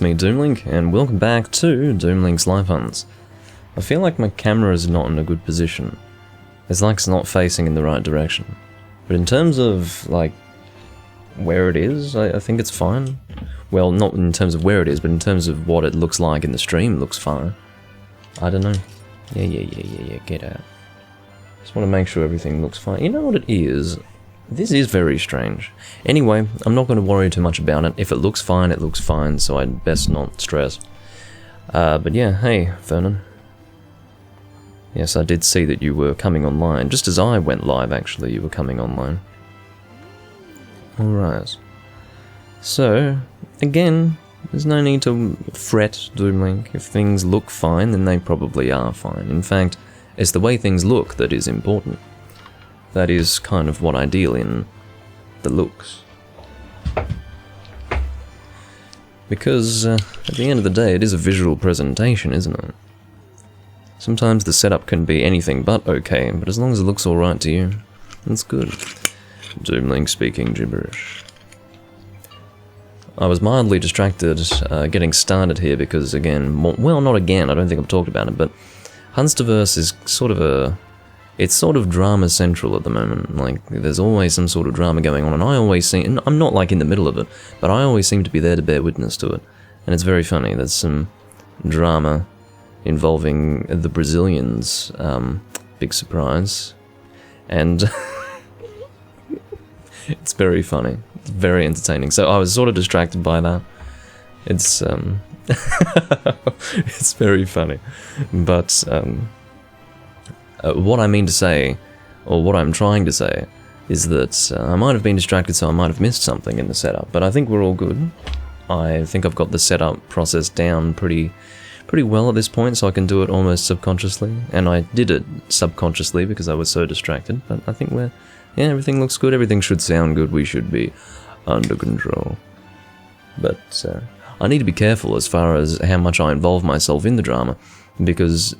me, Doomlink, and welcome back to Doomlink's Live Hunts. I feel like my camera is not in a good position. It's like it's not facing in the right direction. But in terms of, like, where it is, I think it's fine. Well, not in terms of where it is, but in terms of what it looks like in the stream, it looks fine. I don't know. Yeah, get out. Just want to make sure everything looks fine. You know what it is? This is very strange. Anyway, I'm not going to worry too much about it. If it looks fine, so I'd best not stress. But yeah, hey, Vernon. Yes, I did see that you were coming online. Just as I went live, actually, you were coming online. Alright. So, again, there's no need to fret, Doomlink. If things look fine, then they probably are fine. In fact, it's the way things look that is important. That is kind of what I deal in, the looks. Because, at the end of the day, it is a visual presentation, isn't it? Sometimes the setup can be anything but okay, but as long as it looks alright to you, that's good. Doomlink speaking gibberish. I was mildly distracted getting started here because, again, well, not again, I don't think I've talked about it, but Hunsterverse is sort of it's sort of drama central at the moment. Like, there's always some sort of drama going on, and I always seem, and I'm not like in the middle of it, but I always seem to be there to bear witness to it. And it's very funny. There's some drama involving the Brazilians, big surprise, and it's very funny. It's very entertaining. So I was sort of distracted by that. It's, it's very funny. But, what I mean to say, or what I'm trying to say, is that I might have been distracted, so I might have missed something in the setup, but I think we're all good. I think I've got the setup process down pretty well at this point, so I can do it almost subconsciously, and I did it subconsciously because I was so distracted, but I think yeah, everything looks good, everything should sound good, we should be under control. But I need to be careful as far as how much I involve myself in the drama, because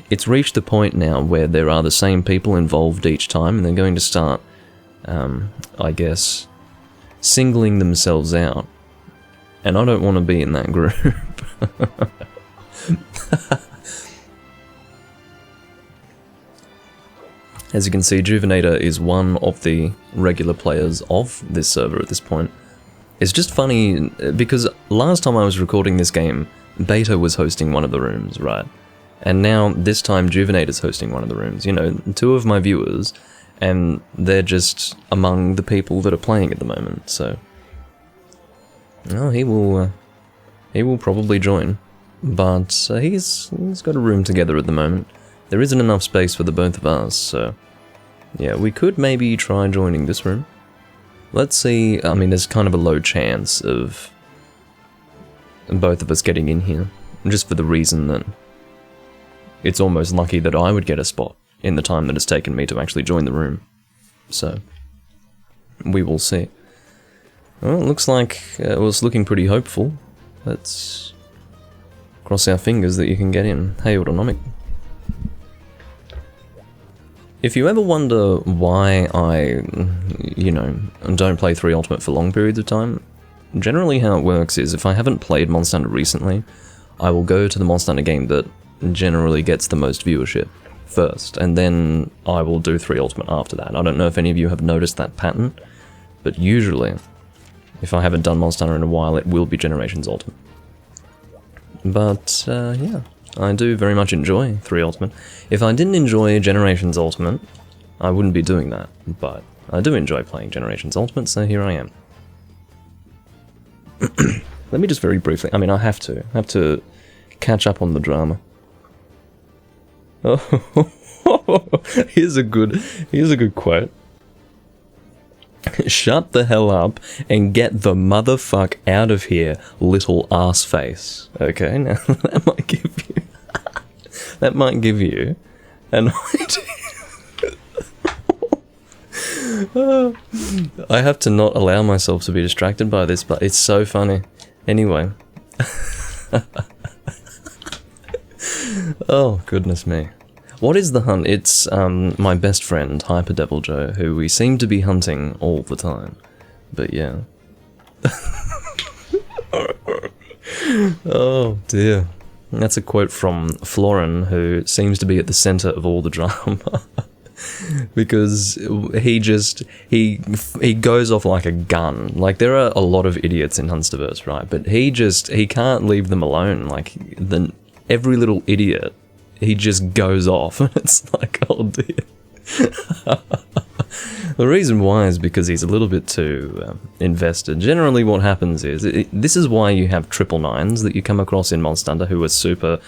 it's reached the point now where there are the same people involved each time, and they're going to start, I guess, singling themselves out. And I don't want to be in that group. As you can see, Juvenator is one of the regular players of this server at this point. It's just funny, because last time I was recording this game, Beta was hosting one of the rooms, right? And now, this time, Juvenator's hosting one of the rooms. You know, two of my viewers, and they're just among the people that are playing at the moment, so... Oh, he will probably join, but he's got a room together at the moment. There isn't enough space for the both of us, so... Yeah, we could maybe try joining this room. Let's see, I mean, there's kind of a low chance of both of us getting in here, just for the reason that it's almost lucky that I would get a spot in the time that it's taken me to actually join the room. So, we will see. Well, it looks like it was looking pretty hopeful. Let's cross our fingers that you can get in. Hey, Autonomic. If you ever wonder why I, you know, don't play 3 Ultimate for long periods of time, generally how it works is if I haven't played Monster Hunter recently, I will go to the Monster Hunter game that generally gets the most viewership first, and then I will do 3 Ultimate after that. I don't know if any of you have noticed that pattern, but usually, if I haven't done Monster Hunter in a while, it will be Generations Ultimate. But, yeah, I do very much enjoy 3 Ultimate. If I didn't enjoy Generations Ultimate, I wouldn't be doing that, but I do enjoy playing Generations Ultimate, so here I am. Let me just very briefly, I mean, I have to catch up on the drama. Oh, here's a good quote. Shut the hell up and get the motherfuck out of here, little ass face. Okay, now that might give you an idea. I have to not allow myself to be distracted by this, but it's so funny. Anyway. Oh, goodness me. What is the hunt? It's my best friend, Hyper Devil Joe, who we seem to be hunting all the time. But yeah. Oh dear. That's a quote from Florin, who seems to be at the center of all the drama. Because he goes off like a gun. Like, there are a lot of idiots in Hunsterverse, right? But he can't leave them alone. Like, every little idiot, he just goes off. And it's like, oh dear. The reason why is because he's a little bit too invested. Generally what happens is, this is why you have 999s that you come across in Monster Hunter who are super,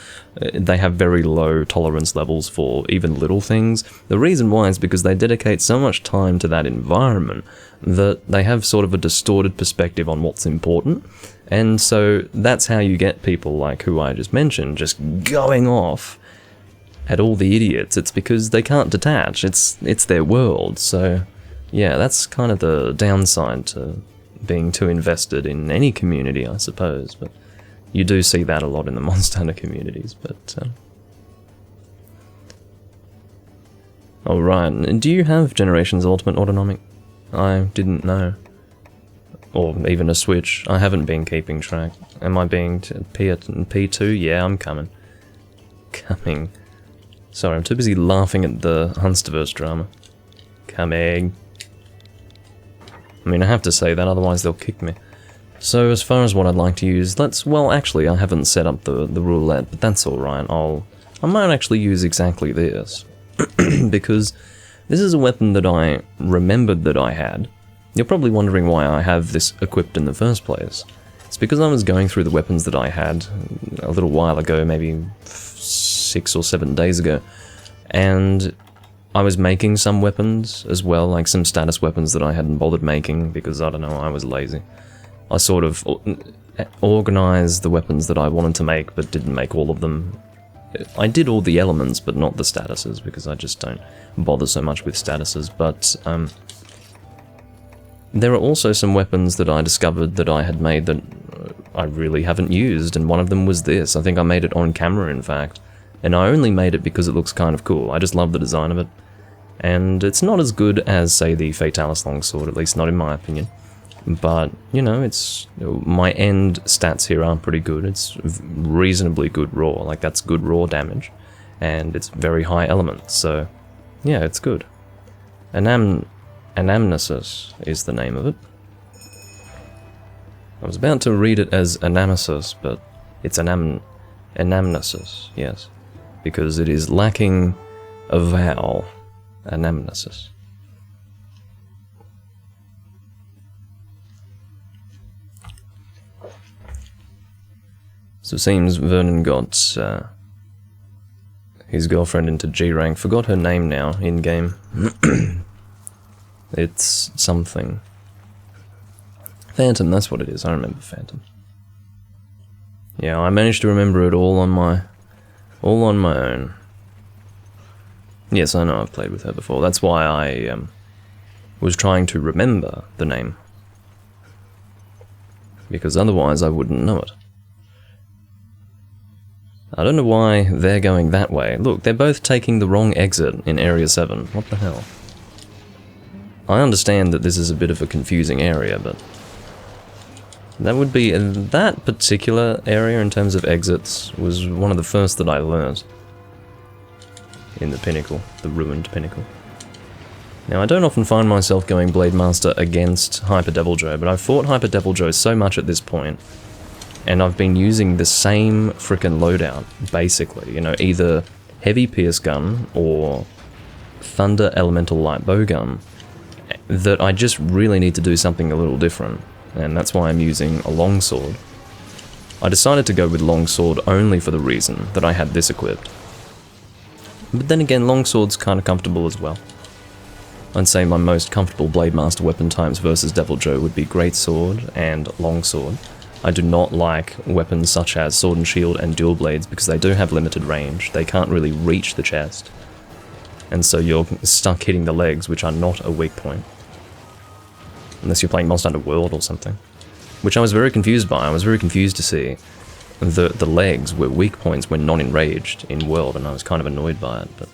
they have very low tolerance levels for even little things. The reason why is because they dedicate so much time to that environment that they have sort of a distorted perspective on what's important. And so that's how you get people like who I just mentioned, just going off at all the idiots. It's because they can't detach. It's their world. So yeah, that's kind of the downside to being too invested in any community, I suppose. But you do see that a lot in the Monster Hunter communities. But oh right, do you have Generations Ultimate Autonomic? I didn't know. Or even a Switch. I haven't been keeping track. Am I being P2? Yeah, I'm coming. Sorry, I'm too busy laughing at the Hunsterverse drama. Coming. I mean, I have to say that, otherwise they'll kick me. So as far as what I'd like to use, well, actually, I haven't set up the roulette, but that's alright. I might actually use exactly this. Because this is a weapon that I remembered that I had. You're probably wondering why I have this equipped in the first place. It's because I was going through the weapons that I had a little while ago, maybe 6 or 7 days ago, and I was making some weapons as well, like some status weapons that I hadn't bothered making because, I don't know, I was lazy. I sort of organized the weapons that I wanted to make, but didn't make all of them. I did all the elements, but not the statuses, because I just don't bother so much with statuses, but there are also some weapons that I discovered that I had made that I really haven't used, and one of them was this. I think I made it on camera, in fact. And I only made it because it looks kind of cool. I just love the design of it. And it's not as good as, say, the Fatalis Longsword, at least not in my opinion. But, you know, my end stats here are pretty good. It's reasonably good raw, like that's good raw damage. And it's very high element, so yeah, it's good. Anamnesis is the name of it. I was about to read it as Anamesis, but it's Anamnesis, yes. Because it is lacking a vowel. Anamnesis. So it seems Vernon got his girlfriend into G rank. Forgot her name now, in-game. It's something. Phantom, that's what it is. I remember Phantom. Yeah, I managed to remember it all on my own. Yes, I know I've played with her before. That's why I was trying to remember the name. Because otherwise I wouldn't know it. I don't know why they're going that way. Look, they're both taking the wrong exit in Area 7. What the hell? I understand that this is a bit of a confusing area, but that would be, that particular area in terms of exits was one of the first that I learnt in the Pinnacle, the ruined Pinnacle. Now, I don't often find myself going Blade Master against Hyper Devil Joe, but I've fought Hyper Devil Joe so much at this point, and I've been using the same frickin' loadout, basically, you know, either Heavy Pierce Gun or Thunder Elemental Light Bowgun, that I just really need to do something a little different, and that's why I'm using a longsword. I decided to go with longsword only for the reason that I had this equipped. But then again, longsword's kind of comfortable as well. I'd say my most comfortable Blade Master weapon types versus Devil Joe would be Greatsword and Longsword. I do not like weapons such as Sword and Shield and Dual Blades because they do have limited range. They can't really reach the chest. And so you're stuck hitting the legs, which are not a weak point. Unless you're playing Monster Hunter World or something. Which I was very confused by. I was very confused to see the legs were weak points when non-enraged in World, and I was kind of annoyed by it. But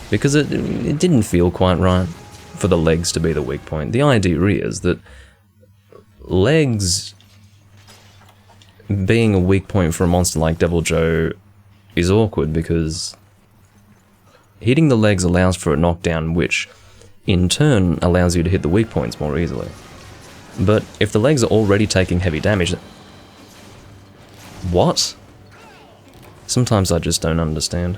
because it didn't feel quite right for the legs to be the weak point. The idea is that legs being a weak point for a monster like Deviljho is awkward because hitting the legs allows for a knockdown, which in turn allows you to hit the weak points more easily. But if the legs are already taking heavy damage... What? Sometimes I just don't understand.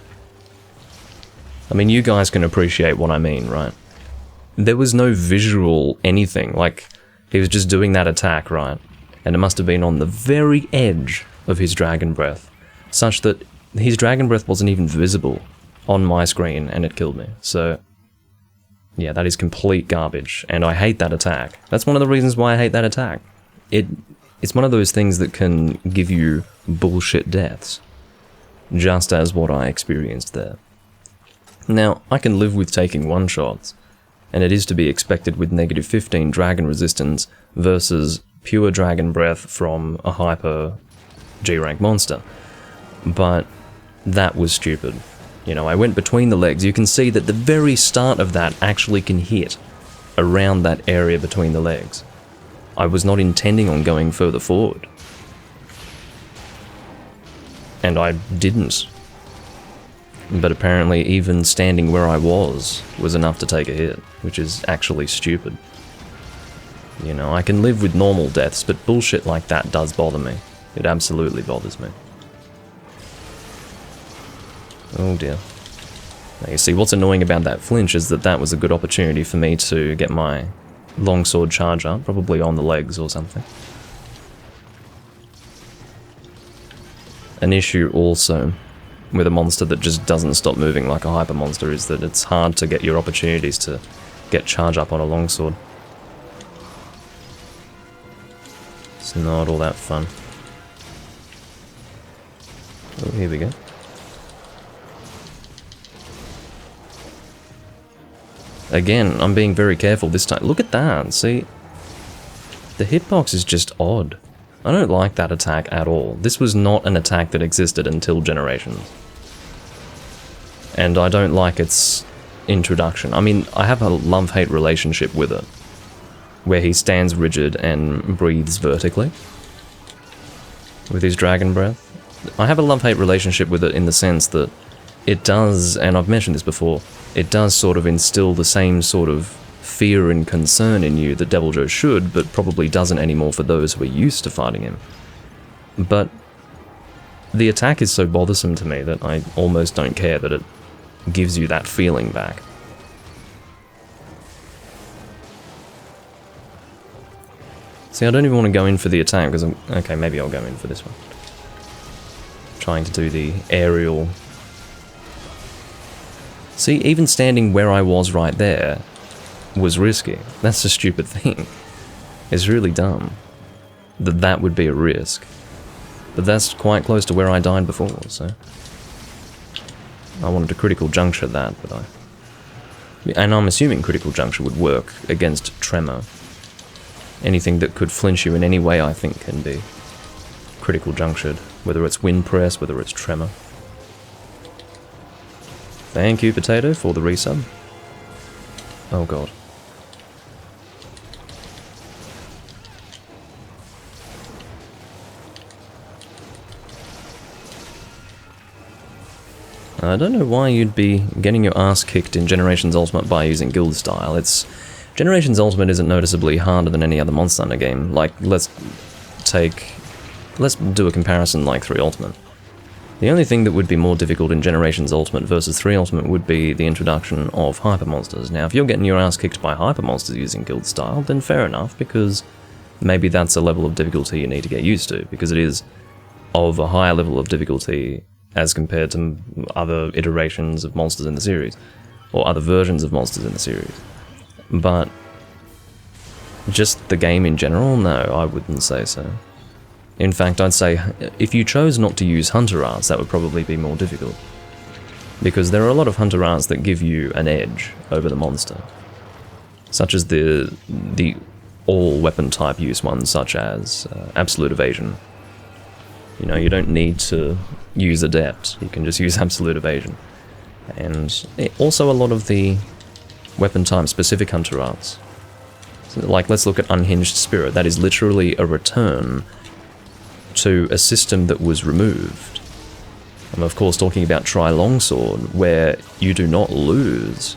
I mean, you guys can appreciate what I mean, right? There was no visual anything, like, he was just doing that attack, right? And it must have been on the very edge of his Dragon Breath, such that his Dragon Breath wasn't even visible on my screen, and it killed me. So, yeah, that is complete garbage, and I hate that attack. That's one of the reasons why I hate that attack. It's one of those things that can give you bullshit deaths, just as what I experienced there. Now, I can live with taking one-shots, and it is to be expected with negative 15 dragon resistance versus pure dragon breath from a hyper G-rank monster. But that was stupid. You know, I went between the legs. You can see that the very start of that actually can hit around that area between the legs. I was not intending on going further forward. And I didn't. But apparently even standing where I was enough to take a hit, which is actually stupid. You know, I can live with normal deaths, but bullshit like that does bother me. It absolutely bothers me. Oh dear. Now you see, what's annoying about that flinch is that that was a good opportunity for me to get my longsword charge up, probably on the legs or something. An issue also with a monster that just doesn't stop moving like a hyper monster is that it's hard to get your opportunities to get charge up on a longsword. It's not all that fun. Oh, here we go. Again, I'm being very careful this time. Look at that, see? The hitbox is just odd. I don't like that attack at all. This was not an attack that existed until Generations. And I don't like its introduction. I mean, I have a love-hate relationship with it, where he stands rigid and breathes vertically with his dragon breath. I have a love-hate relationship with it in the sense that it does, and I've mentioned this before, it does sort of instill the same sort of fear and concern in you that Deviljho should, but probably doesn't anymore for those who are used to fighting him. But the attack is so bothersome to me that I almost don't care that it gives you that feeling back. See, I don't even want to go in for the attack because okay, maybe I'll go in for this one. Trying to do the aerial. See, even standing where I was right there was risky. That's a stupid thing. It's really dumb that that would be a risk. But that's quite close to where I died before, so... I wanted to critical juncture that, but and I'm assuming critical juncture would work against Tremor. Anything that could flinch you in any way, I think, can be critical junctured. Whether it's wind press, whether it's Tremor. Thank you, Potato, for the resub. Oh god. I don't know why you'd be getting your ass kicked in Generations Ultimate by using Guild Style. Generations Ultimate isn't noticeably harder than any other Monster Hunter game. Like, let's do a comparison like 3 Ultimate. The only thing that would be more difficult in Generations Ultimate versus 3 Ultimate would be the introduction of Hyper Monsters. Now, if you're getting your ass kicked by Hyper Monsters using Guild Style, then fair enough, because maybe that's a level of difficulty you need to get used to, because it is of a higher level of difficulty as compared to other iterations of monsters in the series, or other versions of monsters in the series. But just the game in general, no, I wouldn't say so. In fact, I'd say if you chose not to use Hunter Arts, that would probably be more difficult. Because there are a lot of Hunter Arts that give you an edge over the monster. Such as the all weapon type use ones, such as Absolute Evasion. You know, you don't need to use Adept, you can just use Absolute Evasion. And also a lot of the weapon type specific Hunter Arts. So, like, let's look at Unhinged Spirit. That is literally a return to a system that was removed. I'm of course talking about Tri-Longsword, where you do not lose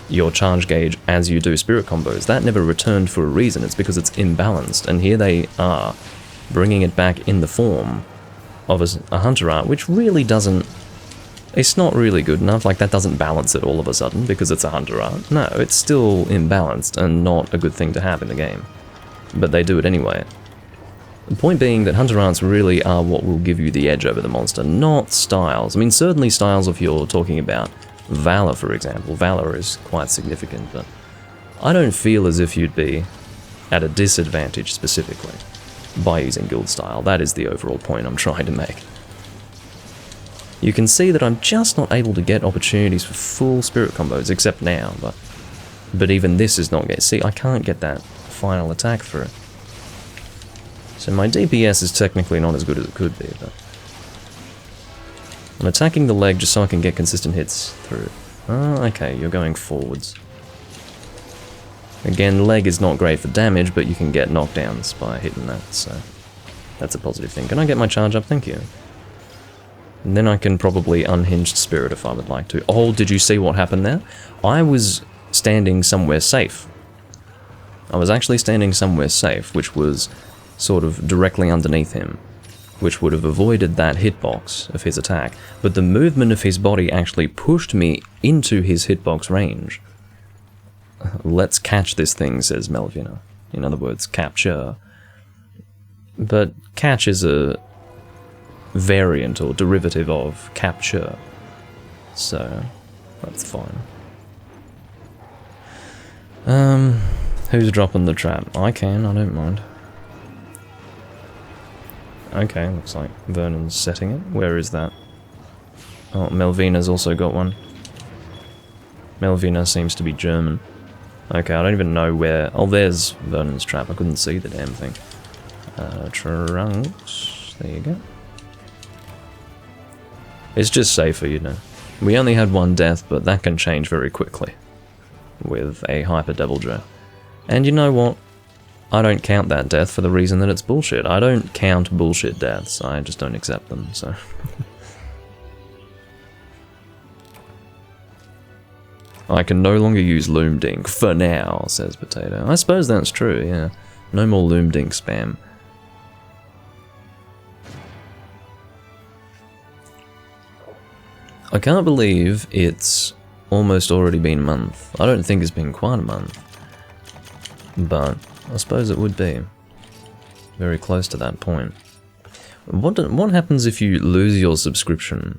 your charge gauge as you do spirit combos. That never returned for a reason, it's because it's imbalanced, and here they are, bringing it back in the form of a Hunter art, which really doesn't... It's not really good enough, like that doesn't balance it all of a sudden because it's a Hunter art. No, it's still imbalanced and not a good thing to have in the game. But they do it anyway. The point being that Hunter arts really are what will give you the edge over the monster, not styles. I mean, certainly styles if you're talking about Valor, for example. Valor is quite significant, but I don't feel as if you'd be at a disadvantage specifically by using guild style. That is the overall point I'm trying to make. You can see that I'm just not able to get opportunities for full spirit combos, except now, but even this is not getting... See, I can't get that final attack through. So my DPS is technically not as good as it could be, but... I'm attacking the leg just so I can get consistent hits through. Oh, okay, you're going forwards. Again, leg is not great for damage, but you can get knockdowns by hitting that, so that's a positive thing. Can I get my charge up? Thank you. And then I can probably unhinged spirit if I would like to. Oh, did you see what happened there? I was standing somewhere safe. I was actually standing somewhere safe, which was sort of directly underneath him, which would have avoided that hitbox of his attack, but the movement of his body actually pushed me into his hitbox range. Let's catch this thing, says Melvina. In other words, capture. But catch is a variant or derivative of capture, so that's fine. Who's dropping the trap? I can, I don't mind. Okay, looks like Vernon's setting it. Where is that? Oh, Melvina's also got one. Melvina seems to be German. Okay, I don't even know where... Oh, there's Vernon's trap. I couldn't see the damn thing. Trunks. There you go. It's just safer, you know. We only had one death, but that can change very quickly with a Hyper Devil Joe. And you know what? I don't count that death for the reason that it's bullshit. I don't count bullshit deaths, I just don't accept them, so... I can no longer use Loom Dink, for now, says Potato. I suppose that's true, yeah. No more Loom Dink spam. I can't believe it's almost already been a month. I don't think it's been quite a month. But I suppose it would be. Very close to that point. What happens if you lose your subscription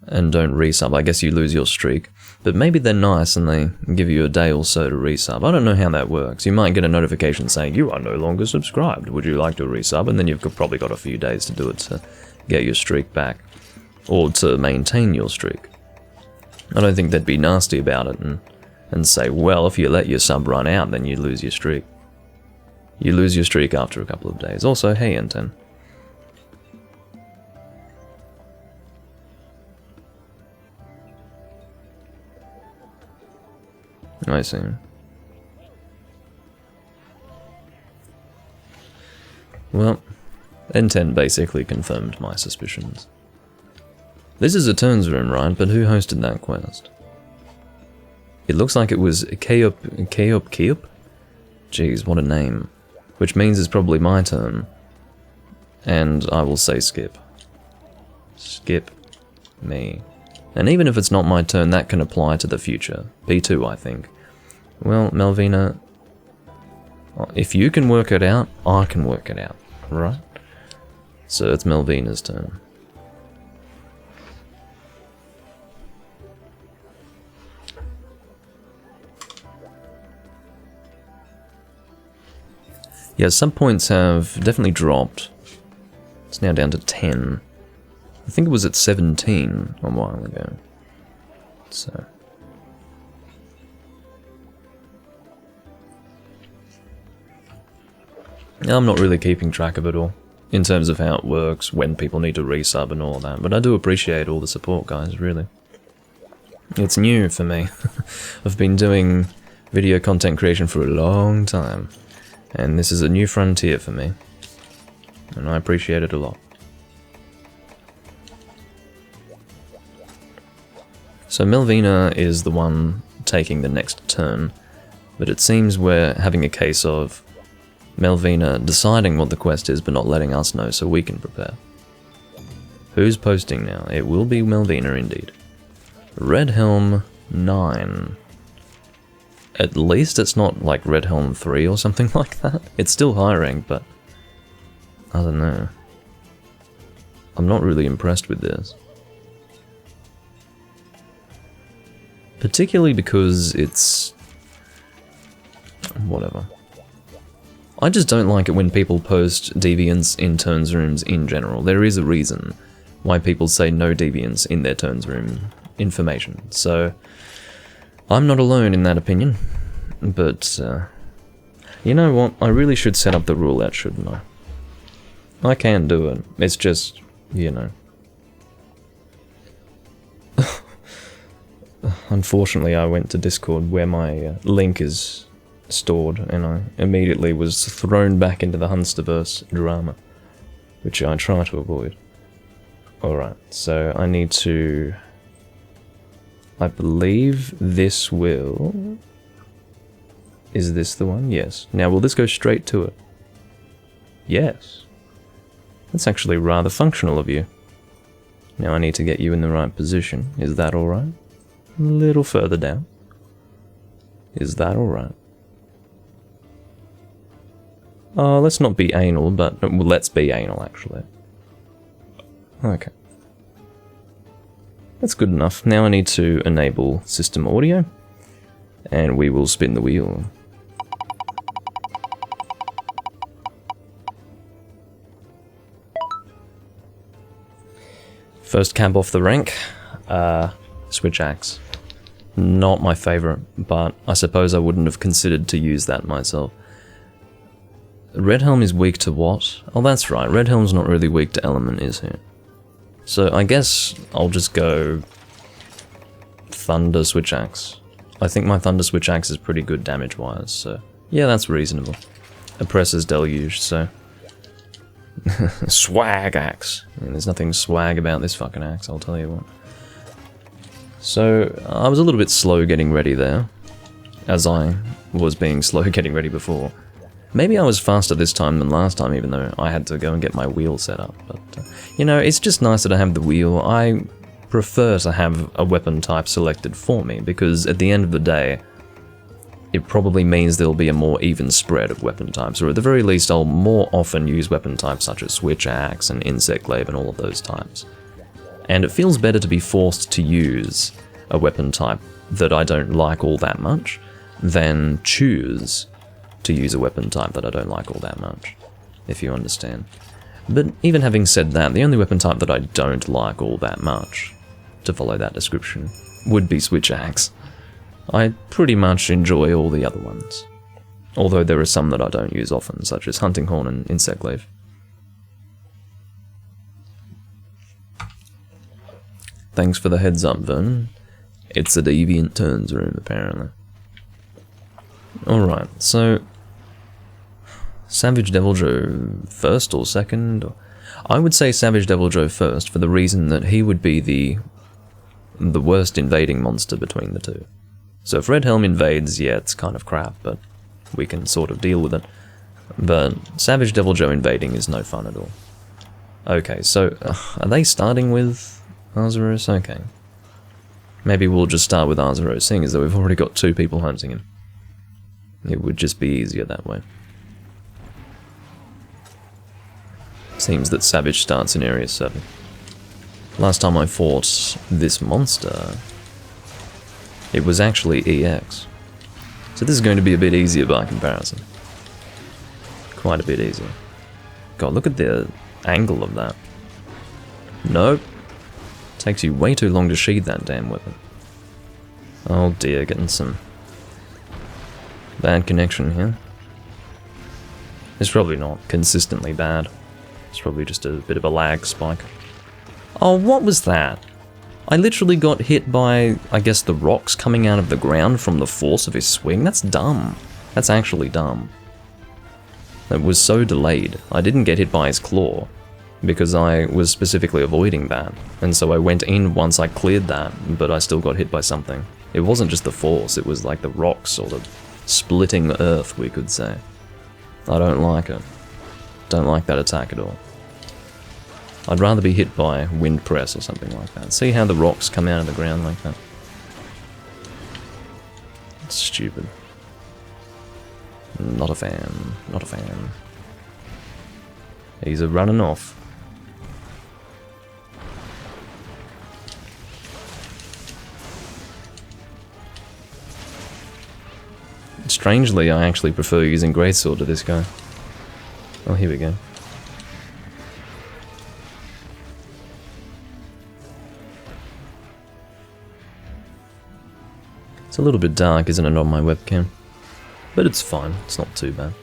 and don't resub? I guess you lose your streak. But maybe they're nice and they give you a day or so to resub. I don't know how that works. You might get a notification saying, you are no longer subscribed. Would you like to resub? And then you've probably got a few days to do it to get your streak back. Or to maintain your streak. I don't think they'd be nasty about it and say, well, if you let your sub run out, then you lose your streak. You lose your streak after a couple of days. Also, hey, N10. I see. Well, N10 basically confirmed my suspicions. This is a turns room, right? But who hosted that quest? It looks like it was Keop? Jeez, what a name. Which means it's probably my turn. And I will say skip. Skip me. And even if it's not my turn, that can apply to the future. P2, I think. Well, Melvina, if you can work it out, I can work it out, right? So it's Melvina's turn. Yeah, sub points have definitely dropped. It's now down to 10. I think it was at 17 a while ago. So. I'm not really keeping track of it all, in terms of how it works, when people need to resub and all that, but I do appreciate all the support, guys, really. It's new for me. I've been doing video content creation for a long time, and this is a new frontier for me. and I appreciate it a lot. So Melvina is the one taking the next turn, but it seems we're having a case of Melvina deciding what the quest is but not letting us know so we can prepare. Who's posting now? It will be Melvina indeed. Red Helm 9. At least it's not like Red Helm 3 or something like that. It's still high rank, but I don't know. I'm not really impressed with this. Particularly because it's... whatever. I just don't like it when people post deviants in turns rooms in general. There is a reason why people say no deviants in their turns room information. So, I'm not alone in that opinion. But, you know what? I really should set up the rule out, shouldn't I? I can do it. It's just, you know. Unfortunately, I went to Discord where my link is stored, and I immediately was thrown back into the Hunsterverse drama, which I try to avoid. Alright, so I need to... I believe this will... Is this the one? Yes. Now, will this go straight to it? Yes. That's actually rather functional of you. Now I need to get you in the right position. Is that alright? A little further down. Is that alright? Let's not be anal, but... well, let's be anal, actually. Okay. That's good enough. Now I need to enable system audio, and we will spin the wheel. First cab off the rank, switch axe. Not my favourite, but I suppose I wouldn't have considered to use that myself. Red Helm is weak to what? Oh, that's right, Red Helm's not really weak to element, is he? So I guess I'll just go Thunder Switch Axe. I think my Thunder Switch Axe is pretty good damage-wise, so yeah, that's reasonable. Oppressor's Deluge, so... Swag axe. I mean, there's nothing swag about this fucking axe, I'll tell you what. So, I was a little bit slow getting ready there, as I was being slow getting ready before. Maybe I was faster this time than last time, even though I had to go and get my wheel set up. But, you know, it's just nice that I have the wheel. I prefer to have a weapon type selected for me, because at the end of the day, it probably means there'll be a more even spread of weapon types, or at the very least I'll more often use weapon types such as Switch Axe and Insect Glaive and all of those types. And it feels better to be forced to use a weapon type that I don't like all that much, than choose to use a weapon type that I don't like all that much, if you understand. But even having said that, the only weapon type that I don't like all that much, to follow that description, would be Switch Axe. I pretty much enjoy all the other ones, although there are some that I don't use often, such as Hunting Horn and Insect Glaive. Thanks for the heads up, Vernon. It's a deviant turns room, apparently. Alright, so... Savage Deviljho first or second? I would say Savage Deviljho first, for the reason that he would be the worst invading monster between the two. So if Red Helm invades, yeah, it's kind of crap, but we can sort of deal with it. But Savage Deviljho invading is no fun at all. Okay, so are they starting with Arzuros? Okay. Maybe we'll just start with Arzuros, seeing as though we've already got 2 people hunting him. It would just be easier that way. Seems that Savage starts in Area 7. Last time I fought this monster, it was actually EX. So this is going to be a bit easier by comparison. Quite a bit easier. God, look at the angle of that. Nope. Takes you way too long to sheath that damn weapon. Oh dear, getting some bad connection here. It's probably not consistently bad. It's probably just a bit of a lag spike. Oh, what was that? I literally got hit by, I guess, the rocks coming out of the ground from the force of his swing. That's dumb. That's actually dumb. It was so delayed. I didn't get hit by his claw because I was specifically avoiding that, and so I went in once I cleared that, but I still got hit by something. It wasn't just the force, it was like the rocks sort of splitting the earth, we could say. I don't like it. Don't like that attack at all. I'd rather be hit by wind press or something like that. See how the rocks come out of the ground like that? It's stupid. Not a fan. Not a fan. He's a running off. Strangely, I actually prefer using Greatsword to this guy. Oh, here we go. It's a little bit dark, isn't it, on my webcam? But it's fine, it's not too bad.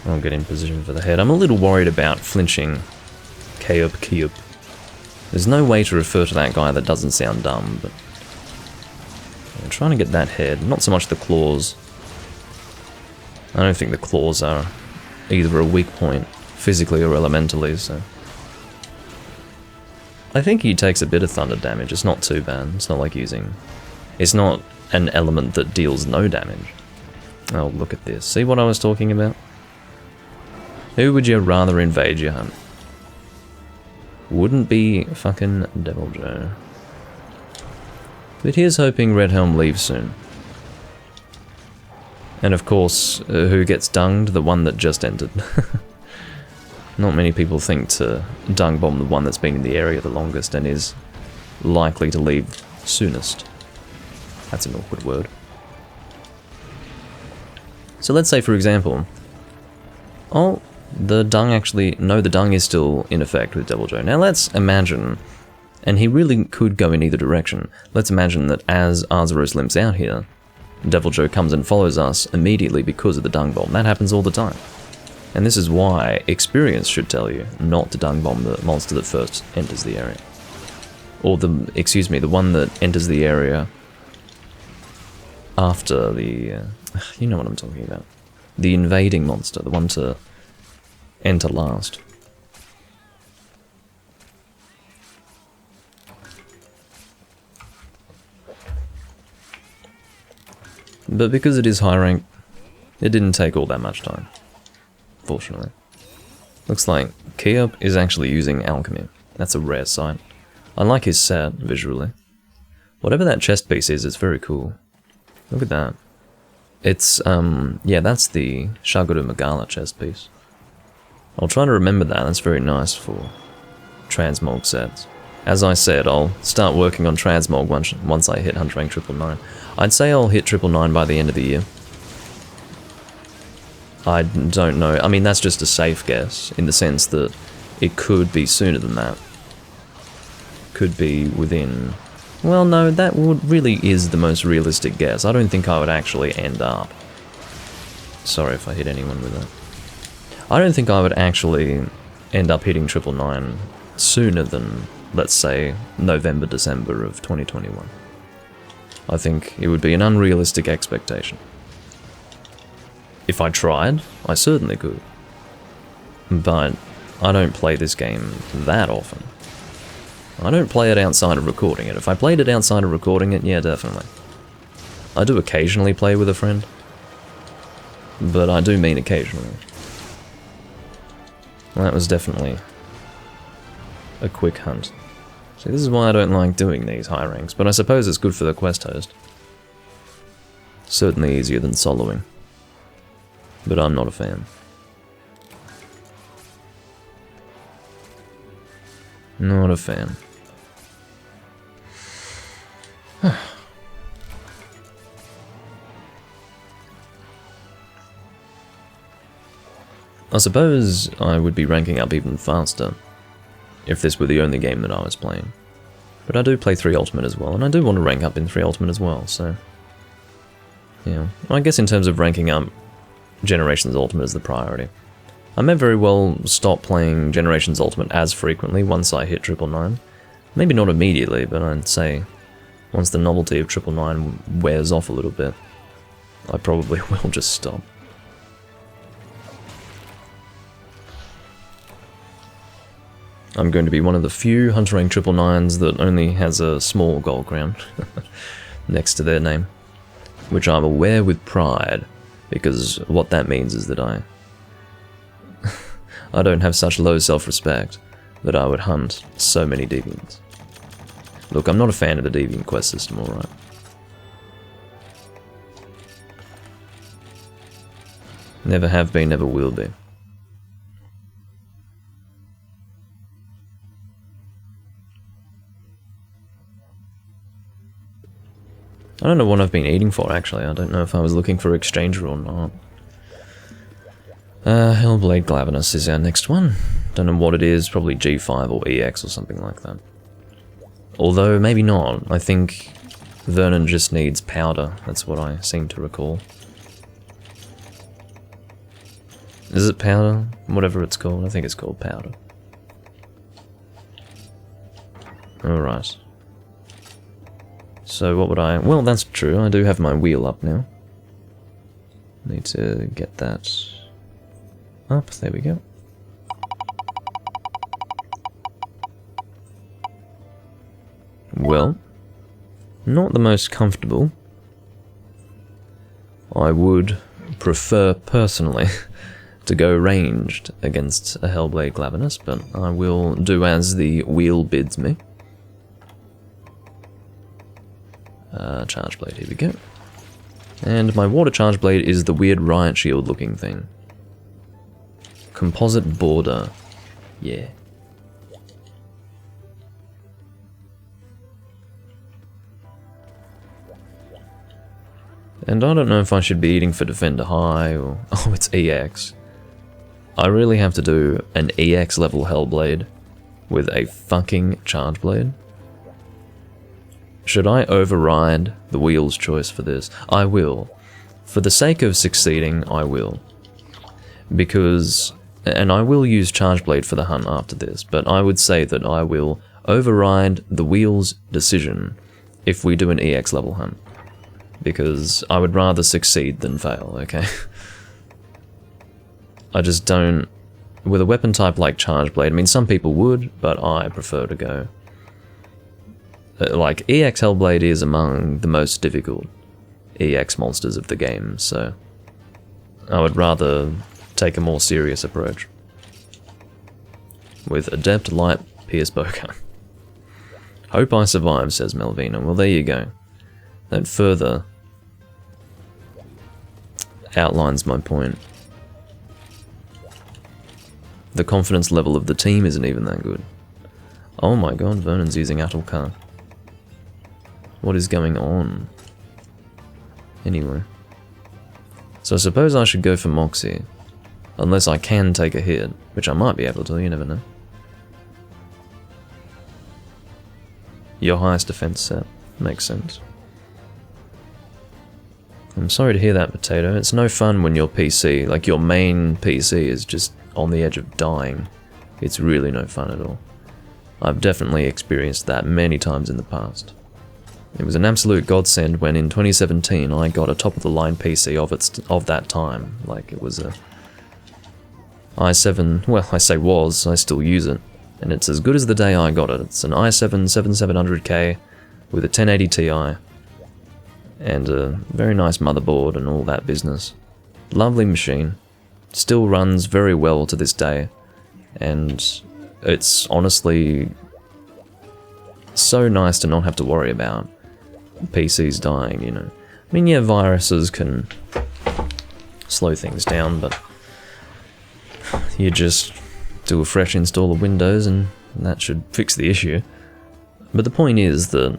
I'll get in position for the head. I'm a little worried about flinching Kyup. There's no way to refer to that guy that doesn't sound dumb, but I'm trying to get that head, not so much the claws. I don't think the claws are either a weak point, physically or elementally, so... I think he takes a bit of thunder damage, it's not too bad, it's not like using... It's not an element that deals no damage. Oh, look at this, see what I was talking about? Who would you rather invade your hunt? Wouldn't be fucking Deviljho. But here's hoping Redhelm leaves soon. And of course, who gets dunged? The one that just entered. Not many people think to dung bomb the one that's been in the area the longest and is likely to leave soonest. That's an awkward word. So let's say, for example, oh, the dung actually... No, the dung is still in effect with Deviljho. Now let's imagine, and he really could go in either direction, let's imagine that as Arzuros limps out here, Deviljho comes and follows us immediately because of the dung bomb. That happens all the time. And this is why experience should tell you not to dung bomb the monster that first enters the area. Or the, excuse me, the one that enters the area after the, you know what I'm talking about. The invading monster, the one to enter last. But because it is high rank, it didn't take all that much time. Fortunately. Looks like Kyup is actually using alchemy. That's a rare sight. I like his set, visually. Whatever that chest piece is, it's very cool. Look at that. It's, yeah, that's the Shaguru Magala chest piece. I'll try to remember that, that's very nice for transmog sets. As I said, I'll start working on transmog once I hit Hunter Rank 999. I'd say I'll hit 999 by the end of the year. I don't know. I mean, that's just a safe guess, in the sense that it could be sooner than that. Could be within... Well, no, that really is the most realistic guess. I don't think I would actually end up... Sorry if I hit anyone with that. I don't think I would actually end up hitting 999 sooner than, let's say, November, December of 2021. I think it would be an unrealistic expectation. If I tried, I certainly could. But I don't play this game that often. I don't play it outside of recording it. If I played it outside of recording it, yeah, definitely. I do occasionally play with a friend. But I do mean occasionally. Well, that was definitely a quick hunt. See, this is why I don't like doing these high ranks, but I suppose it's good for the quest host. Certainly easier than soloing. But I'm not a fan. Not a fan. I suppose I would be ranking up even faster if this were the only game that I was playing. But I do play 3 Ultimate as well, and I do want to rank up in 3 Ultimate as well, so... Yeah, I guess in terms of ranking up, Generations Ultimate is the priority. I may very well stop playing Generations Ultimate as frequently once I hit 999. Maybe not immediately, but I'd say once the novelty of 999 wears off a little bit, I probably will just stop. I'm going to be one of the few Hunter rank 999s that only has a small gold crown next to their name, which I will wear with pride, because what that means is that I don't have such low self-respect that I would hunt so many deviants. Look, I'm not a fan of the deviant quest system, alright. Never have been, never will be. I don't know what I've been eating for, actually. I don't know if I was looking for Exchanger or not. Hellblade Glavenus is our next one. Don't know what it is, probably G5 or EX or something like that. Although, maybe not. I think Vernon just needs powder. That's what I seem to recall. Is it powder? Whatever it's called. I think it's called powder. Alright. So what would I... Well, that's true. I do have my wheel up now. Need to get that up. There we go. Well, not the most comfortable. I would prefer, personally, to go ranged against a Hellblade Glavenus, but I will do as the wheel bids me. Charge blade, here we go. And my water charge blade is the weird riot shield looking thing. Composite border. Yeah. And I don't know if I should be eating for Defender High or... Oh, it's EX. I really have to do an EX level Hellblade with a fucking charge blade? Should I override the wheel's choice for this? I will. For the sake of succeeding, I will. Because... And I will use charge blade for the hunt after this, but I would say that I will override the wheel's decision if we do an EX level hunt. Because I would rather succeed than fail, okay? I just don't... With a weapon type like charge blade, I mean some people would, but I prefer to go... Like, EX Hellblade is among the most difficult EX monsters of the game, so... I would rather take a more serious approach. With Adept Light Pierce Bowgun. Hope I survive, says Melvina. Well, there you go. That further outlines my point. The confidence level of the team isn't even that good. Oh my god, Vernon's using Atulkar. What is going on? Anyway. So I suppose I should go for Moxie. Unless I can take a hit, which I might be able to, you never know. Your highest defense set. Makes sense. I'm sorry to hear that, Potato. It's no fun when your PC, like your main PC, is just on the edge of dying. It's really no fun at all. I've definitely experienced that many times in the past. It was an absolute godsend when in 2017 I got a top-of-the-line PC of that time. Like, it was a i7, well, I say was, I still use it. And it's as good as the day I got it. It's an i7 7700K with a 1080 Ti. And a very nice motherboard and all that business. Lovely machine. Still runs very well to this day. And it's honestly so nice to not have to worry about PCs dying, you know. I mean, yeah, viruses can slow things down, but you just do a fresh install of Windows and that should fix the issue. But the point is that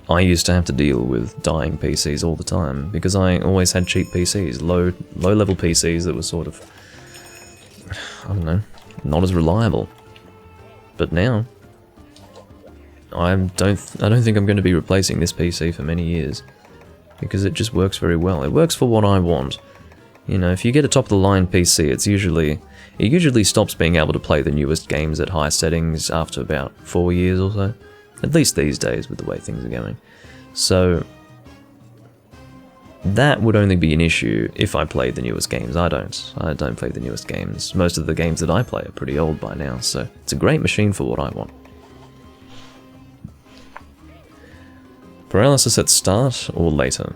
I used to have to deal with dying PCs all the time because I always had cheap PCs, low-level PCs that were sort of, I don't know, not as reliable. But now, I don't think I'm going to be replacing this PC for many years because it just works very well. It works for what I want. You know, if you get a top-of-the-line PC, it usually stops being able to play the newest games at high settings after about 4 years or so. At least these days with the way things are going. So, that would only be an issue if I played the newest games. I don't play the newest games. Most of the games that I play are pretty old by now, so it's a great machine for what I want. Paralysis at start or later?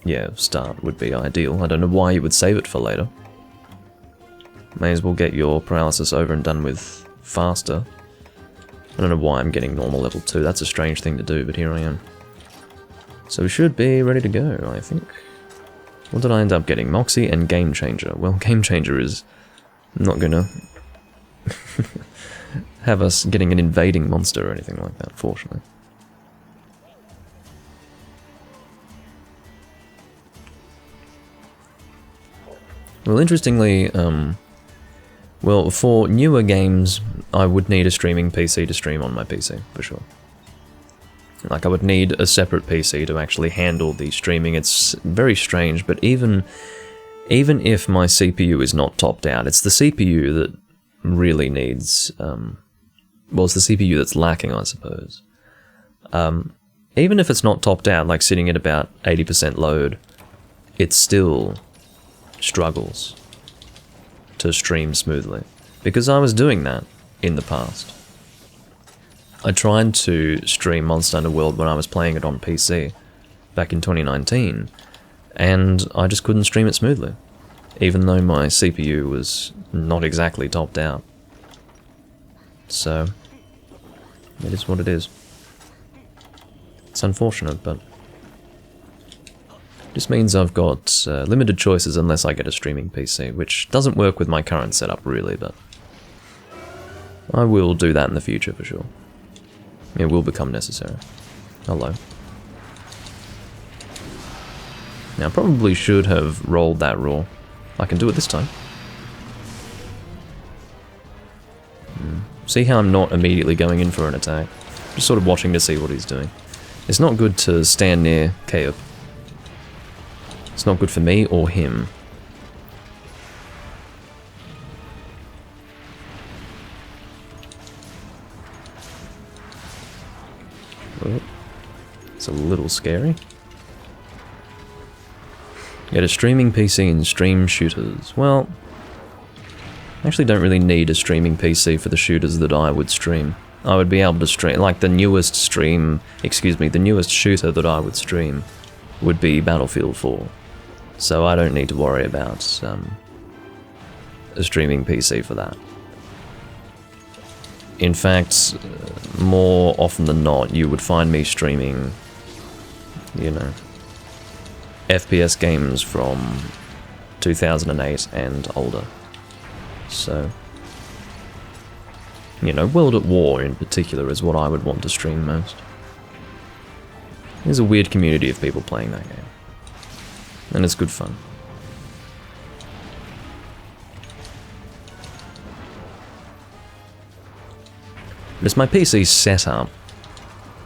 Yeah, start would be ideal. I don't know why you would save it for later. May as well get your paralysis over and done with faster. I don't know why I'm getting normal level 2. That's a strange thing to do, but here I am. So we should be ready to go, I think. What did I end up getting? Moxie and Game Changer. Well, Game Changer is not gonna have us getting an invading monster or anything like that, fortunately. Well, interestingly, well, for newer games, I would need a streaming PC to stream on my PC, for sure. Like, I would need a separate PC to actually handle the streaming. It's very strange, but even if my CPU is not topped out, it's the CPU that really needs, well, it's the CPU that's lacking, I suppose. Even if it's not topped out, like sitting at about 80% load, it still struggles to stream smoothly, because I was doing that in the past. I tried to stream Monster Hunter World when I was playing it on PC back in 2019, and I just couldn't stream it smoothly, even though my CPU was not exactly topped out. So, it is what it is. It's unfortunate, but this means I've got limited choices unless I get a streaming PC, which doesn't work with my current setup really, but I will do that in the future for sure. It will become necessary. Hello. Now, I probably should have rolled that raw. I can do it this time. See how I'm not immediately going in for an attack? Just sort of watching to see what he's doing. It's not good to stand near Caleb. It's not good for me or him. Oh, it's a little scary. Get a streaming PC and stream shooters. Well, I actually don't really need a streaming PC for the shooters that I would stream. I would be able to stream, like the newest the newest shooter that I would stream would be Battlefield 4. So I don't need to worry about a streaming PC for that. In fact, more often than not, you would find me streaming, you know, FPS games from 2008 and older. So, you know, World at War in particular is what I would want to stream most. There's a weird community of people playing that game. And it's good fun. But it's my PC setup,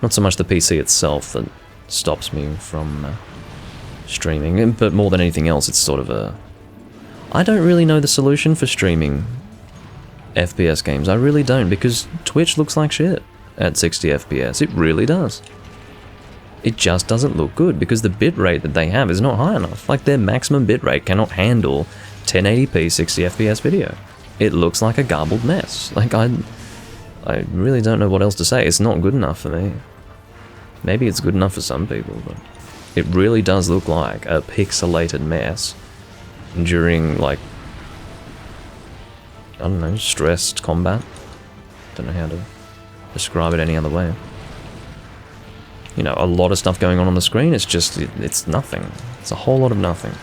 not so much the PC itself, that stops me from streaming, but more than anything else, it's sort of a... I don't really know the solution for streaming FPS games. I really don't, because Twitch looks like shit at 60 FPS. It really does. It just doesn't look good, because the bitrate that they have is not high enough. Like, their maximum bitrate cannot handle 1080p 60 FPS video. It looks like a garbled mess. Like, I really don't know what else to say. It's not good enough for me. Maybe it's good enough for some people, but it really does look like a pixelated mess during, like, I don't know, stressed combat. Don't know how to describe it any other way. You know, a lot of stuff going on the screen, it's just, it's nothing. It's a whole lot of nothing.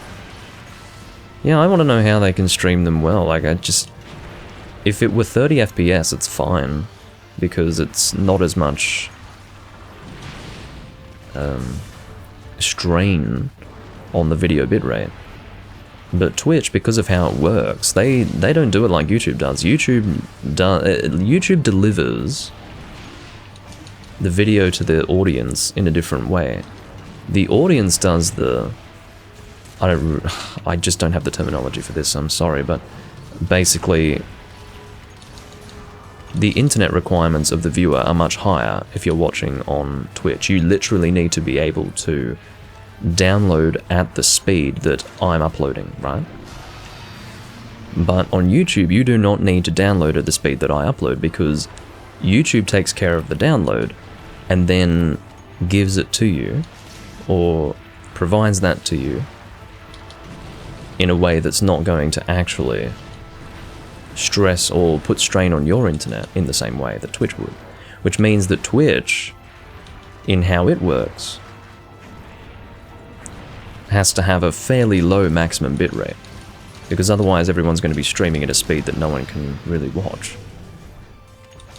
Yeah, I want to know how they can stream them well. Like, if it were 30 FPS, it's fine, because it's not as much strain on the video bitrate. But Twitch, because of how it works, they don't do it like YouTube does. YouTube delivers the video to the audience in a different way. The audience does the... I just don't have the terminology for this, I'm sorry, but basically the internet requirements of the viewer are much higher if you're watching on Twitch. You literally need to be able to download at the speed that I'm uploading, right? But on YouTube, you do not need to download at the speed that I upload, because YouTube takes care of the download and then gives it to you, or provides that to you in a way that's not going to actually stress or put strain on your internet in the same way that Twitch would. Which means that Twitch, in how it works, has to have a fairly low maximum bitrate, because otherwise everyone's going to be streaming at a speed that no one can really watch.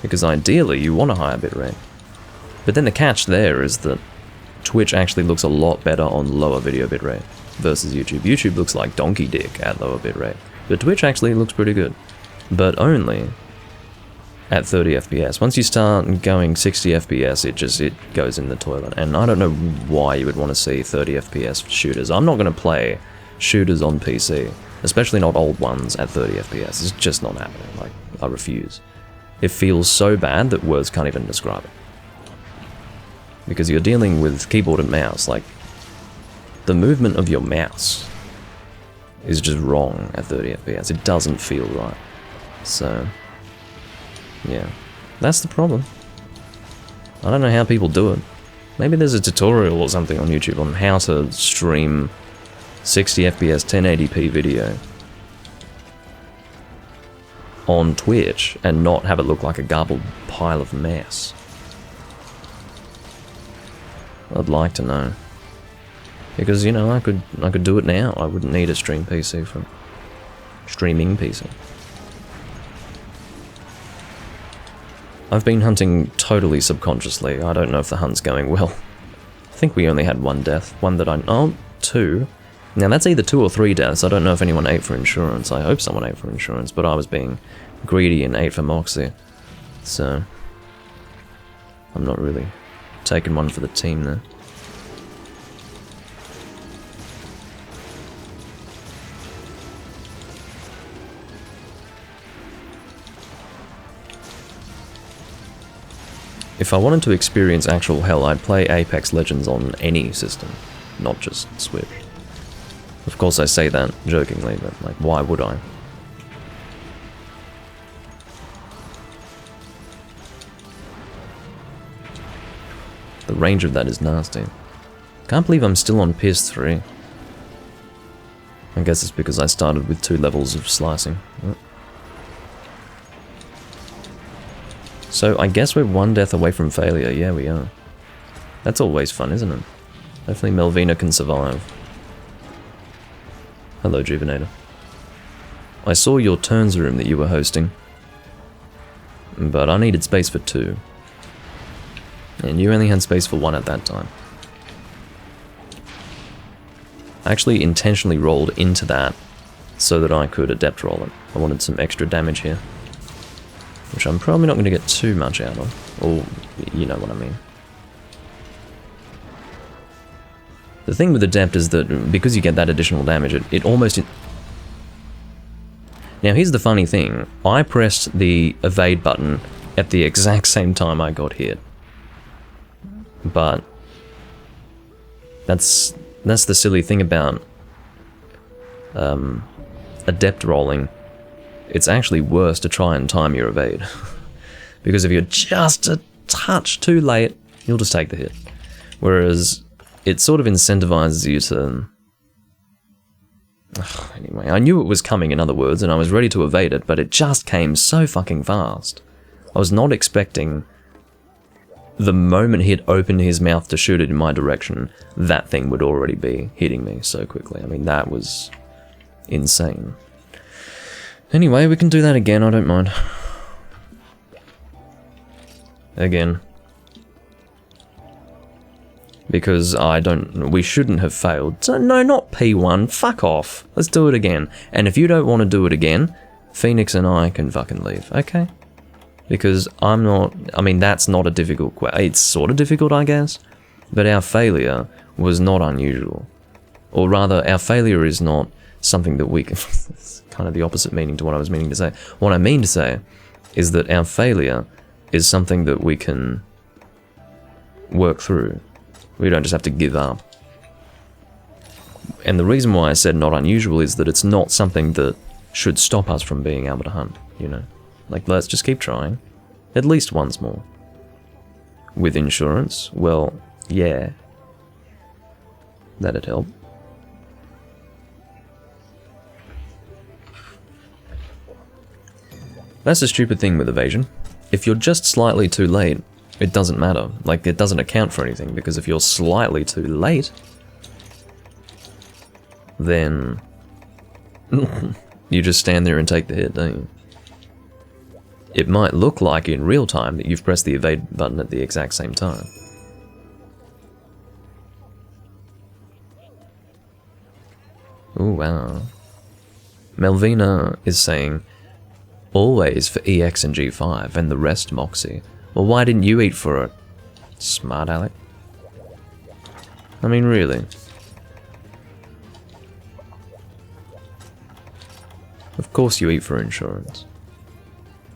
Because ideally you want a higher bitrate. But then the catch there is that Twitch actually looks a lot better on lower video bitrate versus YouTube. YouTube looks like donkey dick at lower bitrate, but Twitch actually looks pretty good. But only at 30 FPS. Once you start going 60 FPS, it goes in the toilet. And I don't know why you would want to see 30 FPS shooters. I'm not going to play shooters on PC, especially not old ones at 30 FPS. It's just not happening. Like, I refuse. It feels so bad that words can't even describe it. Because you're dealing with keyboard and mouse. Like, the movement of your mouse is just wrong at 30 FPS. It doesn't feel right. So, yeah, that's the problem. I don't know how people do it. Maybe there's a tutorial or something on YouTube on how to stream 60 FPS 1080p video on Twitch and not have it look like a garbled pile of mess. I'd like to know. Because, you know, I could do it now. I wouldn't need a streaming PC. I've been hunting totally subconsciously. I don't know if the hunt's going well. I think we only had one death. Two. Now that's either 2 or 3 deaths. I don't know if anyone ate for insurance. I hope someone ate for insurance, but I was being greedy and ate for Moxie. So, I'm not really taking one for the team there. If I wanted to experience actual hell, I'd play Apex Legends on any system, not just Switch. Of course I say that jokingly, but like, why would I? The range of that is nasty. Can't believe I'm still on PS3. I guess it's because I started with 2 levels of slicing. So I guess we're 1 death away from failure. Yeah, we are. That's always fun, isn't it? Hopefully Melvina can survive. Hello, Juvenator. I saw your turns room that you were hosting, but I needed space for 2. And you only had space for 1 at that time. I actually intentionally rolled into that so that I could adept roll it. I wanted some extra damage here, which I'm probably not going to get too much out of, or you know what I mean. The thing with Adept is that because you get that additional damage, it almost... Now here's the funny thing, I pressed the evade button at the exact same time I got hit. But that's the silly thing about Adept rolling. It's actually worse to try and time your evade. Because if you're just a touch too late, you'll just take the hit. Whereas it sort of incentivizes you to... Anyway, I knew it was coming, in other words, and I was ready to evade it, but it just came so fucking fast. I was not expecting the moment he'd opened his mouth to shoot it in my direction, that thing would already be hitting me so quickly. I mean, that was insane. Anyway, we can do that again, I don't mind. Again. Because we shouldn't have failed. So, no, not P1, fuck off. Let's do it again. And if you don't want to do it again, Phoenix and I can fucking leave, okay? Because that's not a difficult question. It's sort of difficult, I guess. But our failure was not unusual. Or rather, our failure is not something that we can... It's kind of the opposite meaning to what I was meaning to say. What I mean to say is that our failure is something that we can work through. We don't just have to give up. And the reason why I said not unusual is that it's not something that should stop us from being able to hunt, you know? Like, let's just keep trying. At least once more. With insurance, well, yeah. That'd help. That's the stupid thing with evasion. If you're just slightly too late, it doesn't matter. Like, it doesn't account for anything, because if you're slightly too late, then you just stand there and take the hit, don't you? It might look like in real time that you've pressed the evade button at the exact same time. Oh wow. Melvina is saying, always for EX and G5 and the rest Moxie. Well, why didn't you eat for it? Smart Alec. I mean, really. Of course you eat for insurance.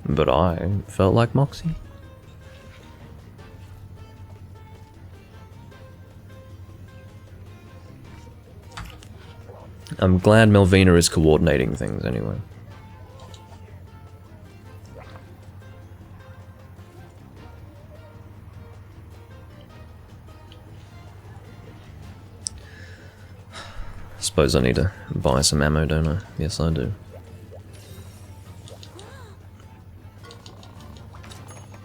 But I felt like Moxie. I'm glad Melvina is coordinating things anyway. Suppose I need to buy some ammo, don't I? Yes, I do.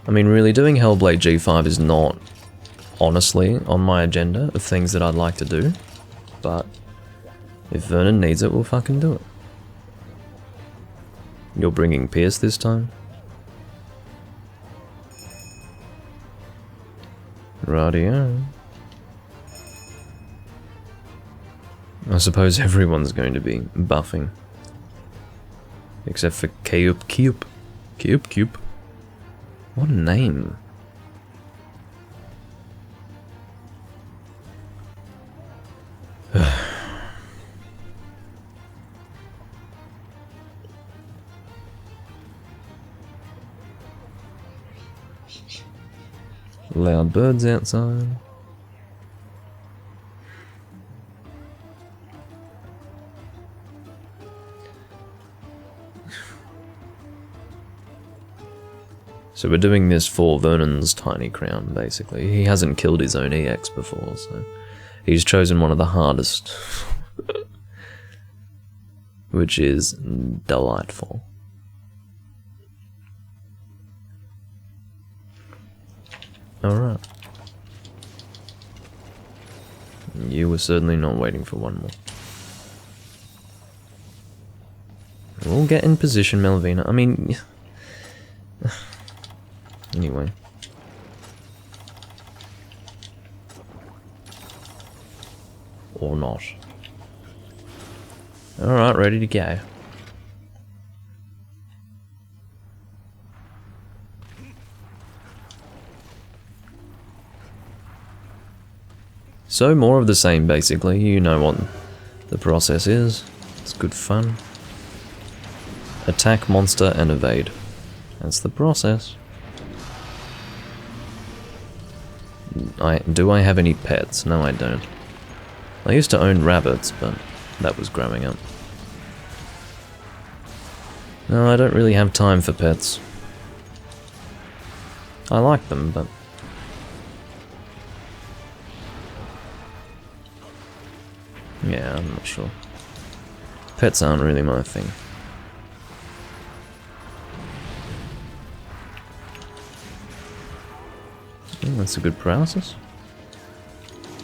I mean, really, doing Hellblade G5 is not, honestly, on my agenda of things that I'd like to do, but if Vernon needs it, we'll fucking do it. You're bringing Pierce this time? Rightio. I suppose everyone's going to be buffing. Except for Cube. What a name. Loud birds outside. So we're doing this for Vernon's tiny crown, basically. He hasn't killed his own EX before, so he's chosen one of the hardest. Which is delightful. Alright. You were certainly not waiting for one more. We'll get in position, Melvina. I mean... Anyway. Or not. Alright, ready to go. So, more of the same, basically. You know what the process is. It's good fun. Attack, monster, and evade. That's the process. Do I have any pets? No, I don't. I used to own rabbits, but that was growing up. No, I don't really have time for pets. I like them, but... yeah, I'm not sure. Pets aren't really my thing. That's a good paralysis.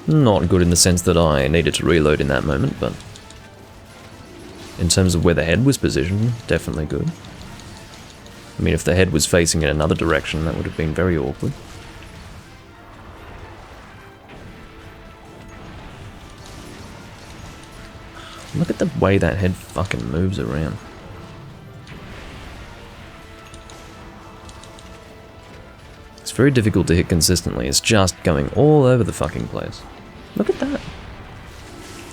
Not good in the sense that I needed to reload in that moment, but in terms of where the head was positioned, definitely good. I mean, if the head was facing in another direction, that would have been very awkward. Look at the way that head fucking moves around. It's very difficult to hit consistently, it's just going all over the fucking place. Look at that.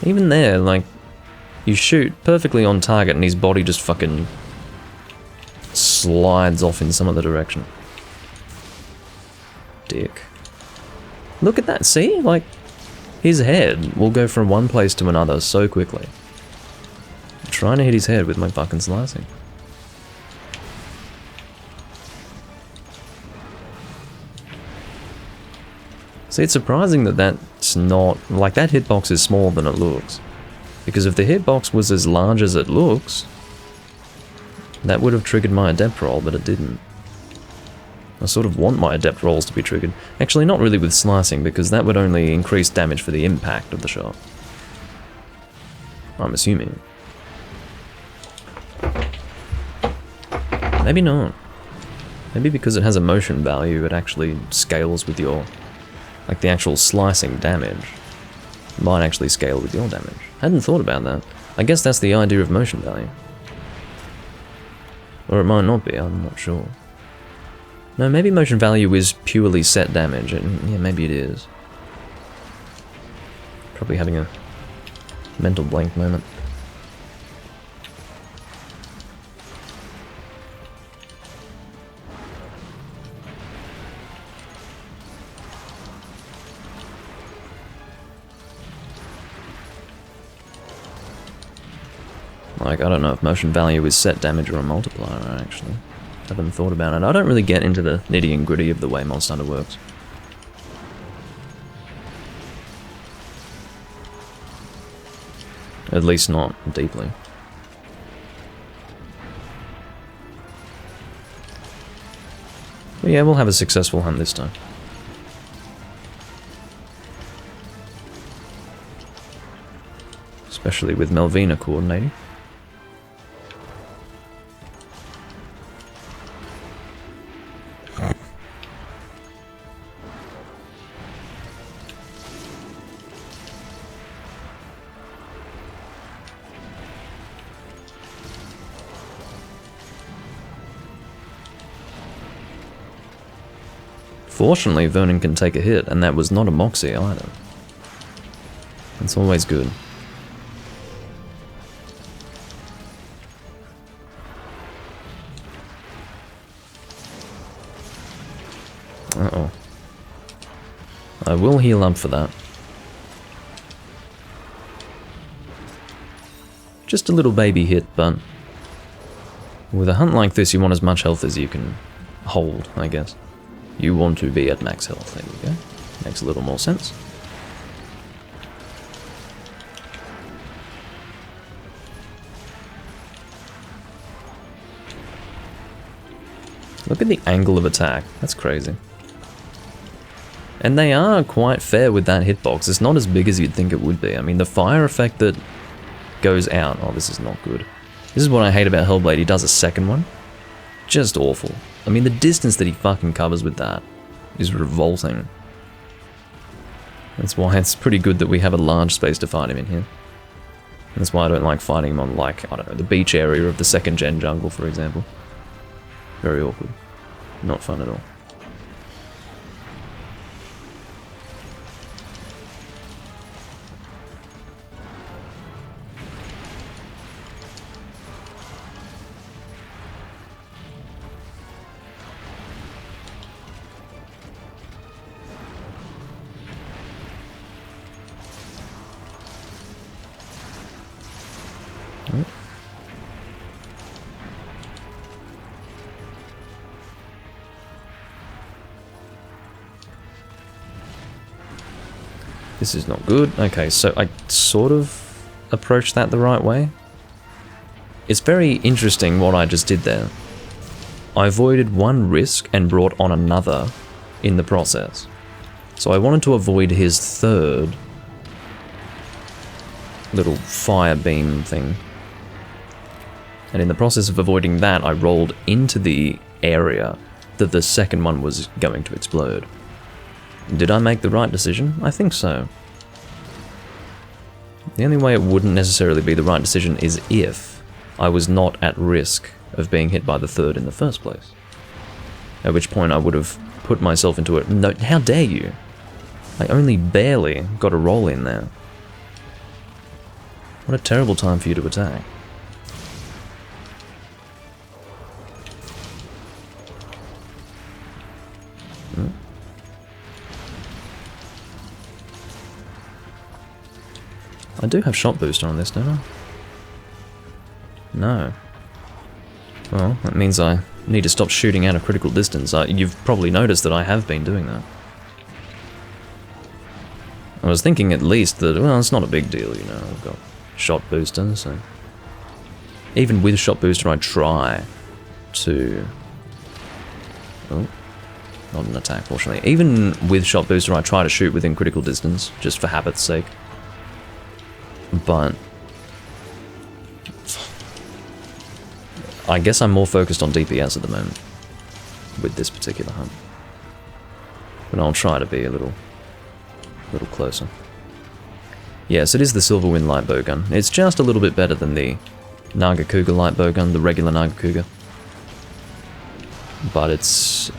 Even there, like, you shoot perfectly on target and his body just fucking slides off in some other direction. Dick. Look at that, see? Like, his head will go from one place to another so quickly. I'm trying to hit his head with my fucking slicing. See, it's surprising that that's not... Like, that hitbox is smaller than it looks. Because if the hitbox was as large as it looks, that would have triggered my adept roll, but it didn't. I sort of want my adept rolls to be triggered. Actually, not really with slicing, because that would only increase damage for the impact of the shot. I'm assuming. Maybe not. Maybe because it has a motion value, it actually scales with your... Like, the actual slicing damage might actually scale with your damage. Hadn't thought about that. I guess that's the idea of motion value. Or it might not be, I'm not sure. No, maybe motion value is purely set damage, and yeah, maybe it is. Probably having a mental blank moment. Like, I don't know if motion value is set damage or a multiplier, actually. I haven't thought about it. I don't really get into the nitty and gritty of the way Monster Hunter works. At least not deeply. But yeah, we'll have a successful hunt this time. Especially with Melvina coordinating. Fortunately, Vernon can take a hit, and that was not a Moxie either. That's always good. Uh-oh. I will heal up for that. Just a little baby hit, but... With a hunt like this, you want as much health as you can hold, I guess. You want to be at max health, there you go. Makes a little more sense. Look at the angle of attack, that's crazy. And they are quite fair with that hitbox, it's not as big as you'd think it would be. I mean, the fire effect that goes out, oh, this is not good. This is what I hate about Hellblade, he does a second one. Just awful. I mean, the distance that he fucking covers with that is revolting. That's why it's pretty good that we have a large space to fight him in here. That's why I don't like fighting him on, like, I don't know, the beach area of the second gen jungle, for example. Very awkward. Not fun at all. This is not good. Okay, so I sort of approached that the right way. It's very interesting what I just did there. I avoided one risk and brought on another in the process. So I wanted to avoid his third little fire beam thing. And in the process of avoiding that, I rolled into the area that the second one was going to explode. Did I make the right decision? I think so. The only way it wouldn't necessarily be the right decision is if I was not at risk of being hit by the third in the first place. At which point I would have put myself into it. No, how dare you? I only barely got a roll in there. What a terrible time for you to attack. I do have shot booster on this, don't I? No. Well, that means I need to stop shooting out of critical distance. You've probably noticed that I have been doing that. I was thinking at least that, well, it's not a big deal, you know, I've got shot booster, so... Even with shot booster, I try to... Oh, not an attack, fortunately. Even with shot booster, I try to shoot within critical distance, just for habit's sake. But... I guess I'm more focused on DPS at the moment, with this particular hunt. But I'll try to be a little closer. Yes, it is the Silverwind light bowgun. It's just a little bit better than the Nagakuga light bowgun, the regular Nagakuga. But it's...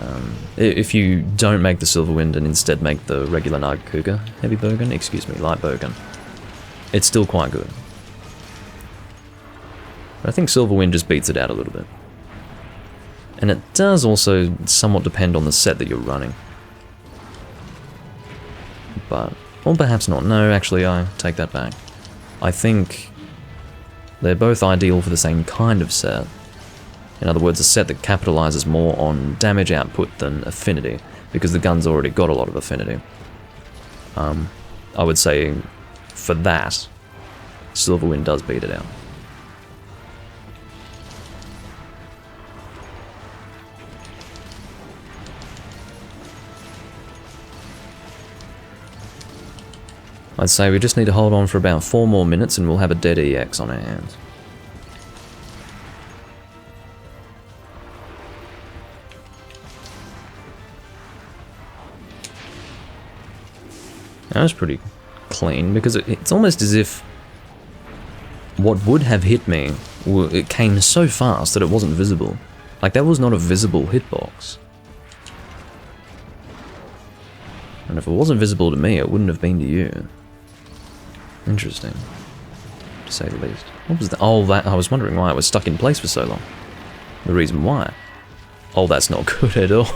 if you don't make the Silverwind and instead make the regular Nagakuga heavy bowgun, excuse me, light bowgun, it's still quite good. But I think Silverwind just beats it out a little bit. And it does also somewhat depend on the set that you're running. But, or perhaps not. No, actually, I take that back. I think they're both ideal for the same kind of set. In other words, a set that capitalizes more on damage output than affinity, because the gun's already got a lot of affinity. I would say, for that, Silverwind does beat it out. I'd say we just need to hold on for about 4 more minutes and we'll have a dead EX on our hands. That was pretty clean, because it's almost as if what would have hit me, it came so fast that it wasn't visible. Like, that was not a visible hitbox. And if it wasn't visible to me, it wouldn't have been to you. Interesting, to say the least. What was that? Oh, that, I was wondering why it was stuck in place for so long. The reason why. Oh, that's not good at all.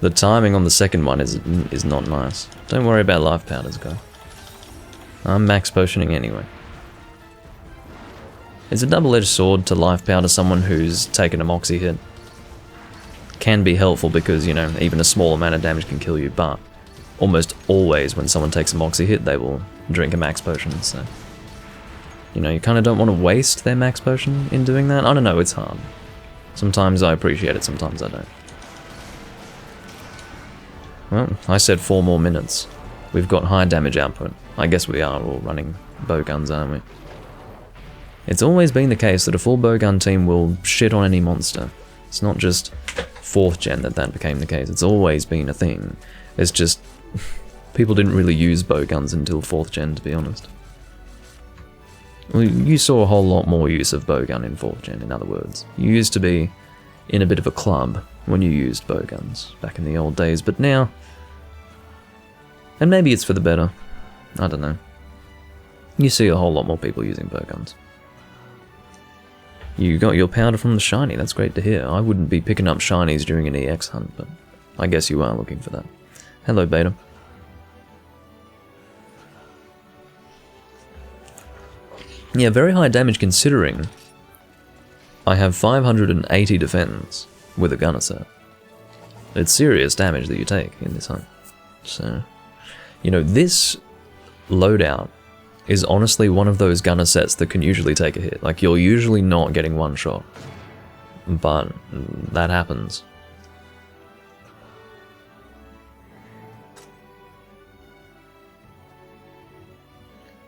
The timing on the second one is not nice. Don't worry about life powders, guy. I'm max potioning anyway. It's a double-edged sword to life powder someone who's taken a moxie hit. Can be helpful because, you know, even a small amount of damage can kill you, but almost always when someone takes a moxie hit, they will drink a max potion, so... You know, you kind of don't want to waste their max potion in doing that. I don't know, it's hard. Sometimes I appreciate it, sometimes I don't. Well, I said 4 more minutes. We've got high damage output. I guess we are all running bowguns, aren't we? It's always been the case that a full bowgun team will shit on any monster. It's not just 4th gen that became the case. It's always been a thing. It's just... people didn't really use bowguns until 4th gen, to be honest. Well, you saw a whole lot more use of bowgun in 4th gen, in other words. You used to be in a bit of a club when you used bowguns back in the old days, but now... And maybe it's for the better. I don't know. You see a whole lot more people using bowguns. You got your powder from the shiny, that's great to hear. I wouldn't be picking up shinies during an EX hunt, but I guess you are looking for that. Hello, Beta. Yeah, very high damage considering I have 580 defense with a gunner set. It's serious damage that you take in this hunt. So, you know, this loadout is honestly one of those gunner sets that can usually take a hit. Like, you're usually not getting one shot, but that happens.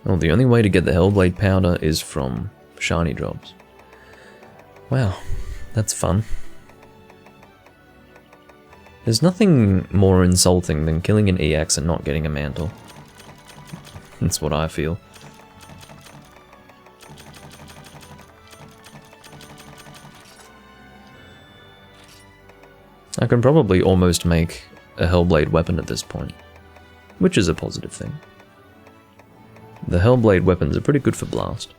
Well, the only way to get the Hellblade powder is from shiny drops. Wow, that's fun. There's nothing more insulting than killing an EX and not getting a mantle. That's what I feel. I can probably almost make a Hellblade weapon at this point, which is a positive thing. The Hellblade weapons are pretty good for blast.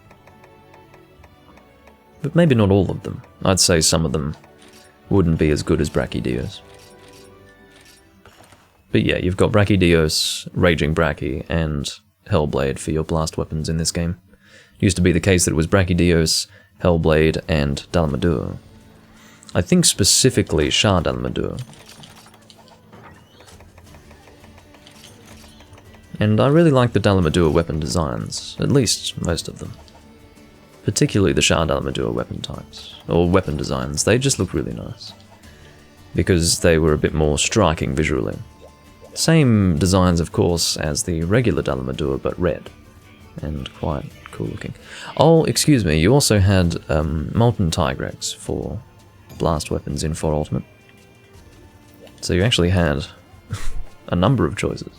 But maybe not all of them. I'd say some of them wouldn't be as good as Brachydios. But yeah, you've got Brachydios, Raging Brachy, and Hellblade for your blast weapons in this game. It used to be the case that it was Brachydios, Hellblade, and Dalmadur. I think specifically Shah Dalmadur. And I really like the Dalmadur weapon designs, at least most of them. Particularly the Shah Dalmadur weapon types, or weapon designs, they just look really nice. Because they were a bit more striking visually. Same designs, of course, as the regular Dalmadur, but red. And quite cool looking. Oh, excuse me, you also had Molten Tigrex for blast weapons in 4 Ultimate. So you actually had a number of choices.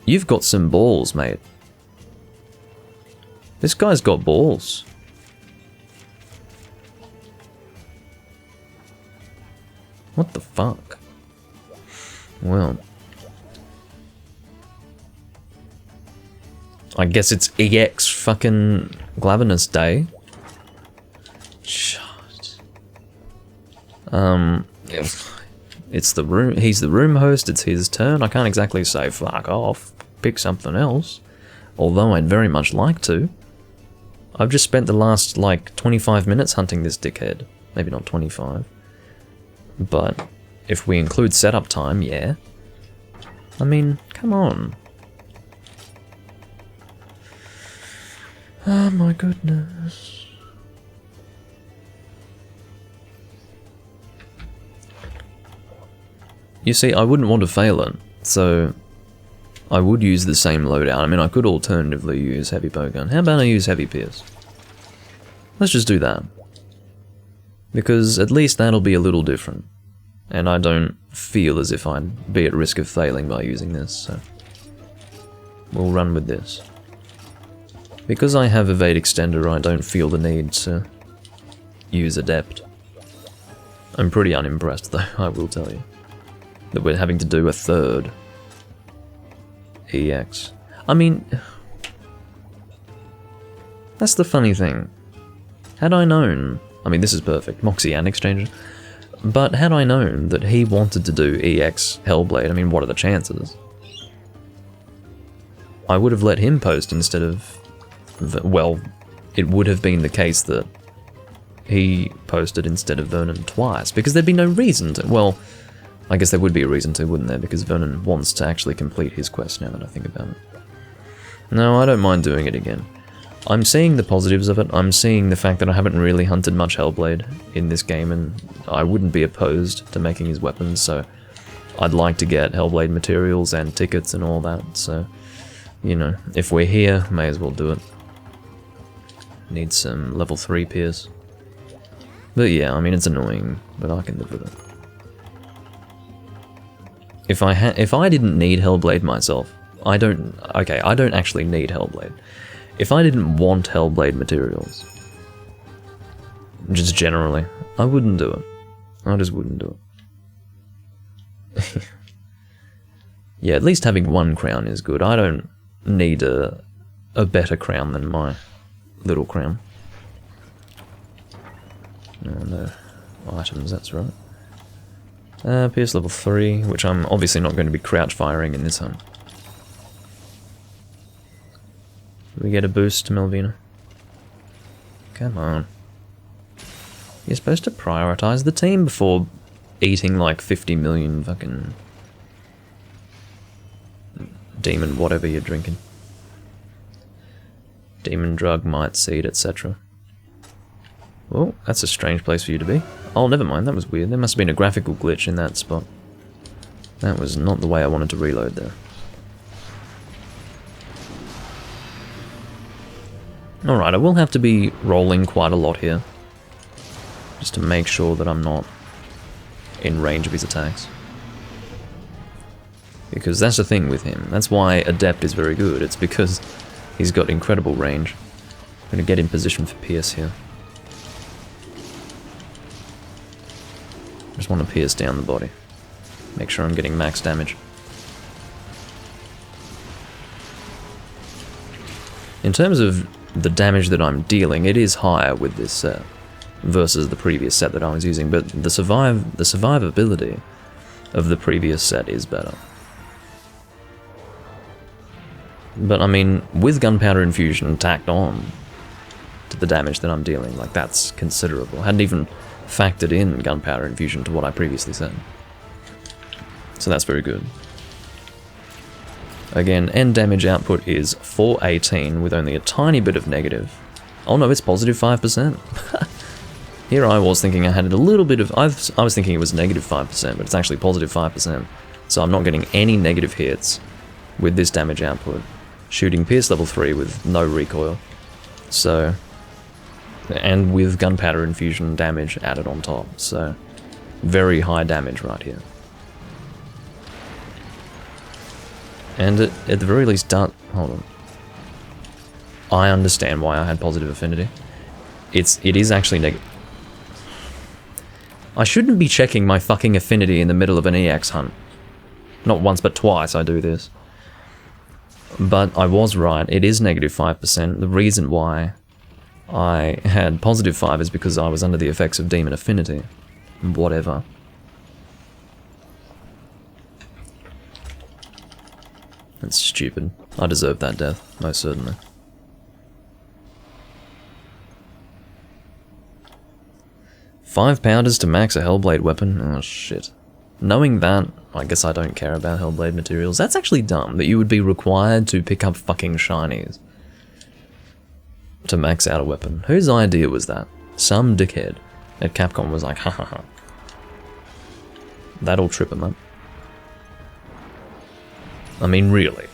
You've got some balls, mate. This guy's got balls. What the fuck? Well, I guess it's EX fucking Glavenus Day. Shit. It's the room. He's the room host. It's his turn. I can't exactly say fuck off. Pick something else. Although I'd very much like to. I've just spent the last like 25 minutes hunting this dickhead. Maybe not 25. But if we include setup time, yeah. I mean, come on. Oh my goodness. You see, I wouldn't want to fail it, so I would use the same loadout. I mean, I could alternatively use heavy bowgun. How about I use heavy pierce? Let's just do that. Because at least that'll be a little different. And I don't feel as if I'd be at risk of failing by using this, so we'll run with this. Because I have Evade Extender, I don't feel the need to use Adept. I'm pretty unimpressed though, I will tell you. That we're having to do a third EX. I mean, that's the funny thing. Had I known, I mean this is perfect, Moxie and Exchanger, but had I known that he wanted to do EX Hellblade, I mean what are the chances? I would have let him post instead of, well, it would have been the case that he posted instead of Vernon twice, because there'd be no reason to, well, I guess there would be a reason to, wouldn't there? Because Vernon wants to actually complete his quest now that I think about it. No, I don't mind doing it again. I'm seeing the positives of it. I'm seeing the fact that I haven't really hunted much Hellblade in this game, and I wouldn't be opposed to making his weapons, so I'd like to get Hellblade materials and tickets and all that, so, you know, if we're here, may as well do it. Need some level 3 Pierce. But yeah, I mean, it's annoying, but I can live with it. If I didn't need Hellblade myself, I don't actually need Hellblade. If I didn't want Hellblade materials, just generally, I wouldn't do it. I just wouldn't do it. Yeah, at least having one crown is good. I don't need a better crown than my little crown. No items, that's right. Pierce level 3, which I'm obviously not going to be crouch firing in this hunt. Do we get a boost, Melvina? Come on. You're supposed to prioritize the team before eating like 50 million fucking demon whatever you're drinking. Demon drug, might seed, etc. Oh, that's a strange place for you to be. Oh, never mind, that was weird. There must have been a graphical glitch in that spot. That was not the way I wanted to reload there. Alright, I will have to be rolling quite a lot here. Just to make sure that I'm not in range of his attacks. Because that's the thing with him. That's why Adept is very good. It's because he's got incredible range. I'm going to get in position for Pierce here. Just want to pierce down the body. Make sure I'm getting max damage. In terms of the damage that I'm dealing, it is higher with this set. versus the previous set that I was using, but the survivability of the previous set is better. But I mean, with gunpowder infusion tacked on to the damage that I'm dealing, like, that's considerable. I hadn't even factored in gunpowder infusion to what I previously said. So that's very good. Again, end damage output is 418 with only a tiny bit of negative. Oh no, it's positive 5%. Here I was thinking I had a little bit of... I was thinking it was negative 5%, but it's actually positive 5%. So I'm not getting any negative hits with this damage output. Shooting Pierce level 3 with no recoil. So... and with gunpowder infusion damage added on top. So, very high damage right here. And at the very least, hold on. I understand why I had positive affinity. It is actually negative. I shouldn't be checking my fucking affinity in the middle of an EX hunt. Not once, but twice I do this. But I was right, it is negative 5%. The reason why I had positive 5 is because I was under the effects of demon affinity. Whatever. That's stupid. I deserve that death, most certainly. £5 to max a Hellblade weapon? Oh shit. Knowing that, I guess I don't care about Hellblade materials. That's actually dumb, that you would be required to pick up fucking shinies to max out a weapon. Whose idea was that? Some dickhead at Capcom was like, ha ha ha. That'll trip him up. I mean, really.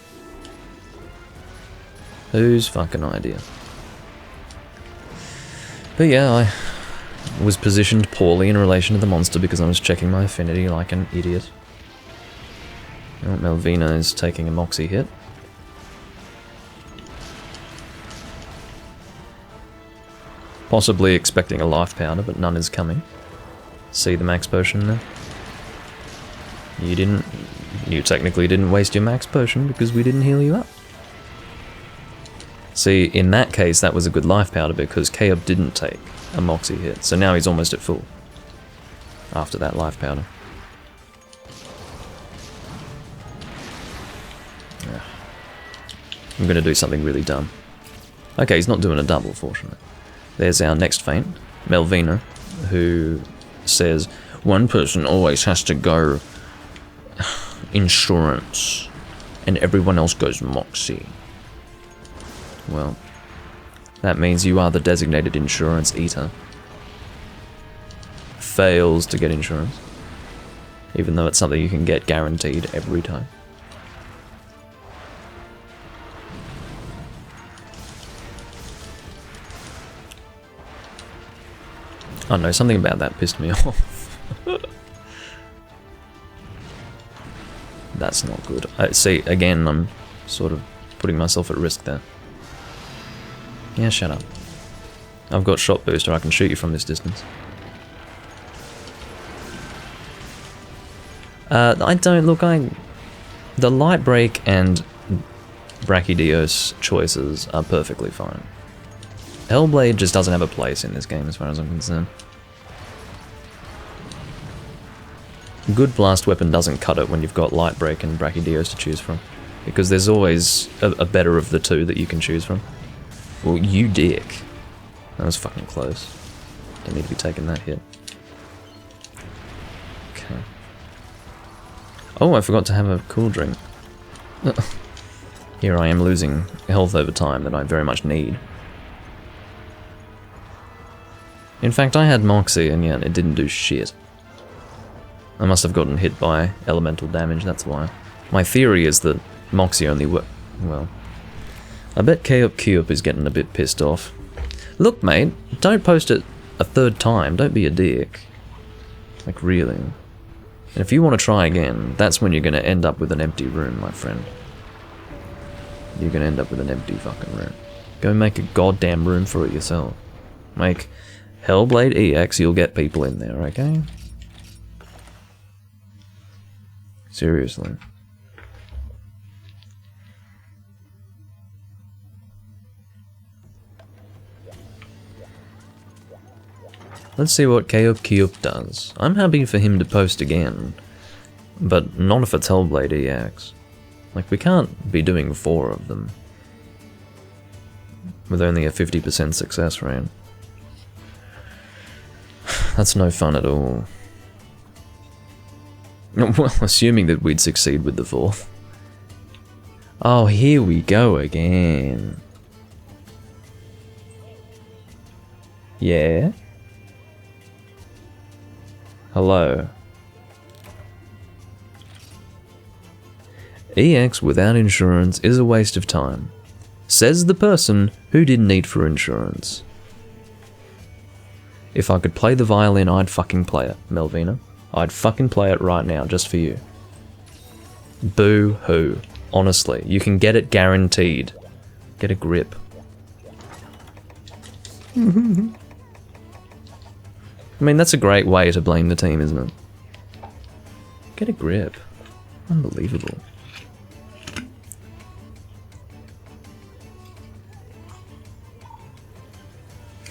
Whose fucking idea? But yeah, I was positioned poorly in relation to the monster because I was checking my affinity like an idiot. Oh, Melvina is taking a Moxie hit. Possibly expecting a life powder, but none is coming. See the max potion there? You technically didn't waste your max potion because we didn't heal you up. See, in that case, that was a good life powder because Caleb didn't take a Moxie hit, so now he's almost at full after that life powder. Yeah. I'm gonna do something really dumb. Okay, he's not doing a double, fortunately. There's our next feint, Melvina, who says, one person always has to go insurance, and everyone else goes Moxie. Well, that means you are the designated insurance eater. Fails to get insurance, even though it's something you can get guaranteed every time. I don't know, something about that pissed me off. That's not good. See, again, I'm sort of putting myself at risk there. Yeah, shut up. I've got shot booster, I can shoot you from this distance. The light break and Brachydios choices are perfectly fine. Hellblade just doesn't have a place in this game as far as I'm concerned. Good blast weapon doesn't cut it when you've got light break and Brachydios to choose from, because there's always a better of the two that you can choose from. Well, you dick. That was fucking close. Don't need to be taking that hit. Okay. Oh, I forgot to have a cool drink. Here I am losing health over time that I very much need. In fact, I had Moxie and yet it didn't do shit. I must have gotten hit by elemental damage, that's why. My theory is that Moxie only well, I bet K-Up is getting a bit pissed off. Look, mate, don't post it a third time, don't be a dick. Like, really. And if you want to try again, that's when you're going to end up with an empty room, my friend. You're going to end up with an empty fucking room. Go make a goddamn room for it yourself. Make Hellblade EX, you'll get people in there, okay? Seriously. Let's see what Keup does. I'm happy for him to post again, but not if it's Hellblade EX. Like, we can't be doing 4 of them with only a 50% success rate. That's no fun at all. Well, assuming that we'd succeed with the 4th. Oh, here we go again. Yeah? Hello. EX without insurance is a waste of time, says the person who didn't need for insurance. If I could play the violin, I'd fucking play it, Melvina. I'd fucking play it right now, just for you. Boo-hoo. Honestly, you can get it guaranteed. Get a grip. I mean, that's a great way to blame the team, isn't it? Get a grip. Unbelievable.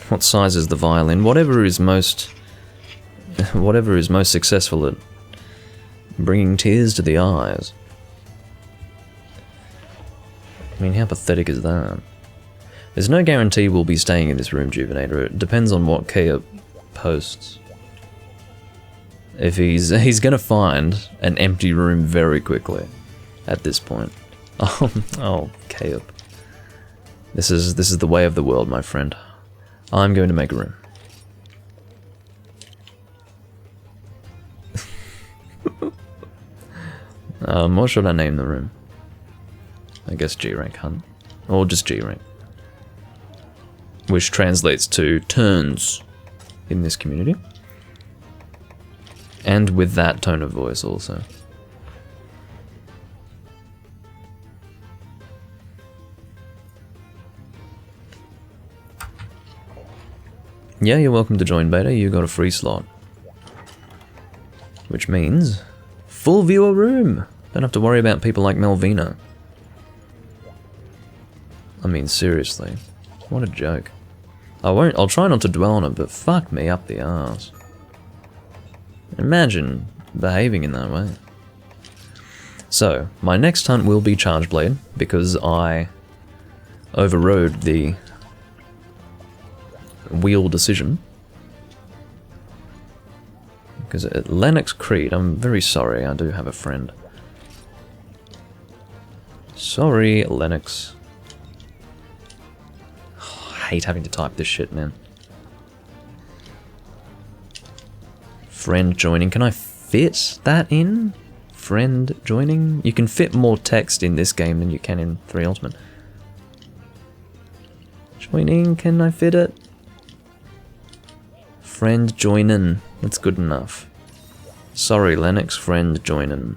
What size is the violin? Whatever is most successful at bringing tears to the eyes. I mean, how pathetic is that? There's no guarantee we'll be staying in this room, Juvenator. It depends on what Kea posts. If he's gonna find an empty room very quickly at this point. Oh, Kea. This is the way of the world, my friend. I'm going to make a room. What should I name the room? I guess G-Rank Hunt. Or just G-Rank. Which translates to turns in this community. And with that tone of voice also. Yeah, you're welcome to join beta, you got a free slot. Which means full viewer room. Don't have to worry about people like Melvina. I mean, seriously. What a joke. I'll try not to dwell on it, but fuck me up the arse. Imagine behaving in that way. So, my next hunt will be Chargeblade, because I overrode the wheel decision. Because at Lennox Creed, I'm very sorry, I do have a friend. Sorry, Lennox. Oh, I hate having to type this shit, man. Friend joining, can I fit that in? Friend joining? You can fit more text in this game than you can in 3 Ultimate. Joining, can I fit it? Friend joinin', that's good enough. Sorry, Lennox, friend joinin'.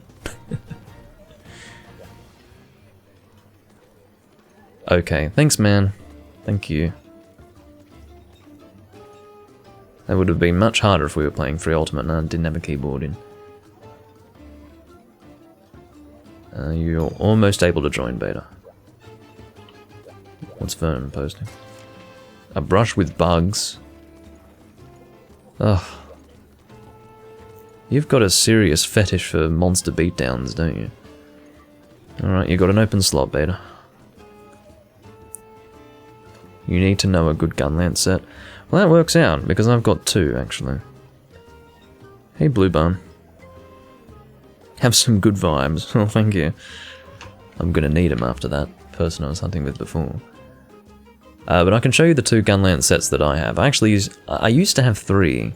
Okay, thanks, man. Thank you. That would have been much harder if we were playing 3 Ultimate and I didn't have a keyboard in. You're almost able to join beta. What's Vern posting? A brush with bugs. Ugh. You've got a serious fetish for monster beatdowns, don't you? Alright, you got an open slot, beta. You need to know a good gun lance set. Well, that works out, because I've got 2, actually. Hey, Blue Bun. Have some good vibes. Oh, thank you. I'm gonna need them after that person I was hunting with before. But I can show you the 2 gun lance sets that I have. I used to have 3.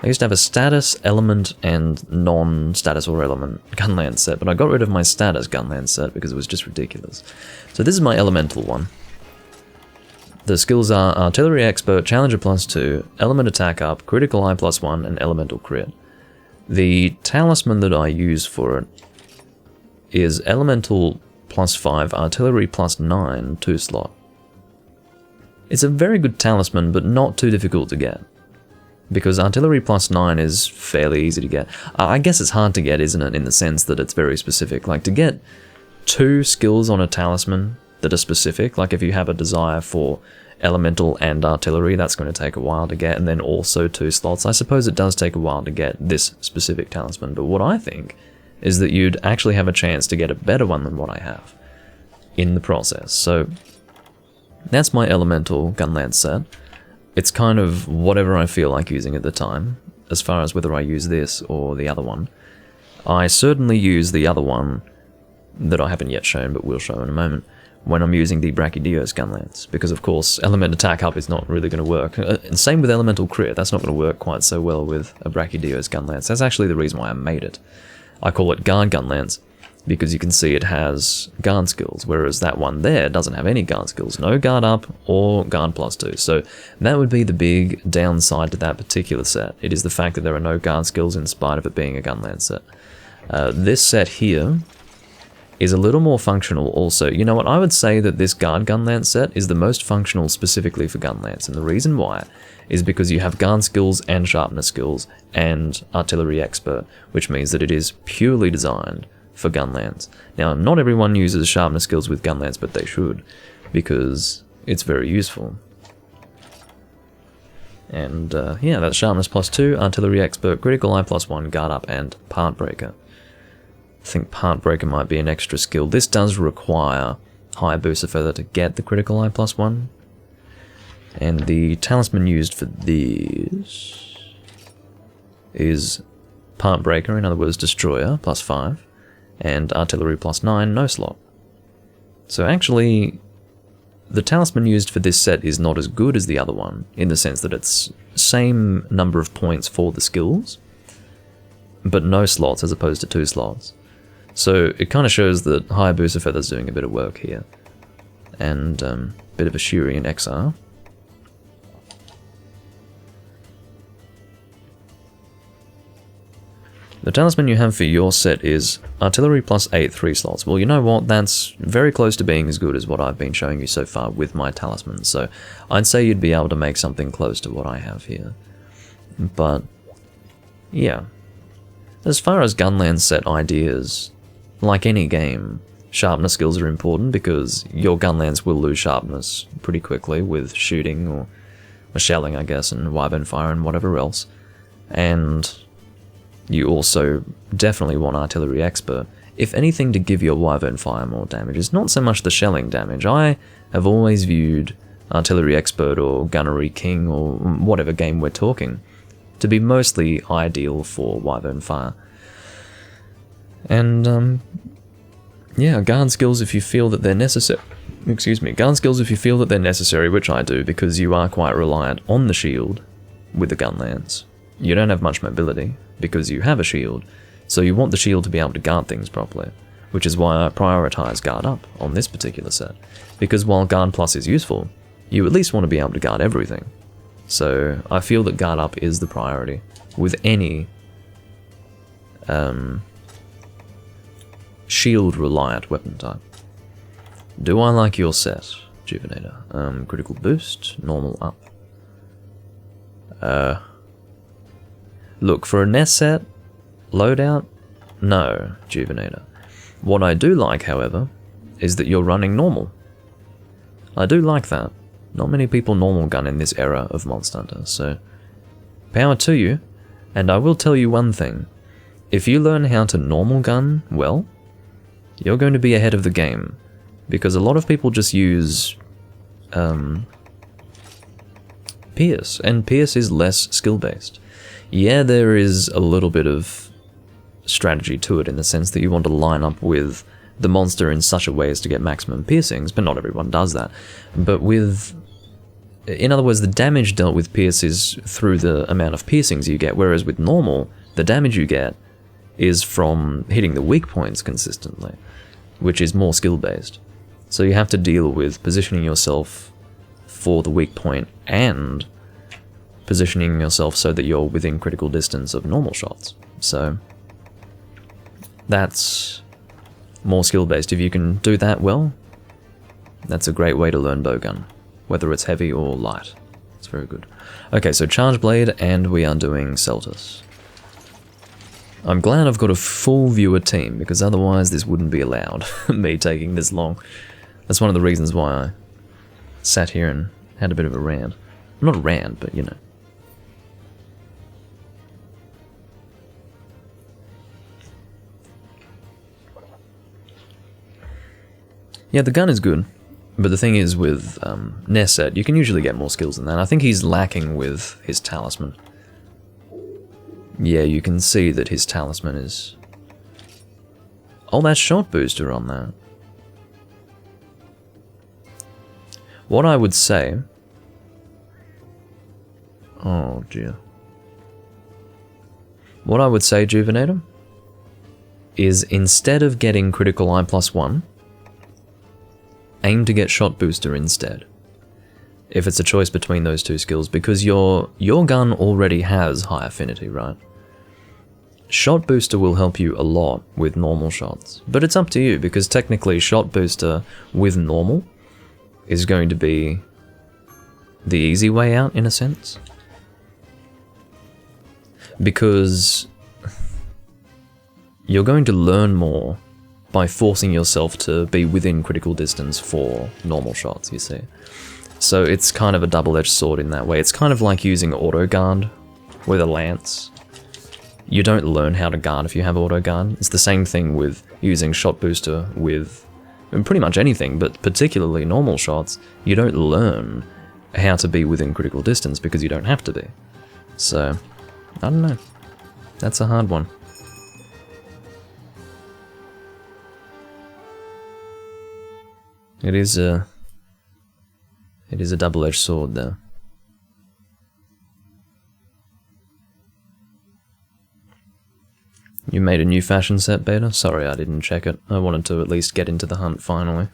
I used to have a status, element, and non-status or element gun lance set, but I got rid of my status gun lance set because it was just ridiculous. So this is my elemental one. The skills are Artillery Expert, Challenger +2, Element Attack Up, Critical Eye +1, and Elemental Crit. The talisman that I use for it is Elemental +5, Artillery +9, 2 slot. It's a very good talisman, but not too difficult to get. Because Artillery +9 is fairly easy to get. I guess it's hard to get, isn't it, in the sense that it's very specific. Like, to get 2 skills on a talisman that are specific, like if you have a desire for elemental and artillery, that's going to take a while to get, and then also 2 slots. I suppose it does take a while to get this specific talisman, but what I think is that you'd actually have a chance to get a better one than what I have in the process. So that's my elemental gunlance set. It's kind of whatever I feel like using at the time, as far as whether I use this or the other one. I certainly use the other one that I haven't yet shown, but will show in a moment, when I'm using the Brachydios gunlance, because of course element attack up is not really going to work. And same with elemental crit, that's not going to work quite so well with a Brachydios gunlance. That's actually the reason why I made it. I call it guard gunlance because you can see it has guard skills, whereas that one there doesn't have any guard skills, no guard up or guard +2. So that would be the big downside to that particular set. It is the fact that there are no guard skills in spite of it being a gunlance set. This set here is a little more functional also. You know what, I would say that this guard gunlance set is the most functional specifically for gunlance, and the reason why is because you have guard skills and sharpness skills and artillery expert, which means that it is purely designed for gunlance. Now, not everyone uses sharpness skills with gunlance, but they should, because it's very useful. And yeah, that's sharpness +2, artillery expert, critical eye +1, guard up, and part breaker. I think part breaker might be an extra skill. This does require high booster feather to get the critical eye +1. And the talisman used for these is part breaker, in other words destroyer, +5, and artillery +9, no slot. So actually, the talisman used for this set is not as good as the other one, in the sense that it's same number of points for the skills, but no slots as opposed to 2 slots. So it kind of shows that higher booster feather's doing a bit of work here, and a bit of a Shuri in exile. The talisman you have for your set is artillery +8, 3 slots. Well, you know what, that's very close to being as good as what I've been showing you so far with my talisman, so I'd say you'd be able to make something close to what I have here. But yeah, as far as gunlance set ideas, like any game, sharpness skills are important because your gunlance will lose sharpness pretty quickly with shooting or shelling, I guess, and wyvern fire and whatever else. And you also definitely want artillery expert, if anything, to give your wyvern fire more damage. It's not so much the shelling damage. I have always viewed artillery expert or gunnery king or whatever game we're talking to be mostly ideal for wyvern fire. And yeah, guard skills if you feel that they're necessary. Excuse me, guard skills if you feel that they're necessary, which I do, because you are quite reliant on the shield with the gunlance. You don't have much mobility because you have a shield, so you want the shield to be able to guard things properly, which is why I prioritize guard up on this particular set, because while guard plus is useful, you at least want to be able to guard everything. So I feel that guard up is the priority with any shield reliant weapon type. Do I like your set, Juvenator? Critical boost, normal up. Look, for a Nest set, loadout, no, Juvenator. What I do like, however, is that you're running normal. I do like that. Not many people normal gun in this era of Monster Hunter, so power to you. And I will tell you one thing. If you learn how to normal gun well, you're going to be ahead of the game, because a lot of people just use Pierce, and Pierce is less skill-based. Yeah, there is a little bit of strategy to it in the sense that you want to line up with the monster in such a way as to get maximum piercings, but not everyone does that. But with, in other words, the damage dealt with Pierce is through the amount of piercings you get, whereas with normal, the damage you get is from hitting the weak points consistently, which is more skill-based. So you have to deal with positioning yourself for the weak point and positioning yourself so that you're within critical distance of normal shots. So that's more skill-based. If you can do that well, that's a great way to learn bowgun, whether it's heavy or light. It's very good. Okay, so Charge Blade, and we are doing Celtus. I'm glad I've got a full viewer team, because otherwise this wouldn't be allowed, me taking this long. That's one of the reasons why I sat here had a bit of a rant. Not a rant, but you know. Yeah, the gun is good, but the thing is with Neset, you can usually get more skills than that. I think he's lacking with his talisman. Yeah, you can see that his talisman is... Oh, that's shot booster on that. What I would say... Oh, dear. What I would say, Juvenator, is instead of getting critical eye +1, aim to get shot booster instead. If it's a choice between those two skills, because your gun already has high affinity, right? Shot booster will help you a lot with normal shots, but it's up to you, because technically shot booster with normal is going to be the easy way out, in a sense. Because you're going to learn more by forcing yourself to be within critical distance for normal shots, you see. So it's kind of a double-edged sword in that way. It's kind of like using auto guard with a lance. You don't learn how to guard if you have auto guard. It's the same thing with using shot booster with pretty much anything, but particularly normal shots. You don't learn how to be within critical distance because you don't have to be. So, I don't know. That's a hard one. It is a double-edged sword, though. You made a new fashion set, Beta? Sorry, I didn't check it. I wanted to at least get into the hunt, finally.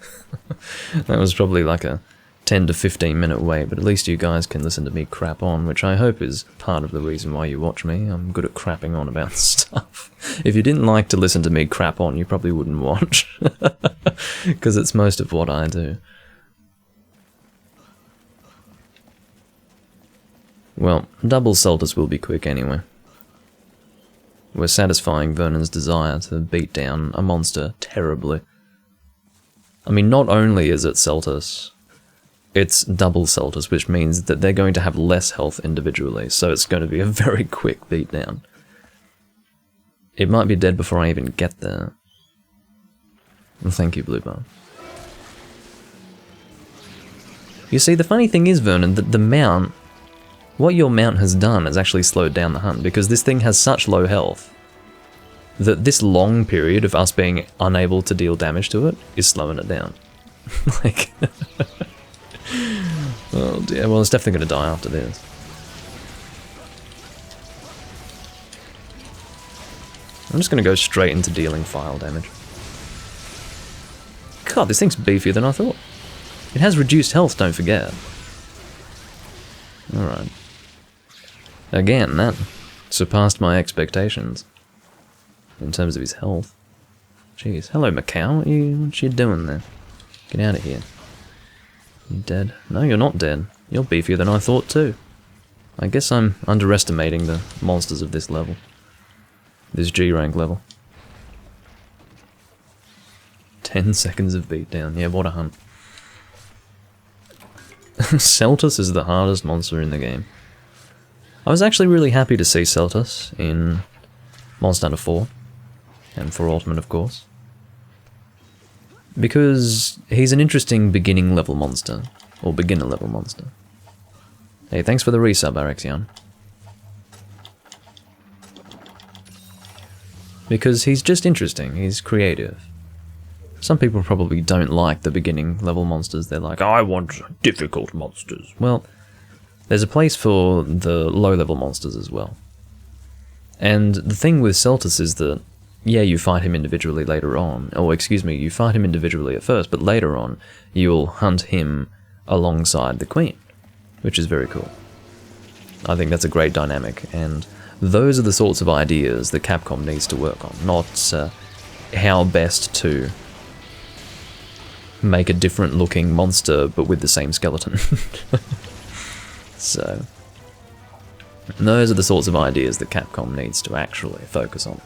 That was probably like a 10 to 15 minute wait, but at least you guys can listen to me crap on, which I hope is part of the reason why you watch me. I'm good at crapping on about stuff. If you didn't like to listen to me crap on, you probably wouldn't watch. Because it's most of what I do. Well, double Celtus will be quick anyway. We're satisfying Vernon's desire to beat down a monster terribly. I mean, not only is it Celtus, it's double Celtus, which means that they're going to have less health individually, so it's going to be a very quick beatdown. It might be dead before I even get there. Well, thank you, Bluebird. You see, the funny thing is, Vernon, that the mount... What your mount has done is actually slowed down the hunt, because this thing has such low health that this long period of us being unable to deal damage to it is slowing it down. Like... Oh dear, well it's definitely going to die after this. I'm just going to go straight into dealing file damage. God, this thing's beefier than I thought. It has reduced health, don't forget. Alright. Again, that surpassed my expectations in terms of his health. Jeez. Hello, Macau. What you doing there? Get out of here. You dead? No, you're not dead. You're beefier than I thought too. I guess I'm underestimating the monsters of this level. This G-rank level. 10 seconds of beatdown. Yeah, what a hunt. Celtus is the hardest monster in the game. I was actually really happy to see Celtus in Monster Hunter 4, and for Ultimate of course, because he's an interesting beginning level monster, or beginner level monster. Hey, thanks for the resub, Arexion. Because he's just interesting, he's creative. Some people probably don't like the beginning level monsters, they're like, I want difficult monsters. Well, there's a place for the low level monsters as well. And the thing with Celtus is that, yeah, you fight him individually later on, or excuse me, you fight him individually at first, but later on, you'll hunt him alongside the Queen, which is very cool. I think that's a great dynamic, and those are the sorts of ideas that Capcom needs to work on, not how best to make a different looking monster, but with the same skeleton. So, those are the sorts of ideas that Capcom needs to actually focus on.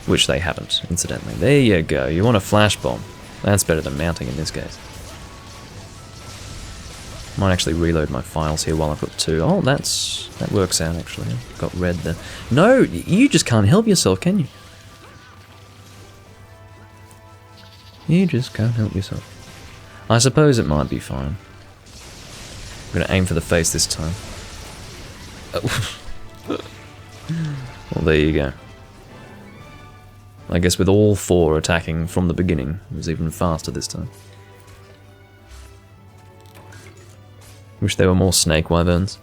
Which they haven't, incidentally. There you go, you want a flash bomb. That's better than mounting in this case. Might actually reload my files here while I've got 2. Oh, that works out actually. Got red there. No, you just can't help yourself, can you? You just can't help yourself. I suppose it might be fine. I'm gonna aim for the face this time. Well, there you go. I guess with all 4 attacking from the beginning, it was even faster this time. Wish there were more snake wyverns.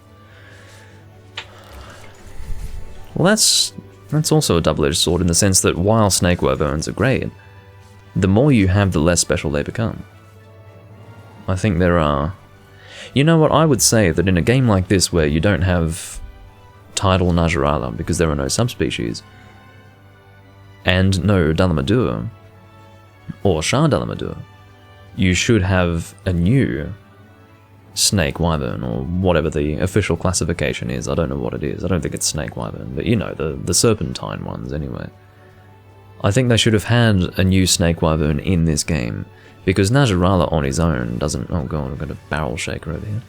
Well, that's also a double-edged sword in the sense that while snake wyverns are great, the more you have, the less special they become. I think there are... You know what, I would say that in a game like this where you don't have tidal Najarala because there are no subspecies, and no Dalamadur, or Shah Dalamadur, you should have a new snake wyvern, or whatever the official classification is. I don't know what it is. I don't think it's snake wyvern, but you know, the serpentine ones anyway. I think they should have had a new snake wyvern in this game, because Najarala on his own doesn't... Oh god, I've got a barrel shaker over here.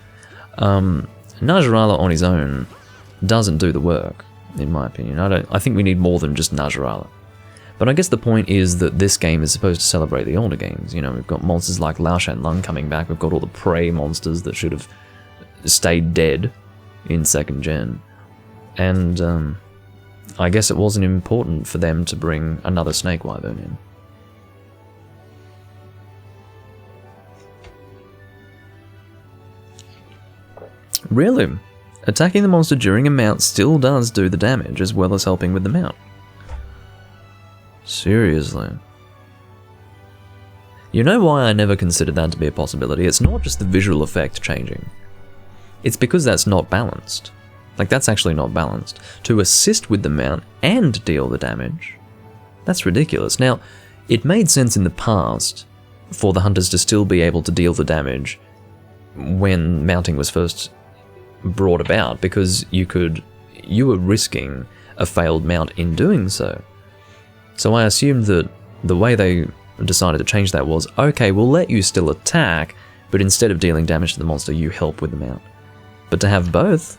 Najarala on his own doesn't do the work, in my opinion. I think we need more than just Najarala. But I guess the point is that this game is supposed to celebrate the older games. You know, we've got monsters like Lao Shan Lung coming back, we've got all the prey monsters that should have stayed dead in 2nd gen. And I guess it wasn't important for them to bring another snake wyvern in. Really? Attacking the monster during a mount still does do the damage, as well as helping with the mount. Seriously. You know why I never considered that to be a possibility? It's not just the visual effect changing. It's because that's not balanced. Like, that's actually not balanced. To assist with the mount and deal the damage, that's ridiculous. Now, it made sense in the past for the hunters to still be able to deal the damage when mounting was first brought about, because you were risking a failed mount in doing so. So I assumed that the way they decided to change that was, okay, we'll let you still attack, but instead of dealing damage to the monster, you help with the mount. But to have both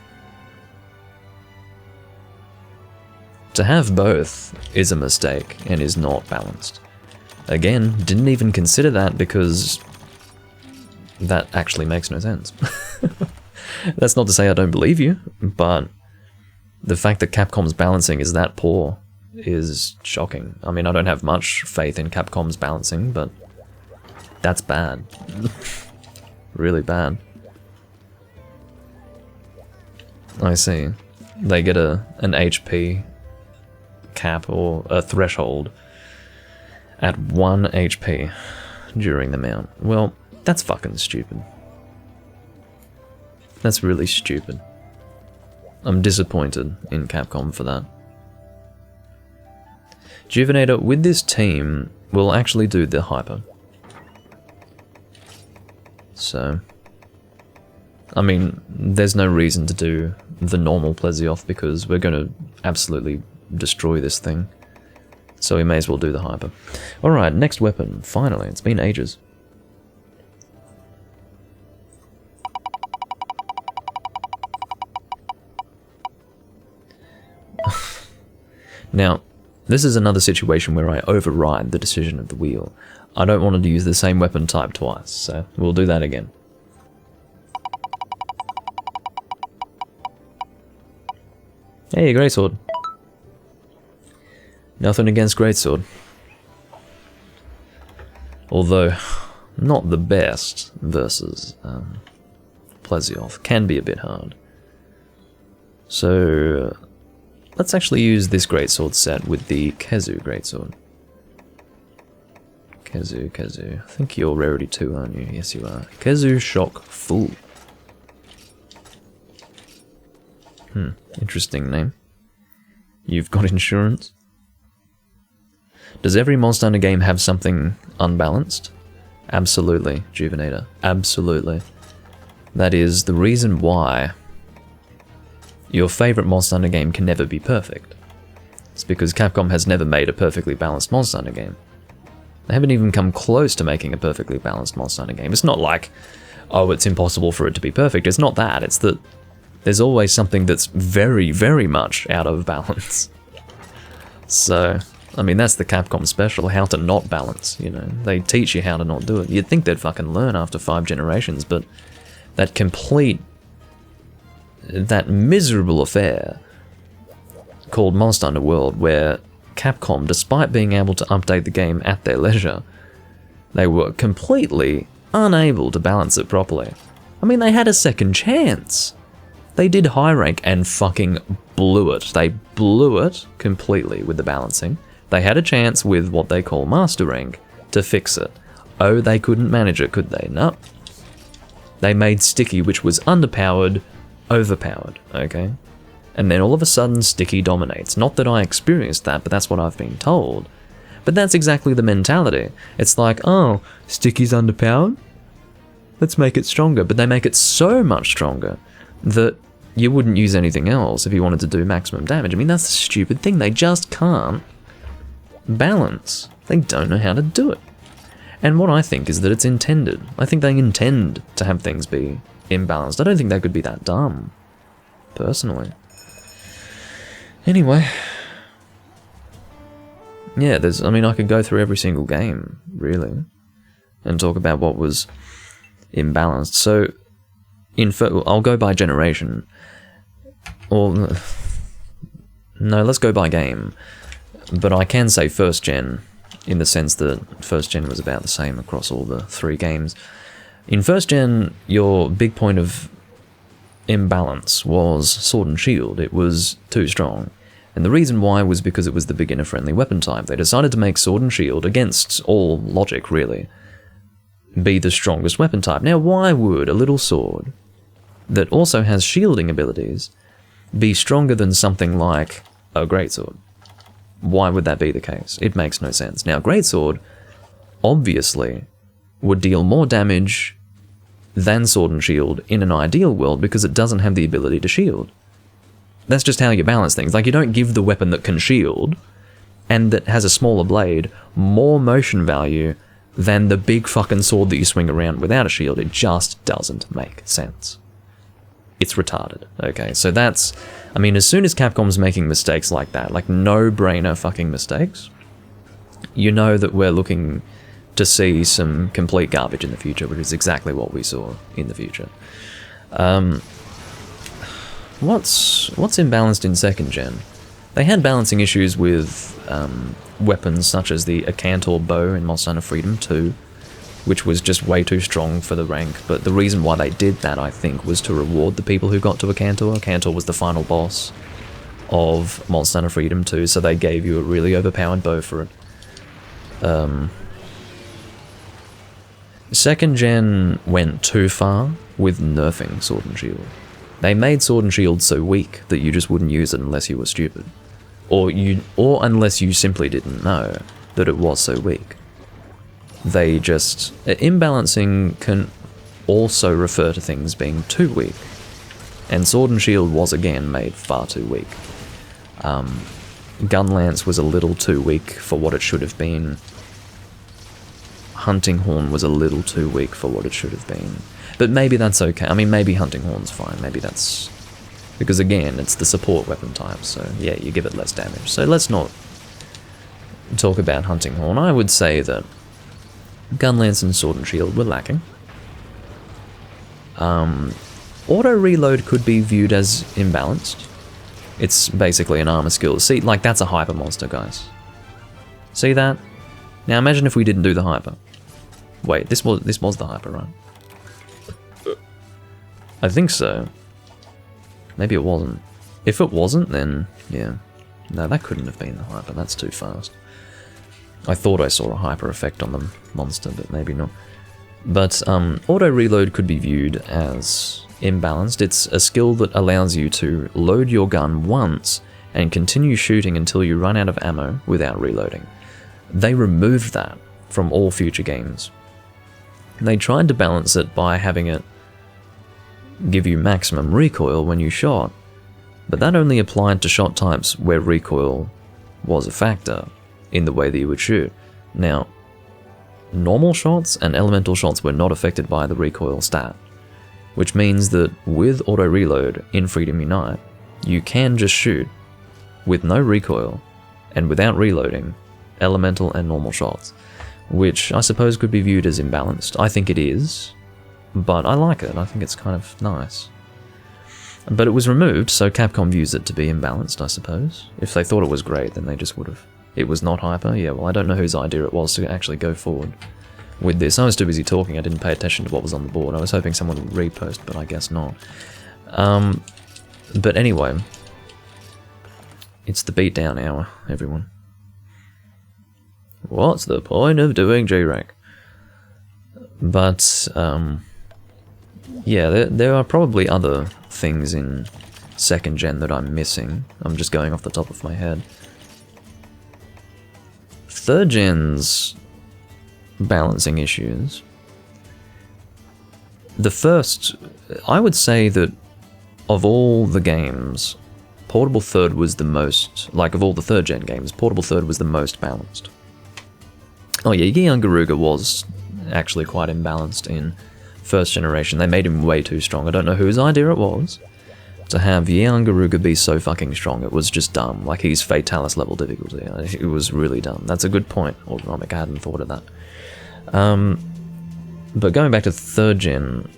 is a mistake and is not balanced. Again, didn't even consider that because that actually makes no sense. That's not to say I don't believe you, but the fact that Capcom's balancing is that poor is shocking. I mean, I don't have much faith in Capcom's balancing, but that's bad. Really bad. I see. They get an HP cap or a threshold at 1 HP during the mount. Well, that's fucking stupid. That's really stupid. I'm disappointed in Capcom for that. Juvenator, with this team, will actually do the hyper. So, I mean, there's no reason to do the normal Plesioth because we're going to absolutely destroy this thing. So we may as well do the hyper. Alright, next weapon. Finally, it's been ages. Now, this is another situation where I override the decision of the wheel. I don't want to use the same weapon type twice, so we'll do that again. Hey, greatsword. Nothing against greatsword. Although, not the best versus Plesioth. Can be a bit hard. So, let's actually use this greatsword set with the Kezu greatsword. Kezu. I think you're rarity 2, aren't you? Yes, you are. Kezu Shock Full. Interesting name. You've got insurance? Does every Monster Hunter game have something unbalanced? Absolutely, Juvenator. Absolutely. That is the reason why your favorite Monster Hunter game can never be perfect. It's because Capcom has never made a perfectly balanced Monster Hunter game. They haven't even come close to making a perfectly balanced Monster Hunter game. It's not like oh, it's impossible for it to be perfect. It's not that. It's that there's always something that's very, very much out of balance. So, I mean, that's the Capcom special, how to not balance, you know. They teach you how to not do it. You'd think they'd fucking learn after 5 generations, but that miserable affair called Monster Hunter World, where Capcom, despite being able to update the game at their leisure, they were completely unable to balance it properly. I mean, they had a second chance. They did high rank and fucking blew it. They blew it completely with the balancing. They had a chance with what they call master rank to fix it. Oh, they couldn't manage it, could they? No. They made Sticky, which was underpowered, overpowered, okay? And then all of a sudden, Sticky dominates. Not that I experienced that, but that's what I've been told. But that's exactly the mentality. It's like, oh, Sticky's underpowered? Let's make it stronger. But they make it so much stronger that you wouldn't use anything else if you wanted to do maximum damage. I mean, that's the stupid thing. They just can't balance. They don't know how to do it. And what I think is that it's intended. I think they intend to have things be imbalanced. I don't think they could be that dumb, personally. Anyway. Yeah, I mean, I could go through every single game, really, and talk about what was imbalanced. So, I'll go by generation. Or, no, let's go by game. But I can say first gen, in the sense that first gen was about the same across all the 3 games. In first gen, your big point of imbalance was Sword and Shield. It was too strong. And the reason why was because it was the beginner-friendly weapon type. They decided to make Sword and Shield, against all logic really, be the strongest weapon type. Now, why would a little sword that also has shielding abilities be stronger than something like a greatsword? Why would that be the case? It makes no sense. Now, greatsword obviously would deal more damage than Sword and Shield in an ideal world because it doesn't have the ability to shield. That's just how you balance things. Like, you don't give the weapon that can shield and that has a smaller blade more motion value than the big fucking sword that you swing around without a shield. It just doesn't make sense. It's retarded, okay? So that's... I mean, as soon as Capcom's making mistakes like that, like no-brainer fucking mistakes, you know that we're looking to see some complete garbage in the future, which is exactly what we saw in the future. What's imbalanced in second gen? They had balancing issues with weapons such as the Akantor bow in Monster Hunter Freedom 2, which was just way too strong for the rank, but the reason why they did that, I think, was to reward the people who got to Akantor. Akantor was the final boss of Monster Hunter Freedom 2, so they gave you a really overpowered bow for it. Second gen went too far with nerfing Sword and Shield. They made Sword and Shield so weak that you just wouldn't use it unless you were stupid. Or unless you simply didn't know that it was so weak. They just... Imbalancing can also refer to things being too weak. And Sword and Shield was again made far too weak. Gunlance was a little too weak for what it should have been. Hunting Horn was a little too weak for what it should have been. But maybe that's okay. I mean, maybe Hunting Horn's fine. Maybe that's... Because again, it's the support weapon type, so yeah, you give it less damage. So let's not talk about Hunting Horn. I would say that Gunlance and Sword and Shield were lacking. Auto-reload could be viewed as imbalanced. It's basically an armor skill. See, like, that's a hyper monster, guys. See that? Now imagine if we didn't do the hyper. Wait, this was the hyper, right? I think so. Maybe it wasn't. If it wasn't, then yeah. No, that couldn't have been the hyper. That's too fast. I thought I saw a hyper effect on the monster, but maybe not. But auto-reload could be viewed as imbalanced. It's a skill that allows you to load your gun once and continue shooting until you run out of ammo without reloading. They removed that from all future games. They tried to balance it by having it give you maximum recoil when you shot, but that only applied to shot types where recoil was a factor in the way that you would shoot. Now, normal shots and elemental shots were not affected by the recoil stat, which means that with auto reload in Freedom Unite, you can just shoot with no recoil and without reloading elemental and normal shots, which I suppose could be viewed as imbalanced. I think it is, but I like it. I think it's kind of nice. But it was removed, so Capcom views it to be imbalanced, I suppose. If they thought it was great, then they just would have. It was not hyper? Yeah, well, I don't know whose idea it was to actually go forward with this. I was too busy talking, I didn't pay attention to what was on the board. I was hoping someone would repost, but I guess not. But anyway, it's the beatdown hour, everyone. What's the point of doing G-Rank? But, yeah, there are probably other things in 2nd gen that I'm missing. I'm just going off the top of my head. 3rd gen's balancing issues. The first, I would say that of all the games, Portable 3rd was the most, like of all the 3rd gen games, Portable 3rd was the most balanced. Oh yeah, Yian Garuga was actually quite imbalanced in 1st generation. They made him way too strong. I don't know whose idea it was to have Yian Garuga be so fucking strong. It was just dumb. Like, he's Fatalis level difficulty. It was really dumb. That's a good point, Autonomic. I hadn't thought of that. But going back to 3rd gen,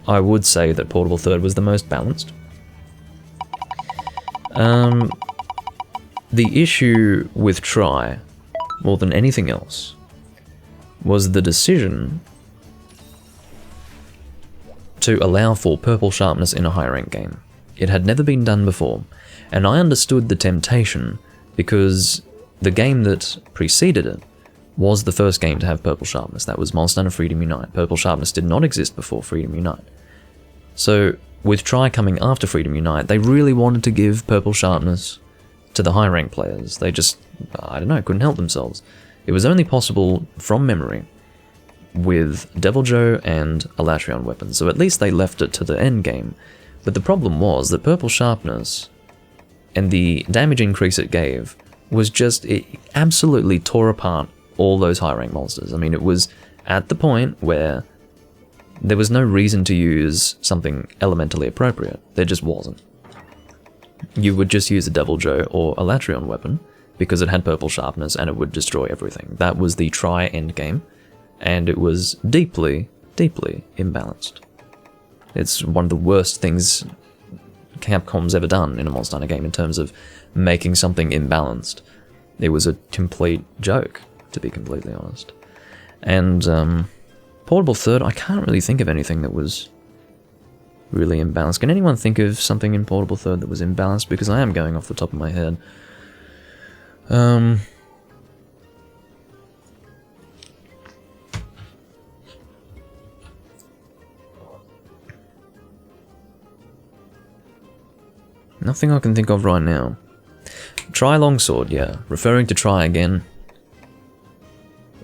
I would say that Portable 3rd was the most balanced. The issue with Tri, more than anything else, was the decision to allow for purple sharpness in a high rank game. It had never been done before, and I understood the temptation because the game that preceded it was the first game to have purple sharpness. That was Monster Hunter Freedom Unite. Purple sharpness did not exist before Freedom Unite. So with Tri coming after Freedom Unite, they really wanted to give purple sharpness to the high rank players. They just, I don't know, couldn't help themselves. It was only possible from memory with Devil Joe and Elatrion weapons, so at least they left it to the end game. But the problem was that purple sharpness and the damage increase it gave was just, it absolutely tore apart all those high rank monsters. I mean, it was at the point where there was no reason to use something elementally appropriate. There just wasn't. You would just use a Devil Joe or a Elatrion weapon because it had purple sharpness and it would destroy everything. That was the Tri endgame, and it was deeply, deeply imbalanced. It's one of the worst things Capcom's ever done in a Monster Hunter game in terms of making something imbalanced. It was a complete joke, to be completely honest. And Portable 3rd, I can't really think of anything that was really imbalanced. Can anyone think of something in Portable 3rd that was imbalanced? Because I am going off the top of my head. Nothing I can think of right now. Tri Longsword, yeah. Referring to Tri again.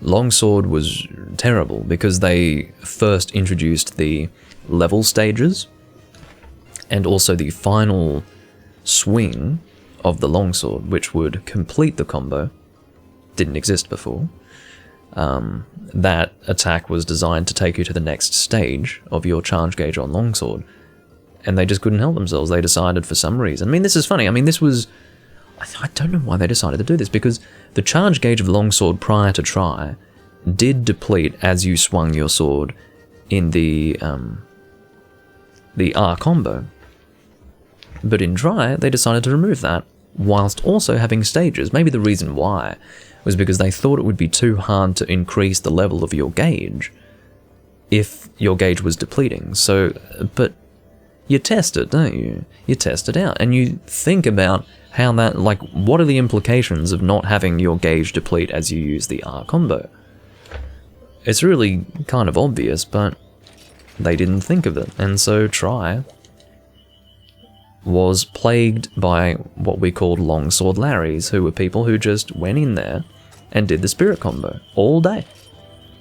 Longsword was terrible because they first introduced the level stages and also the final swing of the longsword, which would complete the combo. Didn't exist before. That attack was designed to take you to the next stage of your charge gauge on longsword, and they just couldn't help themselves. They decided for some reason. I mean, this is funny. I mean, this was... I don't know why they decided to do this, because the charge gauge of longsword prior to Tri did deplete as you swung your sword in the R combo. But in Tri, they decided to remove that, whilst also having stages. Maybe the reason why was because they thought it would be too hard to increase the level of your gauge if your gauge was depleting. So, but you test it, don't you? You test it out, and you think about how that, like, what are the implications of not having your gauge deplete as you use the R combo? It's really kind of obvious, but they didn't think of it, and so Tri was plagued by what we called Longsword Larrys, who were people who just went in there and did the spirit combo all day.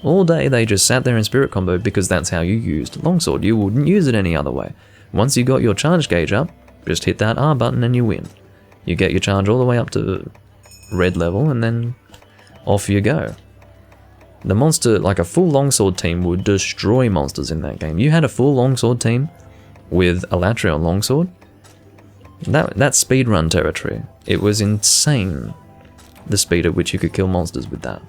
All day they just sat there in spirit combo because that's how you used Longsword. You wouldn't use it any other way. Once you got your charge gauge up, just hit that R button and you win. You get your charge all the way up to red level and then off you go. The monster, like a full longsword team, would destroy monsters in that game. You had a full longsword team with Elatrion longsword. That's speedrun territory. It was insane, the speed at which you could kill monsters with that,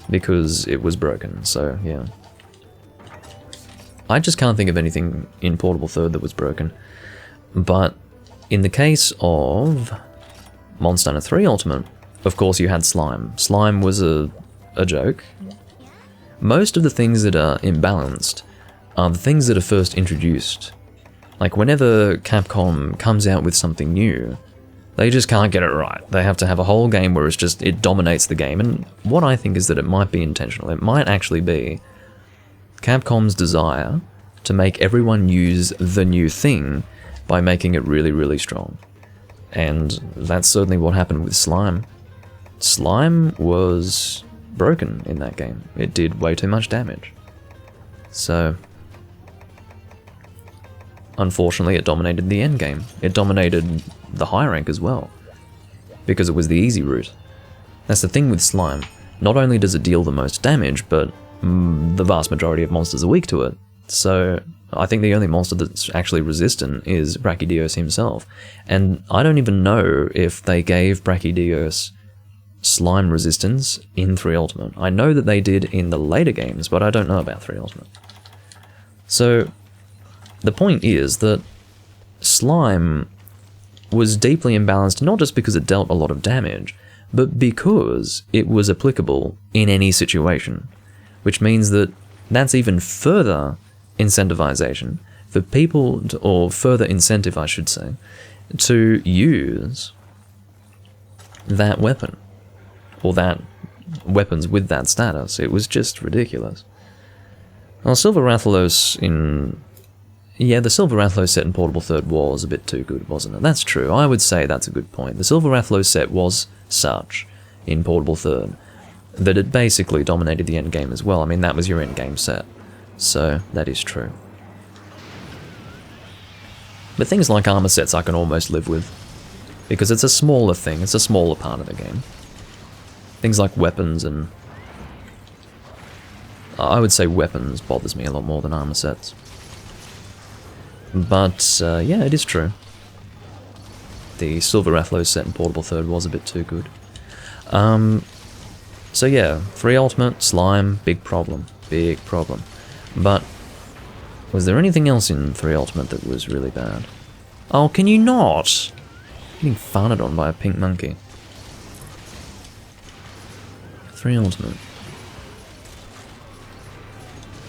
because it was broken. So yeah, I just can't think of anything in Portable Third that was broken. But in the case of Monster Hunter 3 Ultimate, of course you had Slime. Slime was a joke. Most of the things that are imbalanced are the things that are first introduced. Like whenever Capcom comes out with something new, they just can't get it right. They have to have a whole game where it's just, it dominates the game. And what I think is that it might be intentional. It might actually be Capcom's desire to make everyone use the new thing by making it really, really strong. And that's certainly what happened with Slime. Slime was broken in that game. It did way too much damage. So, unfortunately, it dominated the end game. It dominated the high rank as well, because it was the easy route. That's the thing with Slime. Not only does it deal the most damage, but the vast majority of monsters are weak to it. So I think the only monster that's actually resistant is Brachydios himself. And I don't even know if they gave Brachydios Slime resistance in 3 Ultimate. I know that they did in the later games, but I don't know about 3 Ultimate. So the point is that Slime was deeply imbalanced, not just because it dealt a lot of damage, but because it was applicable in any situation. Which means that that's even further incentivization for people, or further incentive I should say, to use that weapon, or that weapons with that status. It was just ridiculous. Well, Silver Rathalos in... Yeah, the Silver Rathalos set in Portable Third was a bit too good, wasn't it? That's true, I would say that's a good point. The Silver Rathalos set was such in Portable Third that it basically dominated the end game as well. I mean, that was your end game set, so that is true. But things like armor sets I can almost live with, because it's a smaller thing, it's a smaller part of the game. Things like weapons and... I would say weapons bothers me a lot more than armor sets. But, yeah, it is true. The Silver Rathalos set in Portable Third was a bit too good. So yeah, 3 Ultimate, Slime, big problem. Big problem. But, was there anything else in 3 Ultimate that was really bad? Oh, can you not? Getting farted on by a pink monkey. 3 Ultimate.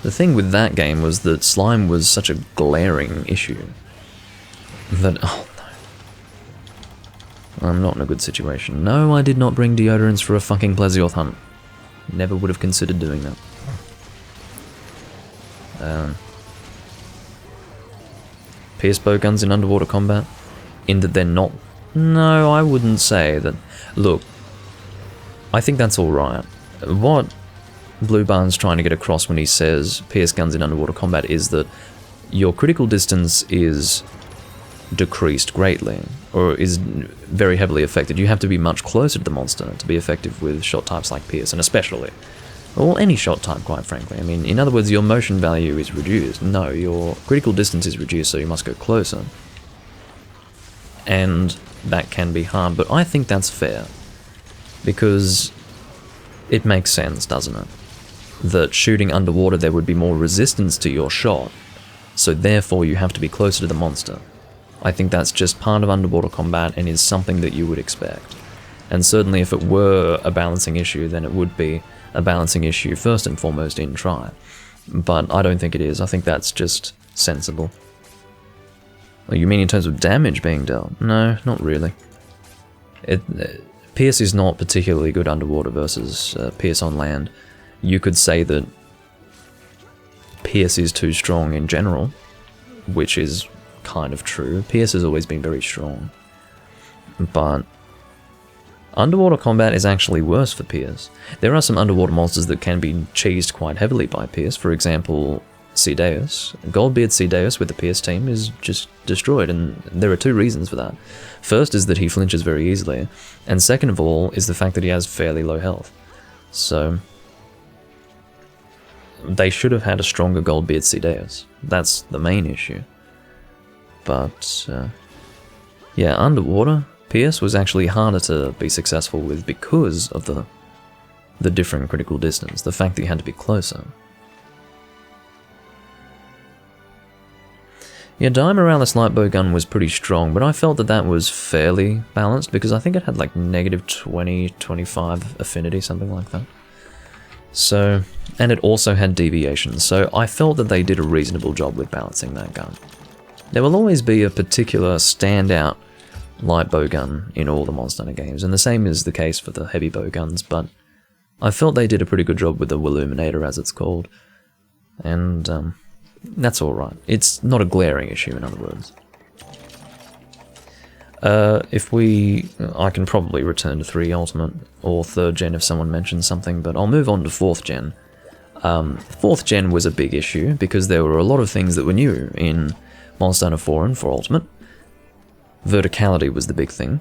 The thing with that game was that Slime was such a glaring issue that, oh no. I'm not in a good situation. No, I did not bring deodorants for a fucking Plesioth hunt. Never would have considered doing that. Pierce bow guns in underwater combat? In that they're not... No, I wouldn't say that... Look, I think that's alright. What Blue Barn's trying to get across when he says pierce guns in underwater combat is that your critical distance is decreased greatly, or is very heavily affected. You have to be much closer to the monster to be effective with shot types like pierce, and especially, or any shot type quite frankly. I mean, in other words, your motion value is reduced. No, your critical distance is reduced, so you must go closer. And that can be hard, but I think that's fair, because it makes sense, doesn't it? That shooting underwater there would be more resistance to your shot, so therefore you have to be closer to the monster. I think that's just part of underwater combat and is something that you would expect. And certainly if it were a balancing issue, then it would be a balancing issue first and foremost in Tri. But I don't think it is. I think that's just sensible. Oh, you mean in terms of damage being dealt? No, not really. Pierce is not particularly good underwater versus Pierce on land. You could say that Pierce is too strong in general, which is kind of true. Pierce has always been very strong. But underwater combat is actually worse for Pierce. There are some underwater monsters that can be cheesed quite heavily by Pierce. For example, Ceadeus. Goldbeard Ceadeus with the Pierce team is just destroyed, and there are two reasons for that. First is that he flinches very easily, and second of all is the fact that he has fairly low health. So, they should have had a stronger Goldbeard Cedeus. That's the main issue. But, yeah, underwater, Pierce was actually harder to be successful with because of the different critical distance, the fact that you had to be closer. Yeah, Di Morales Lightbow Gun was pretty strong, but I felt that was fairly balanced because I think it had like -20, 25 affinity, something like that. So, and it also had deviations, so I felt that they did a reasonable job with balancing that gun. There will always be a particular standout light bow gun in all the Monster Hunter games, and the same is the case for the heavy bow guns, but I felt they did a pretty good job with the Willuminator, as it's called, and that's alright. It's not a glaring issue, in other words. I can probably return to 3 Ultimate, or 3rd Gen if someone mentions something, but I'll move on to 4th Gen. 4th Gen was a big issue, because there were a lot of things that were new in Monster Hunter 4 and 4 Ultimate. Verticality was the big thing.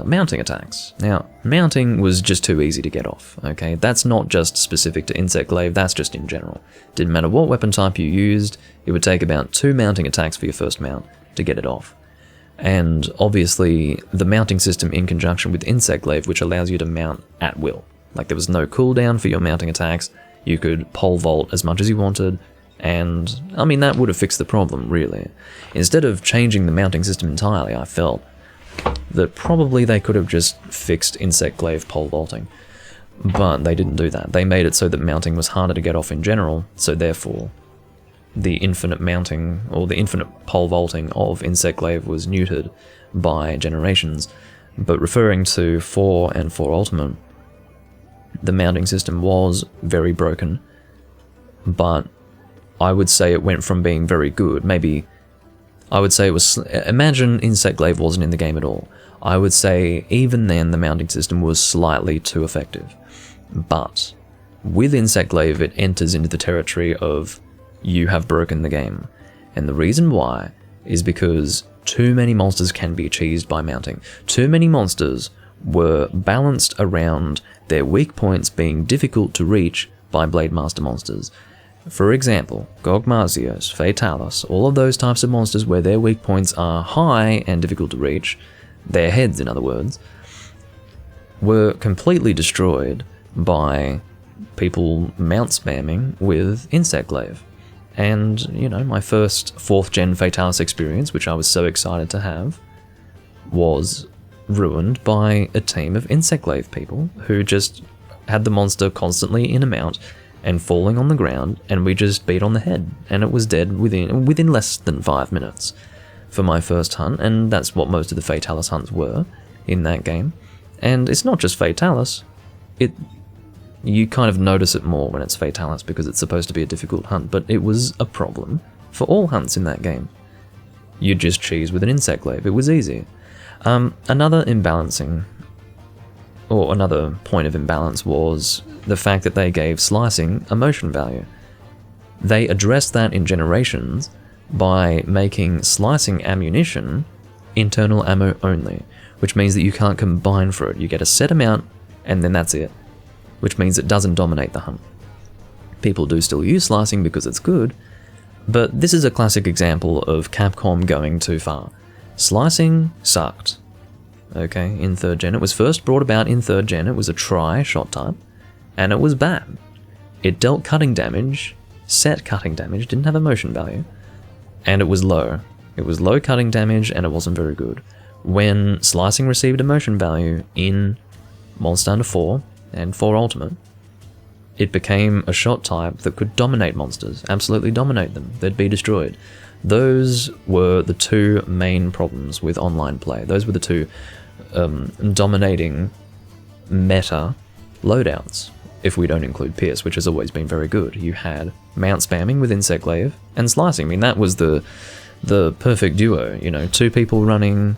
Mounting attacks. Now, mounting was just too easy to get off, okay? That's not just specific to Insect Glaive, that's just in general. Didn't matter what weapon type you used, it would take about 2 mounting attacks for your first mount to get it off. And obviously, the mounting system in conjunction with Insect Glaive, which allows you to mount at will. Like, there was no cooldown for your mounting attacks, you could pole vault as much as you wanted, and, I mean, that would have fixed the problem, really. Instead of changing the mounting system entirely, I felt that probably they could have just fixed Insect Glaive pole vaulting. But they didn't do that. They made it so that mounting was harder to get off in general, so therefore the infinite mounting, or the infinite pole vaulting of Insect Glaive was neutered by generations. But referring to 4 and 4 Ultimate, the mounting system was very broken, but I would say it went from being very good, maybe I would say it was, imagine Insect Glaive wasn't in the game at all. I would say even then the mounting system was slightly too effective. But with Insect Glaive it enters into the territory of you have broken the game. And the reason why is because too many monsters can be achieved by mounting. Too many monsters were balanced around their weak points being difficult to reach by Blade Master monsters. For example, Gogmazios, Fatalis, all of those types of monsters where their weak points are high and difficult to reach, their heads in other words, were completely destroyed by people mount spamming with Insect Glaive. And, you know, my first 4th Gen Fatalis experience, which I was so excited to have, was ruined by a team of Insect Glaive people who just had the monster constantly in a mount and falling on the ground, and we just beat on the head, and it was dead within less than 5 minutes for my first hunt, and that's what most of the Fatalis hunts were in that game. And it's not just Fatalis, you kind of notice it more when it's Fatalis because it's supposed to be a difficult hunt, but it was a problem for all hunts in that game. You'd just cheese with an Insect Glaive, it was easy. Another point of imbalance was the fact that they gave slicing a motion value. They addressed that in Generations by making slicing ammunition internal ammo only, which means that you can't combine for it. You get a set amount and then that's it, which means it doesn't dominate the hunt. People do still use slicing because it's good, but this is a classic example of Capcom going too far. Slicing sucked. Okay, in 3rd Gen. It was first brought about in 3rd Gen. It was a tri-shot type, and it was bad. It dealt cutting damage, set cutting damage, didn't have a motion value, and it was low. It was low cutting damage, and it wasn't very good. When slicing received a motion value in Monster Hunter 4 and 4 Ultimate, it became a shot type that could dominate monsters, absolutely dominate them. They'd be destroyed. Those were the 2 main problems with online play. Those were the 2 dominating meta loadouts, if we don't include Pierce, which has always been very good. You had mount spamming with Insect Glaive and slicing. I mean, that was the perfect duo, you know, 2 people running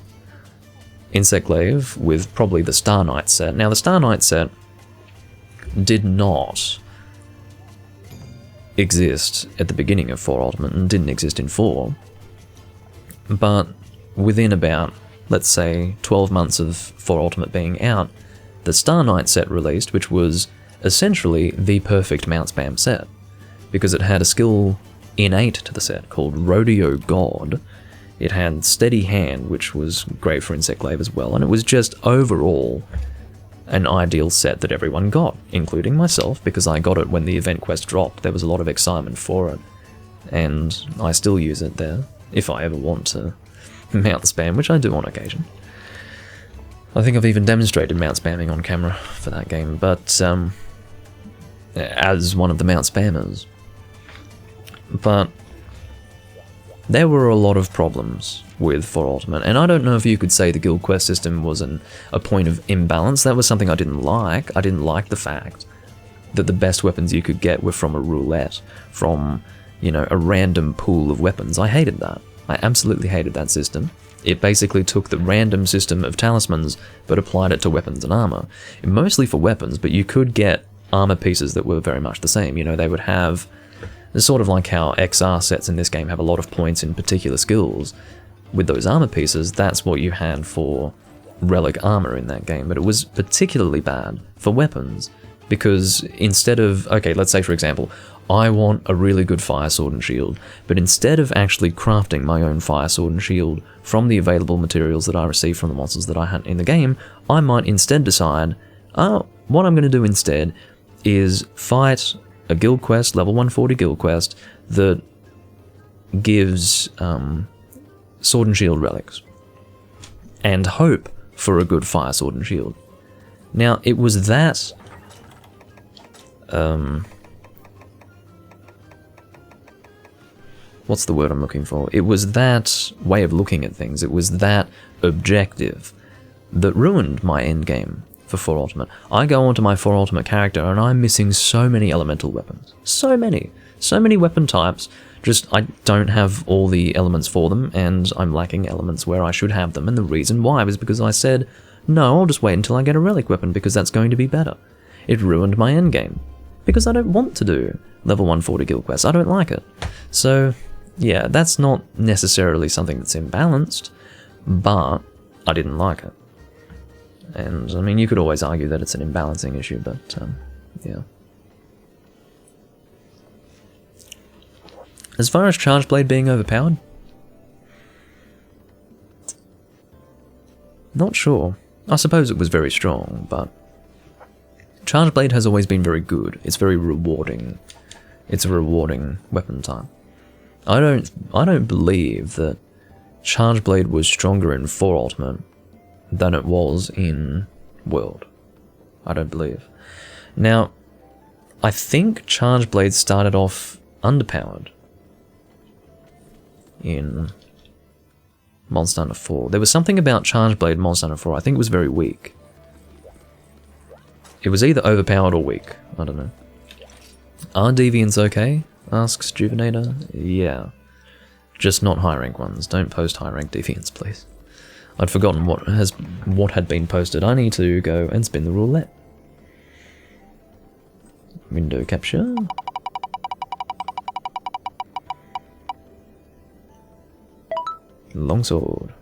Insect Glaive with probably the Star Knight set. Now, the Star Knight set did not exist at the beginning of 4 Ultimate and didn't exist in 4, but within about, let's say, 12 months of 4 Ultimate being out, the Star Knight set released, which was essentially the perfect mount spam set. because it had a skill innate to the set called Rodeo God. It had Steady Hand, which was great for Insect Glaive as well, and it was just overall an ideal set that everyone got, including myself, because I got it when the event quest dropped. There was a lot of excitement for it, and I still use it there, if I ever want to mount spam, which I do on occasion. I think I've even demonstrated mount spamming on camera for that game, but as one of the mount spammers. But there were a lot of problems with For Ultimate, and I don't know if you could say the guild quest system was a point of imbalance. That was something I didn't like. I didn't like the fact that the best weapons you could get were from a roulette, from, you know, a random pool of weapons. I hated that. I absolutely hated that system. It basically took the random system of talismans, but applied it to weapons and armor. Mostly for weapons, but you could get armor pieces that were very much the same. You know, they would have... It's sort of like how XR sets in this game have a lot of points in particular skills. With those armor pieces, that's what you had for relic armor in that game, but it was particularly bad for weapons, because instead of, okay, let's say for example, I want a really good fire sword and shield, but instead of actually crafting my own fire sword and shield from the available materials that I receive from the monsters that I hunt in the game, I might instead decide, what I'm going to do instead is fight a guild quest, level 140 guild quest, that gives sword and shield relics, and hope for a good fire sword and shield. Now, it was that... what's the word I'm looking for? It was that way of looking at things, it was that objective that ruined my endgame for For Ultimate. I go onto my For Ultimate character and I'm missing so many elemental weapons. So many weapon types. Just, I don't have all the elements for them, and I'm lacking elements where I should have them, and the reason why was because I said, no, I'll just wait until I get a relic weapon, because that's going to be better. It ruined my endgame, because I don't want to do level 140 guild quests. I don't like it. So, yeah, that's not necessarily something that's imbalanced, but I didn't like it. And, I mean, you could always argue that it's an imbalancing issue, but, yeah. As far as Charge Blade being overpowered, not sure. I suppose it was very strong, but Charge Blade has always been very good. It's very rewarding. It's a rewarding weapon type. I don't believe that Charge Blade was stronger in 4 Ultimate than it was in World. I don't believe. Now, I think Charge Blade started off underpowered in Monster Hunter 4. There was something about Charge Blade in Monster Hunter 4, I think it was very weak. It was either overpowered or weak, I don't know. Are deviants okay? Asks Juvenator. Yeah. Just not high rank ones. Don't post high rank deviants, please. I'd forgotten what had been posted. I need to go and spin the roulette. Window capture. Longsword.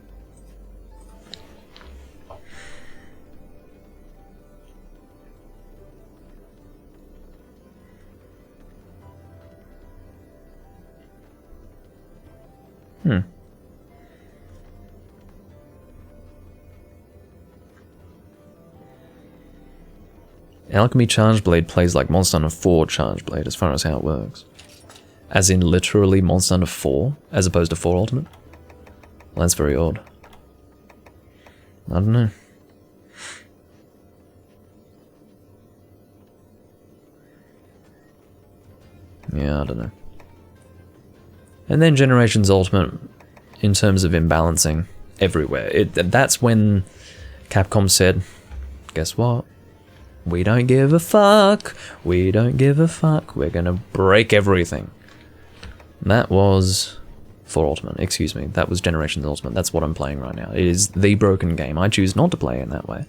Alchemy Charge Blade plays like Monster Hunter 4 Charge Blade as far as how it works. As in literally Monster Hunter 4 as opposed to 4 Ultimate? Well, that's very odd. I don't know. Yeah, I don't know. And then Generations Ultimate, in terms of imbalancing, everywhere. That's when Capcom said, guess what? We don't give a fuck. We don't give a fuck. We're gonna break everything. That was 4 Ultimate, excuse me. That was Generations Ultimate. That's what I'm playing right now. It is the broken game. I choose not to play in that way.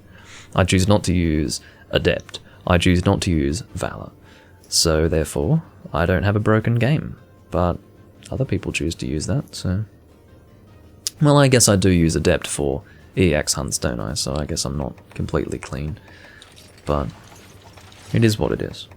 I choose not to use Adept. I choose not to use Valor. So therefore, I don't have a broken game. But other people choose to use that, so... Well, I guess I do use Adept for EX hunts, don't I? So I guess I'm not completely clean. But it is what it is.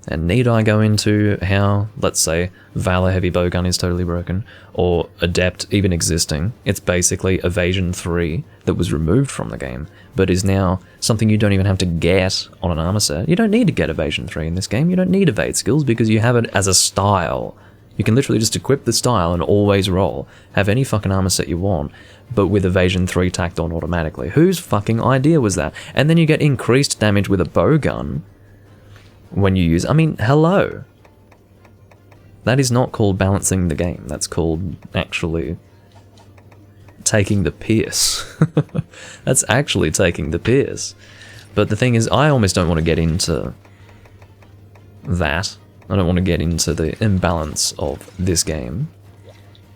And need I go into how, let's say, Valor Heavy Bowgun is totally broken, or Adept even existing? It's basically Evasion 3 that was removed from the game, but is now something you don't even have to get on an armor set. You don't need to get Evasion 3 in this game, you don't need evade skills because you have it as a style. You can literally just equip the style and always roll, have any fucking armor set you want, but with Evasion 3 tacked on automatically. Whose fucking idea was that? And then you get increased damage with a bowgun when you use... I mean, hello. That is not called balancing the game. That's called actually taking the piss. That's actually taking the piss. But the thing is, I almost don't want to get into that. I don't want to get into the imbalance of this game.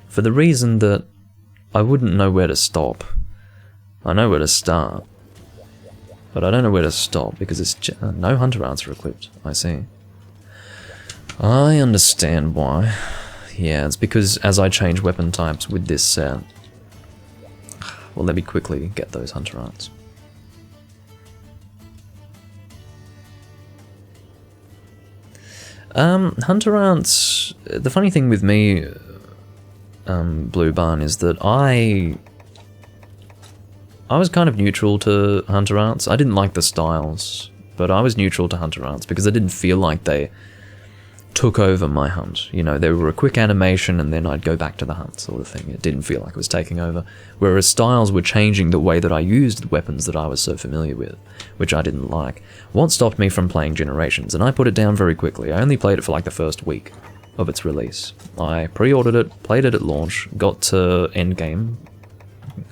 For the reason that I wouldn't know where to stop. I know where to start. But I don't know where to stop because it's no hunter arts are equipped. I see. I understand why. Yeah, it's because as I change weapon types with this set. Well, let me quickly get those hunter arts. Hunter arts. The funny thing with me, Blue Barn, is that I was kind of neutral to hunter arts. I didn't like the styles, but I was neutral to hunter arts because I didn't feel like they took over my hunt. You know, they were a quick animation and then I'd go back to the hunt sort of thing. It didn't feel like it was taking over. Whereas styles were changing the way that I used the weapons that I was so familiar with, which I didn't like. What stopped me from playing Generations? And I put it down very quickly. I only played it for like the first week of its release. I pre-ordered it, played it at launch, got to endgame,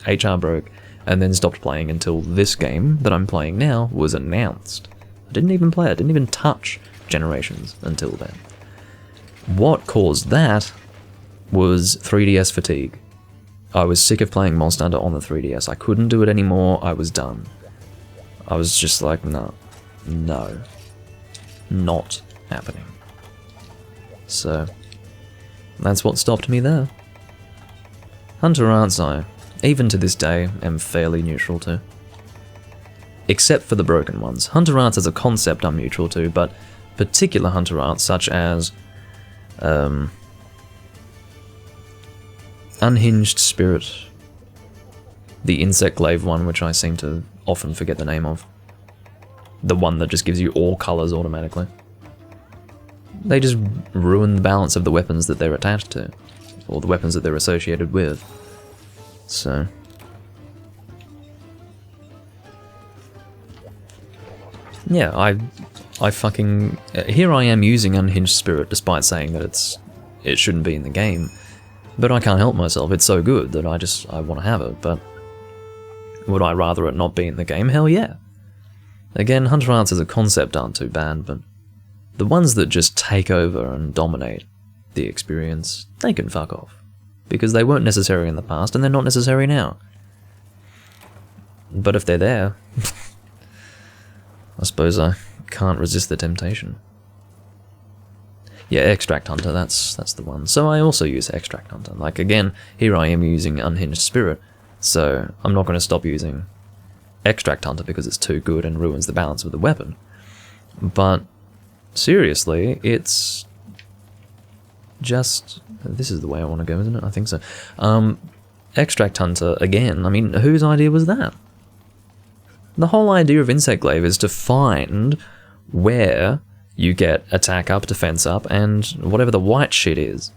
HR broke, and then stopped playing until this game that I'm playing now was announced. I didn't even play it, didn't even touch Generations until then. What caused that was 3DS fatigue. I was sick of playing Monster Hunter on the 3DS. I couldn't do it anymore, I was done. I was just like, no, not happening. So, that's what stopped me there. Hunter arts, I, even to this day, am fairly neutral to. Except for the broken ones. Hunter arts as a concept I'm neutral to, but particular hunter arts such as Unhinged Spirit, the Insect Glaive one, which I seem to often forget the name of. The one that just gives you all colours automatically. They just ruin the balance of the weapons that they're attached to, or the weapons that they're associated with. So... yeah, I fucking... here I am using Unhinged Spirit despite saying that it shouldn't be in the game. But I can't help myself, it's so good that I want to have it, but... would I rather it not be in the game? Hell yeah. Again, Hunter arts as a concept aren't too bad, but... the ones that just take over and dominate the experience, they can fuck off. Because they weren't necessary in the past, and they're not necessary now. But if they're there... I suppose I can't resist the temptation. Yeah, Extract Hunter, that's the one. So I also use Extract Hunter. Like, again, here I am using Unhinged Spirit, so I'm not going to stop using Extract Hunter because it's too good and ruins the balance of the weapon. But, seriously, it's just... this is the way I want to go, isn't it? I think so. Extract Hunter, again, I mean, whose idea was that? The whole idea of Insect Glaive is to find where you get attack up, defense up, and whatever the white shit is.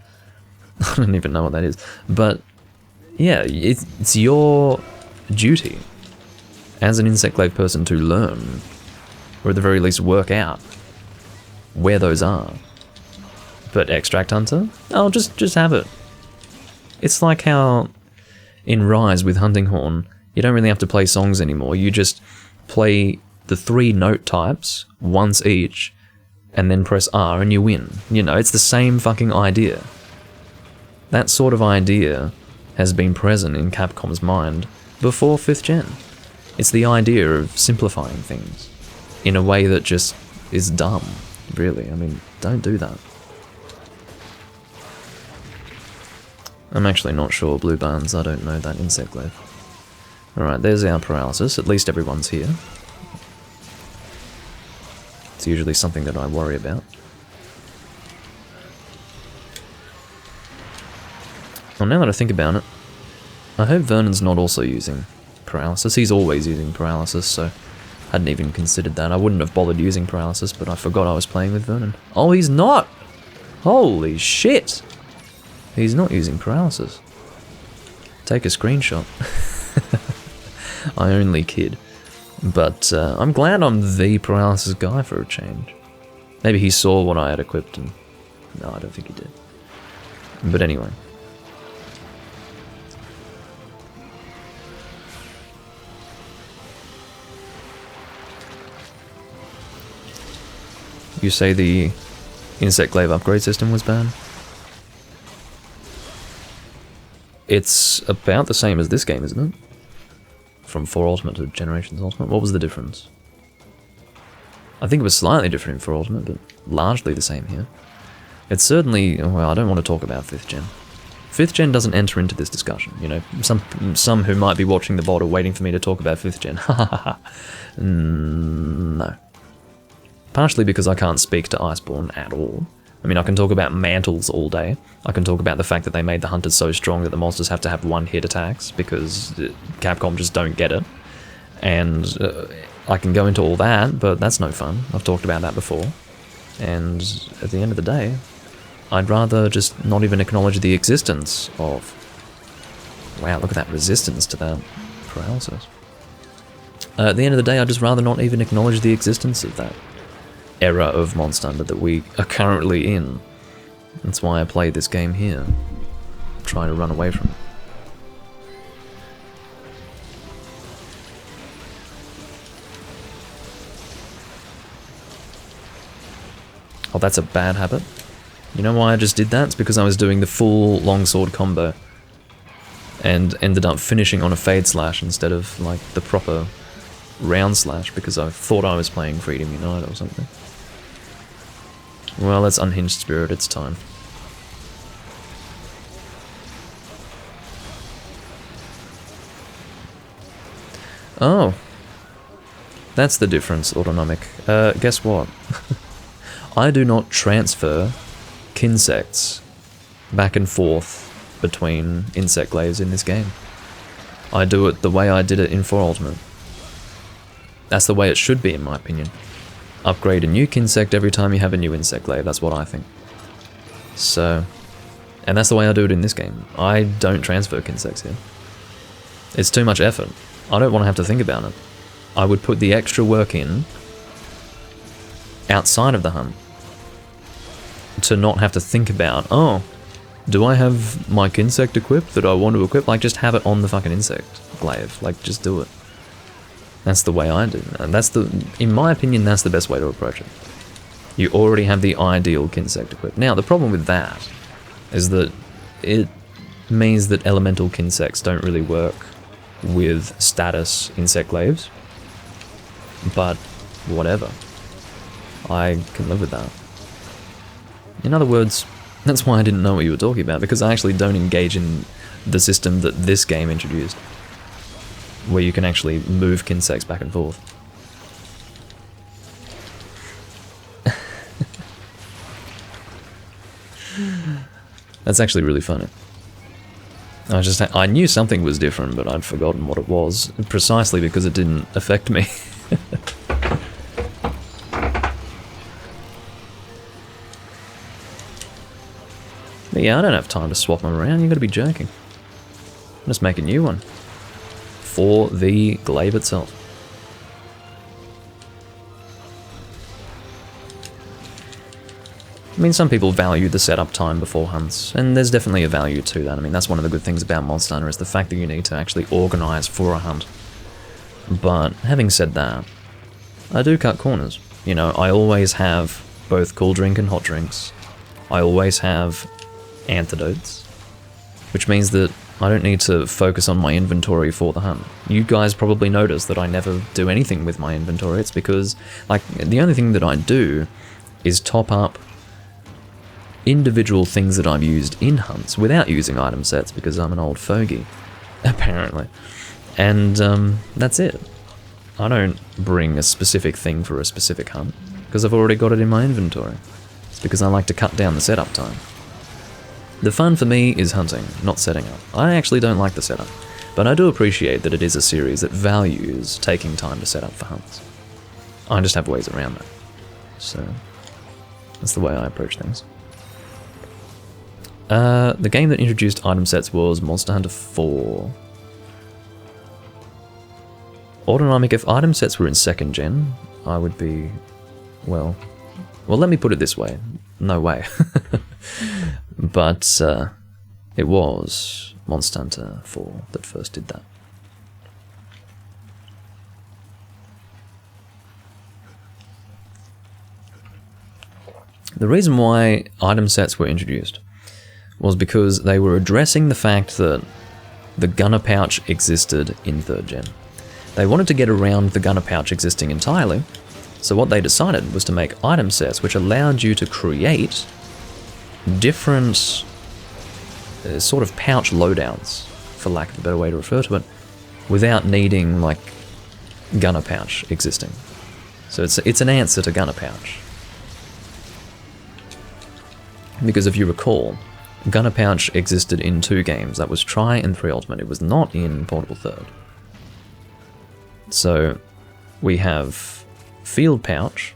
I don't even know what that is. But, yeah, it's your duty as an Insect Glaive person to learn, or at the very least work out, where those are. But Extract Hunter? Oh, just have it. It's like how in Rise with Hunting Horn, you don't really have to play songs anymore, you just play the 3 note types, once each, and then press R and you win. You know, it's the same fucking idea. That sort of idea has been present in Capcom's mind before 5th gen. It's the idea of simplifying things in a way that just is dumb, really. I mean, don't do that. I'm actually not sure, Blue Barns, I don't know that Insect Glaive. Alright, there's our paralysis. At least everyone's here. It's usually something that I worry about. Well, now that I think about it, I hope Vernon's not also using paralysis. He's always using paralysis, so I hadn't even considered that. I wouldn't have bothered using paralysis, but I forgot I was playing with Vernon. Oh, he's not! Holy shit! He's not using paralysis. Take a screenshot. I only kid. But I'm glad I'm the paralysis guy for a change. Maybe he saw what I had equipped and... No, I don't think he did. But anyway. You say the Insect Glaive upgrade system was bad? It's about the same as this game, isn't it? From 4 Ultimate to Generations Ultimate. What was the difference? I think it was slightly different in 4 Ultimate, but largely the same here. It's certainly... Well, I don't want to talk about 5th Gen. 5th Gen doesn't enter into this discussion, you know. Some who might be watching the VOD are waiting for me to talk about 5th Gen. No. Partially because I can't speak to Iceborne at all. I mean, I can talk about mantles all day. I can talk about the fact that they made the hunters so strong that the monsters have to have one-hit attacks because Capcom just don't get it. And I can go into all that, but that's no fun. I've talked about that before. And at the end of the day, I'd rather just not even acknowledge the existence of... Wow, look at that resistance to that paralysis. At the end of the day, I'd just rather not even acknowledge the existence of that era of Monster Hunter that we are currently in. That's why I play this game here. Try to run away from it. Oh, that's a bad habit. You know why I just did that? It's because I was doing the full longsword combo and ended up finishing on a fade slash instead of like the proper round slash because I thought I was playing Freedom Unite or something. Well, that's Unhinged Spirit, it's time. Oh. That's the difference, Autonomic. Guess what? I do not transfer kinsects back and forth between insect glaives in this game. I do it the way I did it in 4 Ultimate. That's the way it should be, in my opinion. Upgrade a new kinsect every time you have a new insect glaive, that's what I think. So, and that's the way I do it in this game. I don't transfer kinsects here. It's too much effort. I don't want to have to think about it. I would put the extra work in outside of the hunt to not have to think about, oh, do I have my kinsect equipped that I want to equip? Like, just have it on the fucking insect glaive. Like, just do it. That's the way I do it. And that's in my opinion, that's the best way to approach it. You already have the ideal kinsect equipped. Now, the problem with that is that it means that elemental kinsects don't really work with status insect glaives. But, whatever. I can live with that. In other words, that's why I didn't know what you were talking about, because I actually don't engage in the system that this game introduced, where you can actually move kinsects back and forth. That's actually really funny. I knew something was different, but I'd forgotten what it was, precisely because it didn't affect me. But yeah, I don't have time to swap them around, you gotta be joking. Just make a new one. For the glaive itself. I mean, some people value the setup time before hunts, and there's definitely a value to that. I mean, that's one of the good things about Monster Hunter, is the fact that you need to actually organise for a hunt. But, having said that, I do cut corners. You know, I always have both cool drink and hot drinks. I always have antidotes, which means that I don't need to focus on my inventory for the hunt. You guys probably notice that I never do anything with my inventory. It's because, like, the only thing that I do is top up individual things that I've used in hunts without using item sets, because I'm an old fogey, apparently. And that's it. I don't bring a specific thing for a specific hunt, because I've already got it in my inventory. It's because I like to cut down the setup time. The fun for me is hunting, not setting up. I actually don't like the setup, but I do appreciate that it is a series that values taking time to set up for hunts. I just have ways around that. So, that's the way I approach things. The game that introduced item sets was Monster Hunter 4. Autonomic, if item sets were in 2nd gen, I would be, well, let me put it this way. No way. But it was Monster Hunter 4 that first did that. The reason why item sets were introduced was because they were addressing the fact that the gunner pouch existed in 3rd gen. They wanted to get around the gunner pouch existing entirely, so what they decided was to make item sets which allowed you to create different sort of pouch loadouts, for lack of a better way to refer to it, without needing like gunner pouch existing. So it's an answer to gunner pouch. Because if you recall, gunner pouch existed in 2 games. That was Tri and 3 Ultimate. It was not in Portable 3rd. So we have field pouch,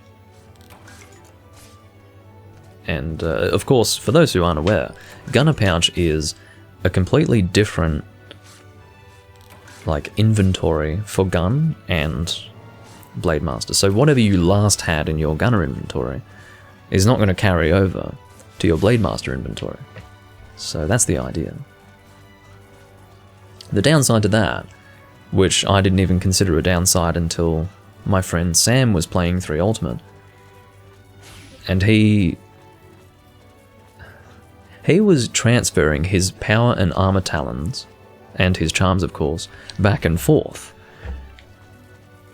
and of course, for those who aren't aware, gunner pouch is a completely different like inventory for gun and Blade Master. So whatever you last had in your gunner inventory is not going to carry over to your Blade Master inventory. So that's the idea. The downside to that, which I didn't even consider a downside until my friend Sam was playing 3 Ultimate, and he was transferring his power and armor talons, and his charms of course, back and forth.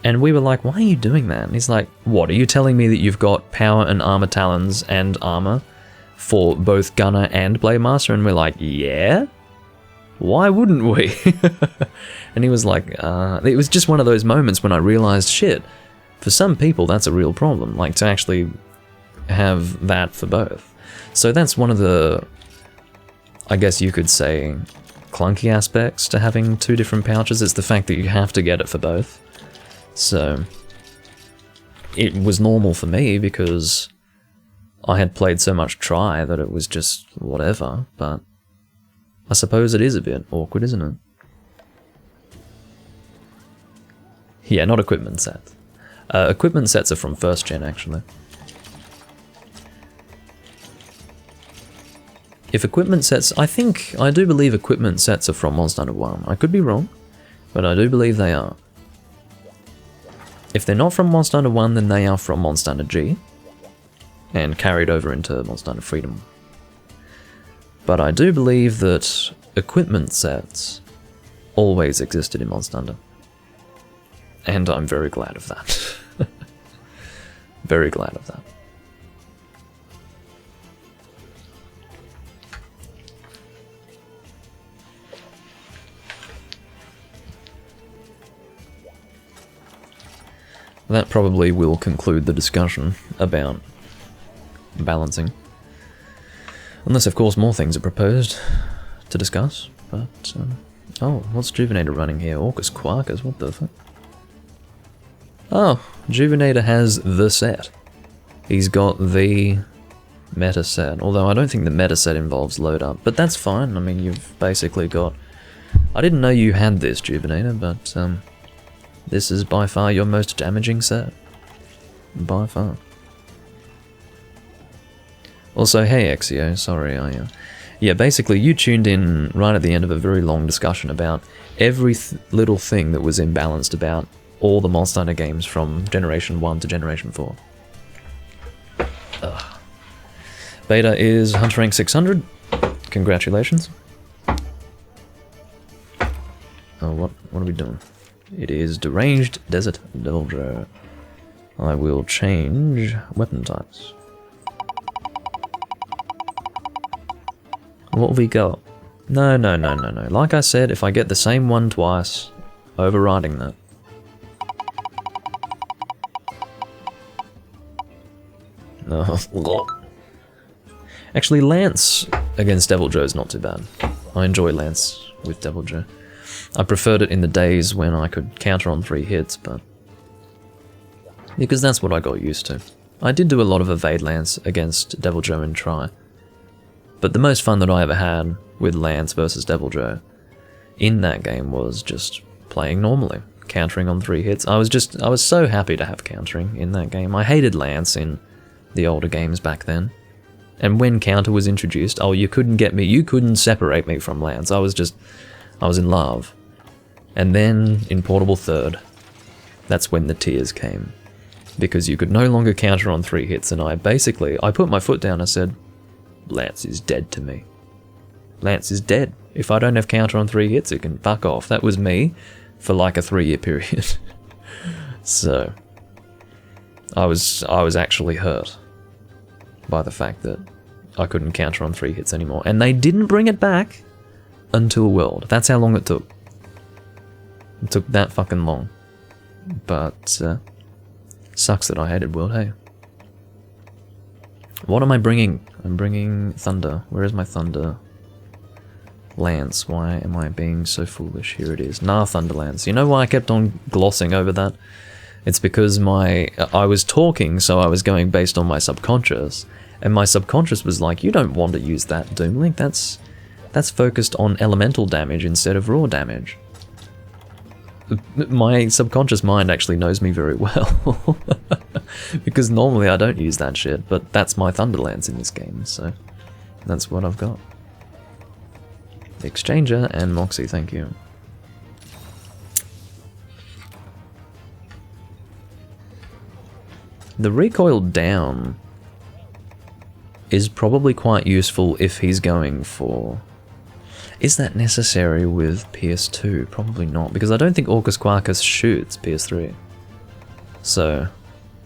And we were like, why are you doing that? And he's like, what, are you telling me that you've got power and armor talons and armor for both Gunner and Blade Master? And we're like, yeah? Why wouldn't we? And he was like, it was just one of those moments when I realized, shit, for some people that's a real problem, like to actually have that for both. So that's one of the, I guess you could say, clunky aspects to having 2 different pouches. It's the fact that you have to get it for both. So it was normal for me because I had played so much Tri that it was just whatever, but I suppose it is a bit awkward, isn't it? Yeah, not equipment sets. Equipment sets are from 1st gen, actually. If equipment sets, I do believe equipment sets are from Monster Hunter 1. I could be wrong, but I do believe they are. If they're not from Monster Hunter 1, then they are from Monster Hunter G, and carried over into Monster Hunter Freedom. But I do believe that equipment sets always existed in Monster Hunter. And I'm very glad of that. Very glad of that. That probably will conclude the discussion about balancing. Unless, of course, more things are proposed to discuss. But, oh, what's Juvenator running here? Orcus Quarkus, what the fuck? Oh, Juvenator has the set. He's got the meta set. Although I don't think the meta set involves load up. But that's fine. I mean, you've basically got... I didn't know you had this, Juvenator, but, this is by far your most damaging set. By far. Also, hey Exio, sorry, yeah, basically you tuned in right at the end of a very long discussion about every little thing that was imbalanced about all the Monster Hunter games from Generation 1 to Generation 4. Ugh. Beta is Hunter Rank 600. Congratulations. Oh, what are we doing? It is Deranged Desert Doldra. I will change weapon types. What have we got? No. Like I said, if I get the same one twice, overriding that. Actually, Lance against Devil Joe's not too bad. I enjoy Lance with Devil Joe. I preferred it in the days when I could counter on 3 hits, but... because that's what I got used to. I did do a lot of evade Lance against Devil Joe in Try. But the most fun that I ever had with Lance versus Devil Joe in that game was just playing normally, countering on 3 hits. I was so happy to have countering in that game. I hated Lance in the older games back then. And when counter was introduced, oh, you couldn't get me, you couldn't separate me from Lance. I was in love. And then in Portable Third, that's when the tears came. Because you could no longer counter on 3 hits, and I put my foot down, I said, Lance is dead to me. Lance is dead. If I don't have counter on 3 hits, it can fuck off. That was me for like a 3-year period. So, I was actually hurt by the fact that I couldn't counter on 3 hits anymore. And they didn't bring it back until World. That's how long it took. It took that fucking long. But, sucks that I hated World, hey. What am I bringing? I'm bringing Thunder. Where is my Thunder? Lance. Why am I being so foolish? Here it is. Nah, Thunder Lance. You know why I kept on glossing over that? It's because I was talking, so I was going based on my subconscious, and my subconscious was like, you don't want to use that, Doomlink. That's focused on elemental damage instead of raw damage. My subconscious mind actually knows me very well. Because normally I don't use that shit, but that's my Thunderlance in this game, so that's what I've got. Exchanger and Moxie, thank you. The recoil down is probably quite useful if he's going for... Is that necessary with PS2? Probably not, because I don't think Orcus Quarkus shoots PS3. So,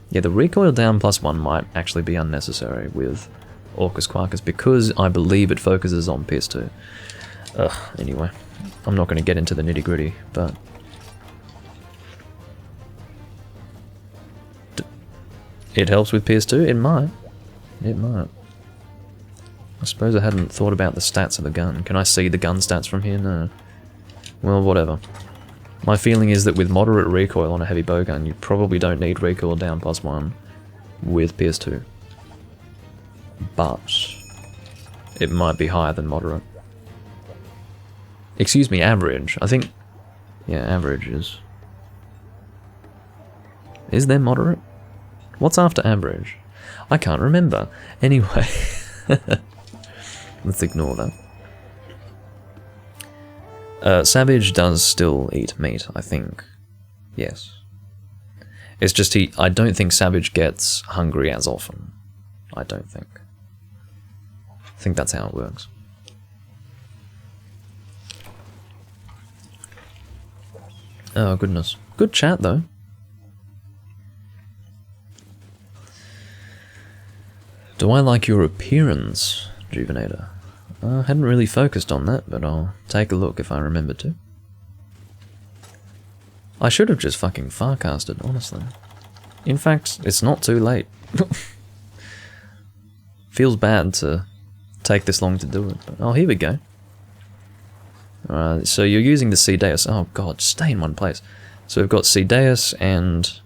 yeah, the recoil down +1 might actually be unnecessary with Orcus Quarkus, because I believe it focuses on PS2. Anyway, I'm not going to get into the nitty-gritty, but... It helps with PS2? It might. It might. I suppose I hadn't thought about the stats of the gun. Can I see the gun stats from here? No. Well, whatever. My feeling is that with moderate recoil on a heavy bowgun, you probably don't need recoil down +1 with PS2. But it might be higher than moderate. Excuse me, average. I think... Yeah, average is... Is there moderate? What's after average? I can't remember. Anyway... Let's ignore that. Savage does still eat meat, I think. Yes. It's just I don't think Savage gets hungry as often. I don't think. I think that's how it works. Oh, goodness. Good chat, though. Do I like your appearance, Juvenator? I hadn't really focused on that, but I'll take a look if I remember to. I should have just fucking farcasted, honestly. In fact, it's not too late. Feels bad to take this long to do it, but oh, here we go. Alright, so you're using the Cedeus. Oh god, stay in one place. So we've got Cedeus and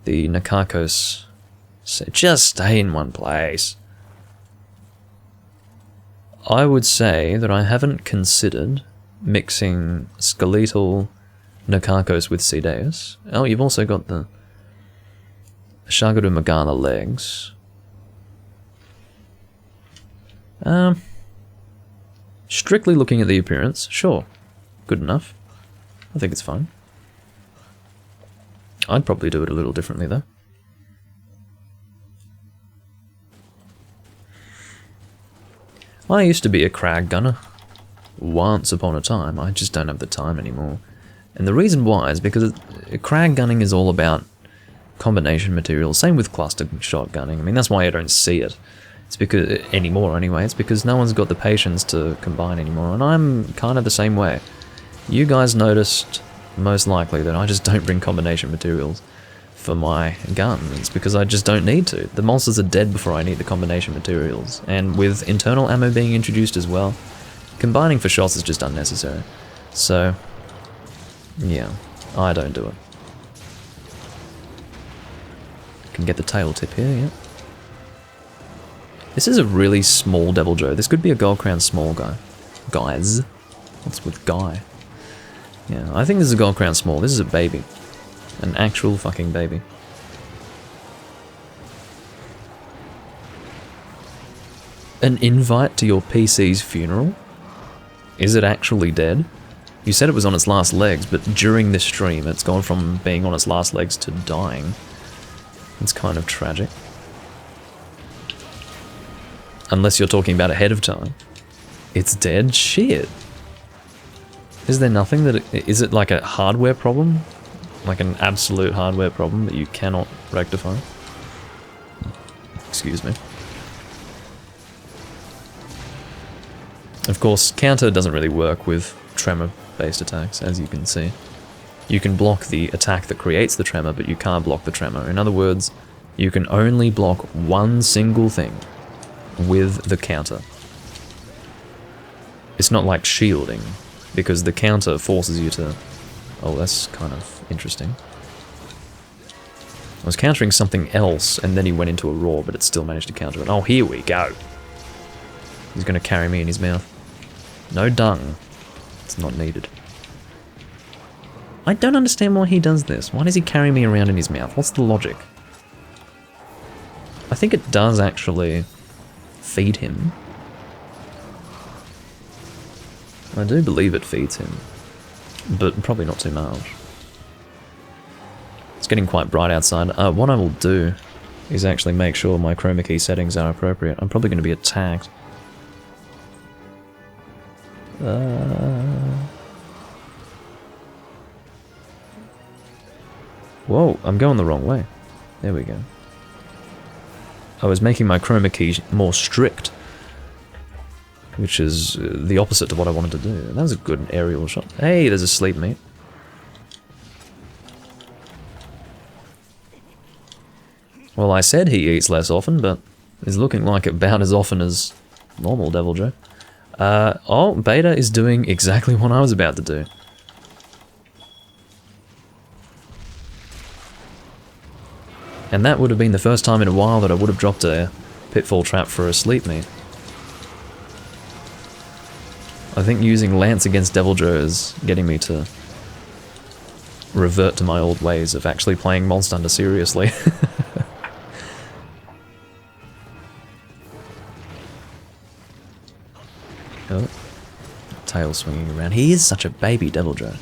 the Nakakos. Just stay in one place. I would say that I haven't considered mixing skeletal Nakakos with Cedeus. Oh, you've also got the Shagadu Magana legs. Strictly looking at the appearance, sure. Good enough. I think it's fine. I'd probably do it a little differently though. I used to be a crag gunner. Once upon a time. I just don't have the time anymore. And the reason why is because crag gunning is all about combination materials. Same with cluster shot gunning. I mean, that's why I don't see it. It's because, anymore anyway, it's because no one's got the patience to combine anymore. And I'm kind of the same way. You guys noticed, most likely, that I just don't bring combination materials for my gun. It's because I just don't need to. The monsters are dead before I need the combination materials, and with internal ammo being introduced as well, combining for shots is just unnecessary. So, yeah, I don't do it. Can get the tail tip here, yeah. This is a really small Devil Joe. This could be a Gold Crown small guy. Guys. What's with guy? Yeah, I think this is a Gold Crown small. This is a baby. An actual fucking baby. An invite to your PC's funeral? Is it actually dead? You said it was on its last legs, but during this stream it's gone from being on its last legs to dying. It's kind of tragic. Unless you're talking about ahead of time. It's dead? Shit. Is there nothing that... Is it like a hardware problem? Like an absolute hardware problem that you cannot rectify? Excuse me. Of course, counter doesn't really work with tremor-based attacks, as you can see. You can block the attack that creates the tremor, but you can't block the tremor. In other words, you can only block one single thing with the counter. It's not like shielding, because the counter forces you to... Oh, that's kind of interesting. I was countering something else, and then he went into a roar, but it still managed to counter it. Oh, here we go! He's gonna carry me in his mouth. No dung. It's not needed. I don't understand why he does this. Why does he carry me around in his mouth? What's the logic? I think it does actually feed him. I do believe it feeds him. But probably not too much. It's getting quite bright outside. What I will do is actually make sure my chroma key settings are appropriate. I'm probably going to be attacked. Whoa, I'm going the wrong way. There we go. I was making my chroma key more strict, which is the opposite to what I wanted to do. That was a good aerial shot. Hey, there's a sleep mate. Well, I said he eats less often, but is looking like about as often as normal Devil Joe. Oh, Beta is doing exactly what I was about to do. And that would have been the first time in a while that I would have dropped a pitfall trap for a sleep meat. I think using Lance against Devil Joe is getting me to revert to my old ways of actually playing Monster Hunter seriously. Oh, tail swinging around. He is such a baby Devil Joe.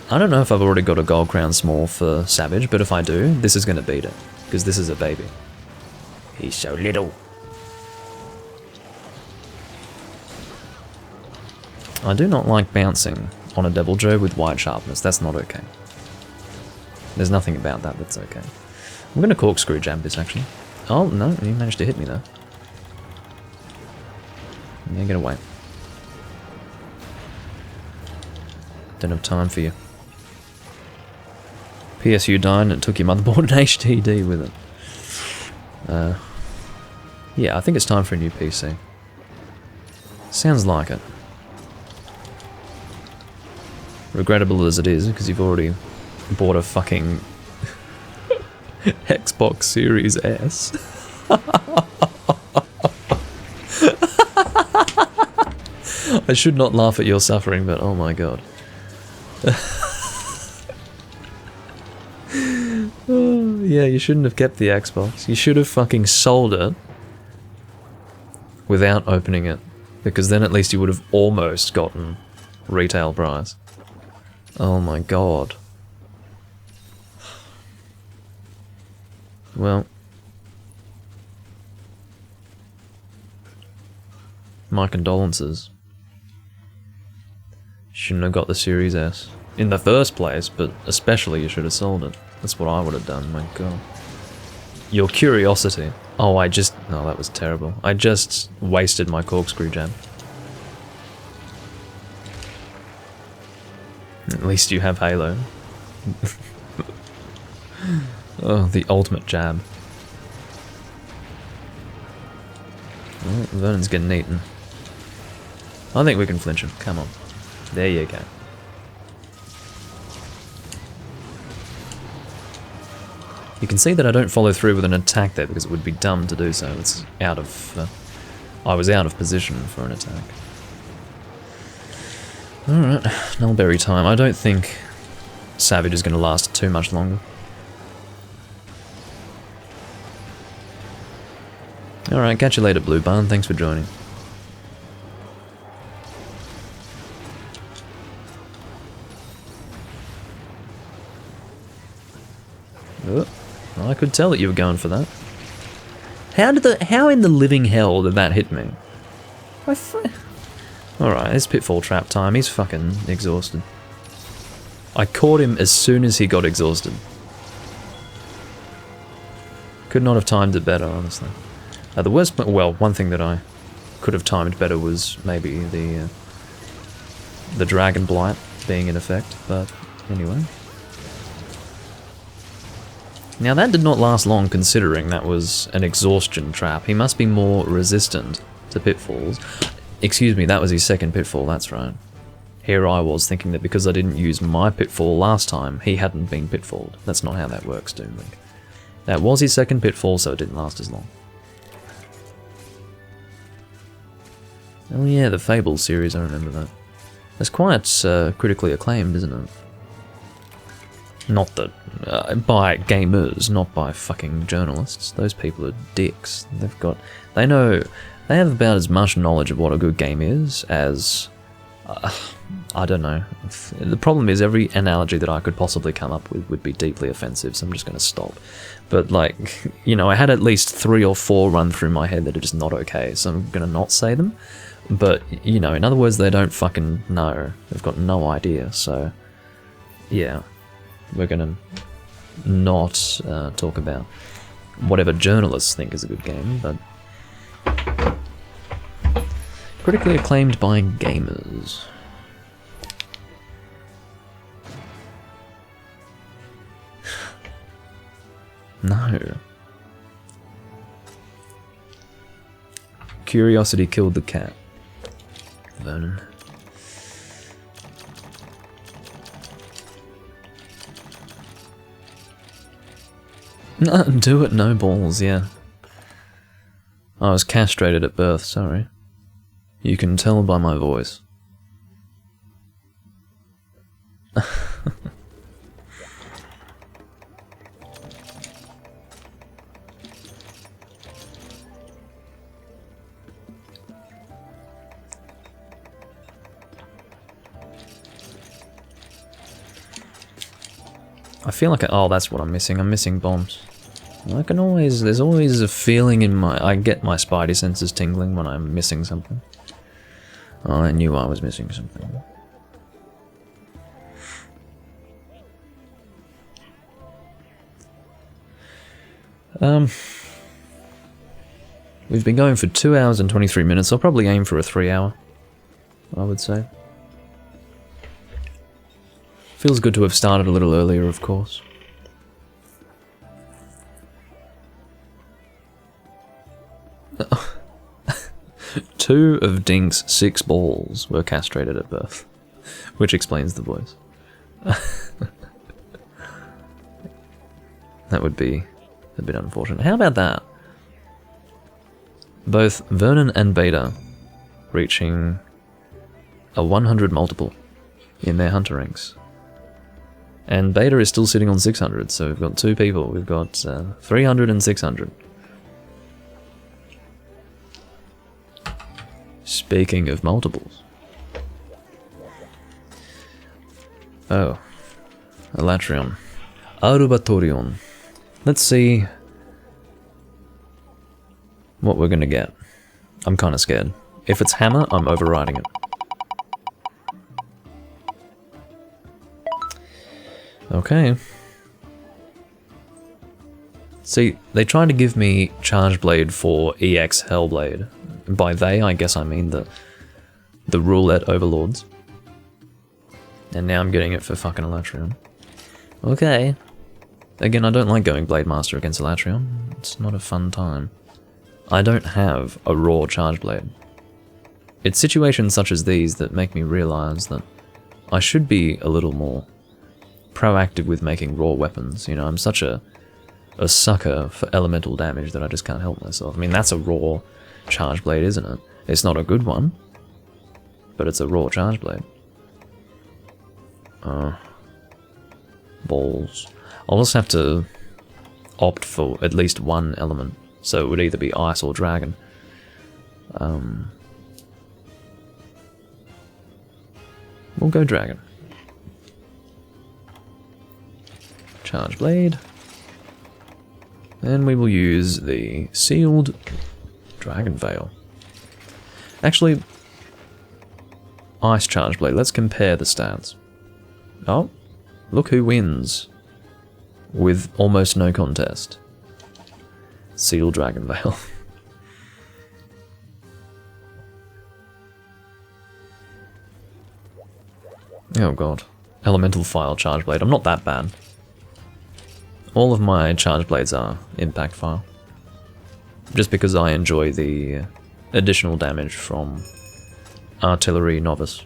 I don't know if I've already got a Gold Crown Small for Savage, but if I do, this is going to beat it. Because this is a baby. He's so little. I do not like bouncing on a Devil Joe with wide sharpness. That's not okay. There's nothing about that that's okay. I'm going to corkscrew jab this, actually. Oh, no, he managed to hit me, though. Yeah, get away. Don't have time for you. PSU died and it took your motherboard and HDD with it. Yeah, I think it's time for a new PC. Sounds like it. Regrettable as it is, because you've already bought a fucking Xbox Series S. I should not laugh at your suffering, but oh my god. Oh, yeah, you shouldn't have kept the Xbox. You should have fucking sold it without opening it, because then at least you would have almost gotten retail price. Oh my god. Well, my condolences. Shouldn't have got the Series S in the first place, but especially you should have sold it. That's what I would have done, my god. Your curiosity. Oh, no, that was terrible. I just wasted my corkscrew jab. At least you have Halo. Oh, the ultimate jab. Oh, Vernon's getting eaten. I think we can flinch him. Come on. There you go. You can see that I don't follow through with an attack there because it would be dumb to do so. It's out of... I was out of position for an attack. Alright, Nullberry time. I don't think Savage is going to last too much longer. Alright, catch you later, Blue Barn. Thanks for joining. Oh, I could tell that you were going for that. How in the living hell did that hit me? Alright, it's pitfall trap time. He's fucking exhausted. I caught him as soon as he got exhausted. Could not have timed it better, honestly. The worst, well, one thing that I could have timed better was maybe the Dragon Blight being in effect, but anyway. Now that did not last long considering that was an exhaustion trap. He must be more resistant to pitfalls. Excuse me, that was his second pitfall, that's right. Here I was thinking that because I didn't use my pitfall last time, he hadn't been pitfalled. That's not how that works, Doomlink. That was his second pitfall, so it didn't last as long. Oh yeah, the Fable series, I remember that. That's quite critically acclaimed, isn't it? Not that... by gamers, not by fucking journalists. Those people are dicks. They've got... They know... They have about as much knowledge of what a good game is as... I don't know. The problem is every analogy that I could possibly come up with would be deeply offensive, so I'm just going to stop. But, like, you know, I had at least 3 or 4 run through my head that are just not okay, so I'm going to not say them. But, you know, in other words, they don't fucking know. They've got no idea, so... Yeah. We're going to not talk about whatever journalists think is a good game, but... Critically acclaimed by gamers. No. Curiosity killed the cat. Vernon. Do it, no balls, yeah. I was castrated at birth, sorry. You can tell by my voice. I feel like, oh, that's what I'm missing. I'm missing bombs. I can always, there's always a feeling in my, I get my spidey senses tingling when I'm missing something. Oh, I knew I was missing something. We've been going for 2 hours and 23 minutes. I'll probably aim for a 3 hour, I would say. Feels good to have started a little earlier, of course. Two of Dink's 6 balls were castrated at birth, which explains the voice. That would be a bit unfortunate. How about that? Both Vernon and Beta reaching a 100 multiple in their hunter ranks. And Beta is still sitting on 600, so we've got 2 people. We've got 300 and 600. Speaking of multiples. Oh. Elatrion. Arubatorion. Let's see what we're gonna get. I'm kinda scared. If it's Hammer, I'm overriding it. Okay. See, they tried to give me Charge Blade for EX Hellblade. By they, I guess I mean the roulette overlords. And now I'm getting it for fucking Elatrion. Okay. Again, I don't like going Blade Master against Elatrion. It's not a fun time. I don't have a raw Charge Blade. It's situations such as these that make me realise that I should be a little more proactive with making raw weapons. You know, I'm such a sucker for elemental damage that I just can't help myself. I mean, that's a raw Charge Blade, isn't it? It's not a good one, but it's a raw Charge Blade. Balls. I'll just have to opt for at least one element, so it would either be ice or dragon. We'll go dragon. Charge Blade. And we will use the sealed Dragon Veil. Actually, Ice Charge Blade. Let's compare the stats. Oh, look who wins with almost no contest. Sealed Dragon Veil. Oh god. Elemental File Charge Blade. I'm not that bad. All of my Charge Blades are Impact File. Just because I enjoy the additional damage from Artillery Novice.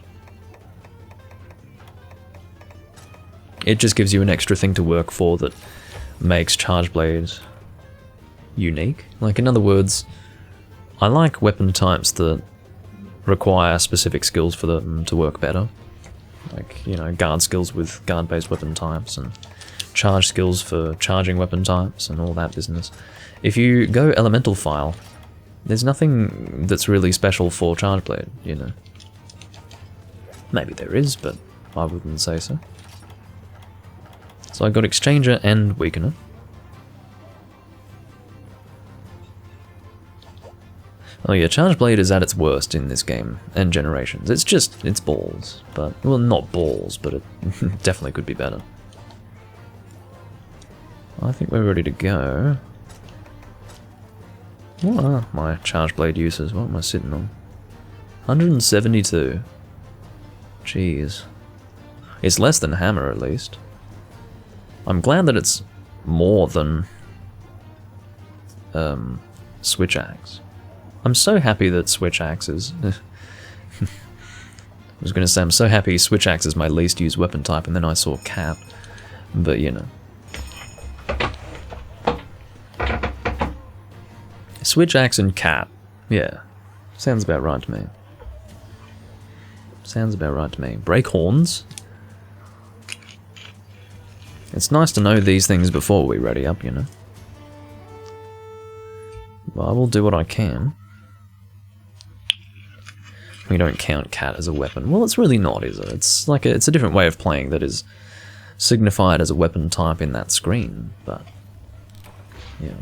It just gives you an extra thing to work for that makes Charge Blades unique. Like, in other words, I like weapon types that require specific skills for them to work better. Like, you know, guard skills with guard-based weapon types, and charge skills for charging weapon types, and all that business. If you go Elemental File, there's nothing that's really special for Charge Blade, you know. Maybe there is, but I wouldn't say so. So I got Exchanger and Weakener. Oh yeah, Charge Blade is at its worst in this game, and Generations. It's balls, but, well, not balls, but it definitely could be better. I think we're ready to go. What are my Charge Blade uses? What am I sitting on? 172. Jeez. It's less than Hammer, at least. I'm glad that it's more than Switch Axe. I'm so happy that Switch Axe is... I was going to say, I'm so happy Switch Axe is my least used weapon type, and then I saw Cat. But, you know. Switch Axe and Cat. Yeah. Sounds about right to me. Sounds about right to me. Break Horns. It's nice to know these things before we ready up, you know. Well, I will do what I can. We don't count Cat as a weapon. Well, it's really not, is it? It's like it's a different way of playing that is signified as a weapon type in that screen, but yeah.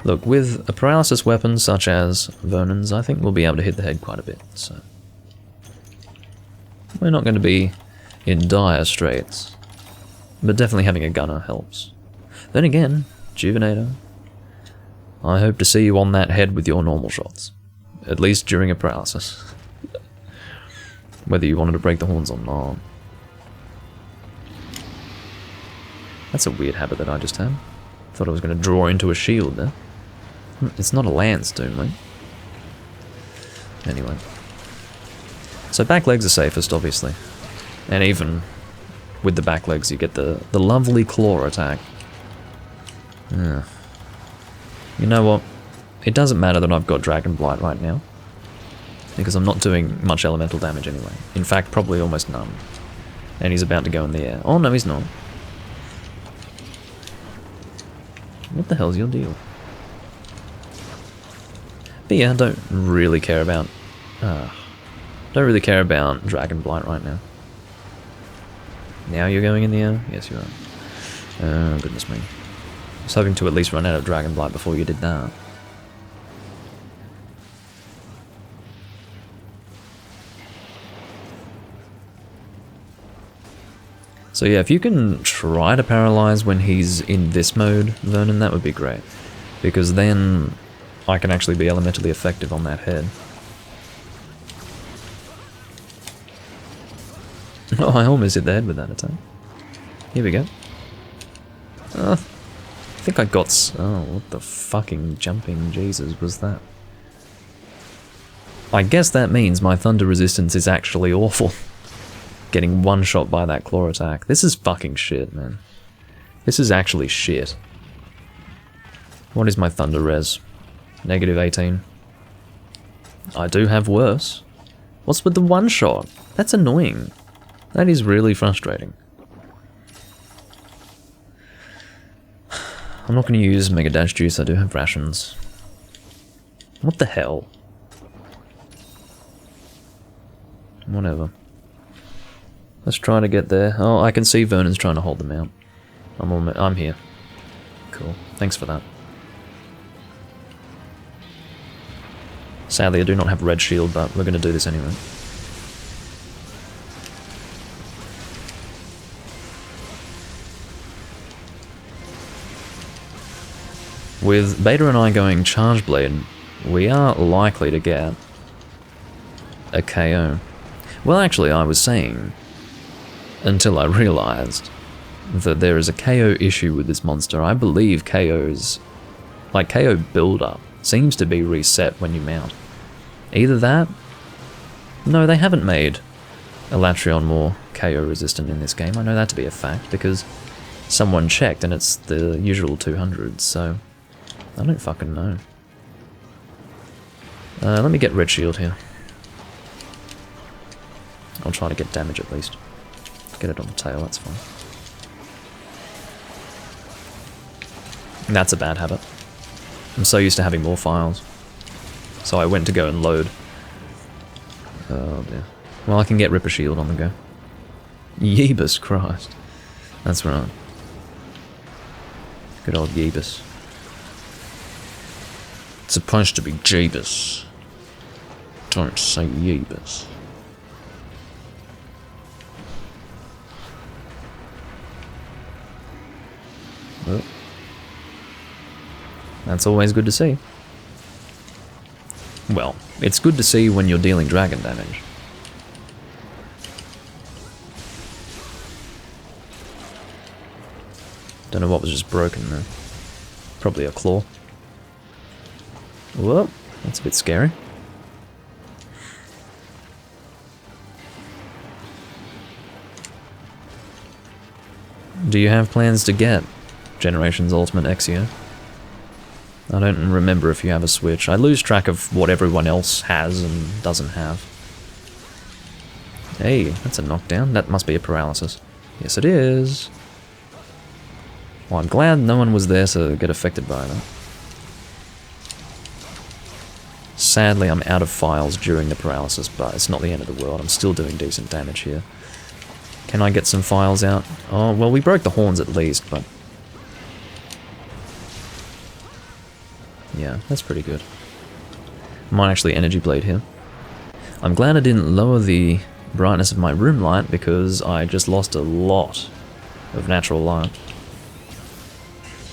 Look, with a paralysis weapon such as Vernon's, I think we'll be able to hit the head quite a bit, so we're not going to be in dire straits, but definitely having a gunner helps. Then again, Juvenator, I hope to see you on that head with your normal shots. At least during a paralysis. Whether you wanted to break the horns or not. That's a weird habit that I just had. Thought I was going to draw into a shield there. It's not a lance, Doomlink. Anyway. So back legs are safest, obviously. And even with the back legs you get the lovely claw attack. Yeah. You know what? It doesn't matter that I've got Dragon Blight right now, because I'm not doing much elemental damage anyway. In fact, probably almost none. And he's about to go in the air. Oh no, he's not. What the hell's your deal? But yeah, I don't really care about Dragon Blight right now. Now you're going in the air? Yes, you are. Oh, goodness me. I was hoping to at least run out of Dragon Blight before you did that. So yeah, if you can try to paralyze when he's in this mode, Vernon, that would be great. Because then I can actually be elementally effective on that head. Oh, I almost hit the head with that attack. Here we go. I think I got oh, what the fucking jumping Jesus was that? I guess that means my thunder resistance is actually awful. Getting one shot by that claw attack. This is fucking shit, man. This is actually shit. What is my thunder res? Negative 18. I do have worse. What's with the one shot? That's annoying. That is really frustrating. I'm not going to use Mega Dash Juice, I do have rations. What the hell? Whatever. Let's try to get there. Oh, I can see Vernon's trying to hold them out. I'm here. Cool. Thanks for that. Sadly, I do not have red shield, but we're going to do this anyway. With Beta and I going Charge Blade, we are likely to get a KO. Well, actually, I was saying, until I realized that there is a KO issue with this monster. I believe KO's, like KO build-up, seems to be reset when you mount. Either that... No, they haven't made Elatrion more KO resistant in this game. I know that to be a fact, because someone checked and it's the usual 200s, so... I don't fucking know. Let me get red shield here. I'll try to get damage at least. Get it on the tail, that's fine. That's a bad habit. I'm so used to having more files. So I went to go and load. Oh dear. Well, I can get Ripper Shield on the go. Yeebus Christ. That's right. Good old Yeebus. It's supposed to be Jeebus. Don't say Yeebus. Well, that's always good to see. Well, it's good to see when you're dealing dragon damage. Don't know what was just broken there. Probably a claw. Whoa, that's a bit scary. Do you have plans to get Generations Ultimate Exio? I don't remember if you have a Switch. I lose track of what everyone else has and doesn't have. Hey, that's a knockdown. That must be a paralysis. Yes, it is. Well, I'm glad no one was there to get affected by that. Sadly, I'm out of files during the paralysis, but it's not the end of the world. I'm still doing decent damage here. Can I get some files out? Oh, well, we broke the horns at least, but... yeah, that's pretty good. Might actually Energy Blade here. I'm glad I didn't lower the brightness of my room light, because I just lost a lot of natural light.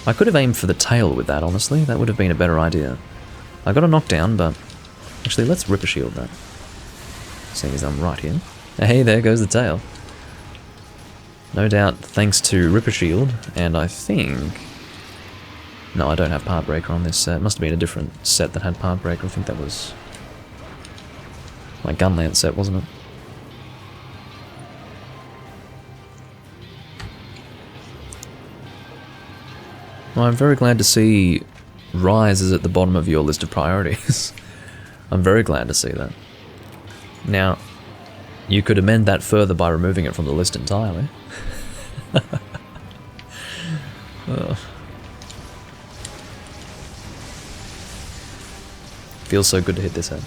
I could have aimed for the tail with that, honestly. That would have been a better idea. I got a knockdown, but... actually, let's Ripper Shield that. Seeing as I'm right here. Hey, there goes the tail. No doubt thanks to Ripper Shield, and I think... no, I don't have Part Breaker on this set. It must have been a different set that had Part Breaker. I think that was... my Gunlance set, wasn't it? Well, I'm very glad to see Rise is at the bottom of your list of priorities. I'm very glad to see that. Now, you could amend that further by removing it from the list entirely. Feels so good to hit this head.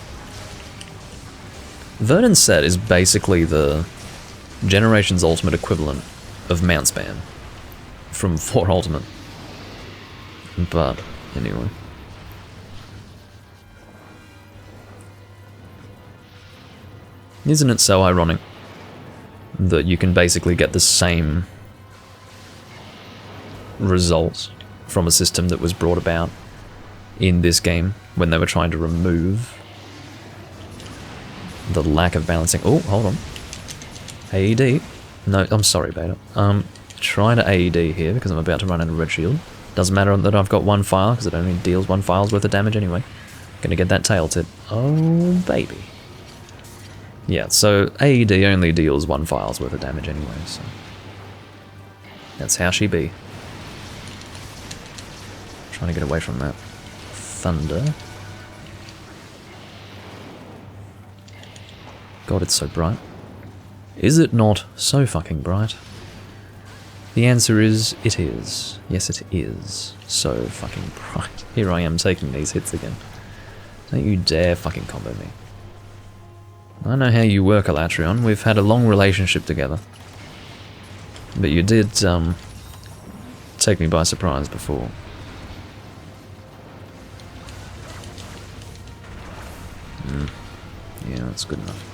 Vernon's set is basically the Generations Ultimate equivalent of Mount Span from 4 Ultimate. But, anyway. Isn't it so ironic that you can basically get the same results from a system that was brought about in this game when they were trying to remove the lack of balancing? Oh, hold on. AED. No, I'm sorry, Beta. try to AED here because I'm about to run out of red shield. Doesn't matter that I've got one file because it only deals one file's worth of damage anyway. Gonna get that tail tip. Oh, baby. Yeah, so AED only deals one file's worth of damage anyway, so... that's how she be. Trying to get away from that thunder. God, it's so bright. Is it not so fucking bright? The answer is, it is. Yes, it is. So fucking bright. Here I am taking these hits again. Don't you dare fucking combo me. I know how you work, Elatrion. We've had a long relationship together. But you did, take me by surprise before. Yeah, that's good enough.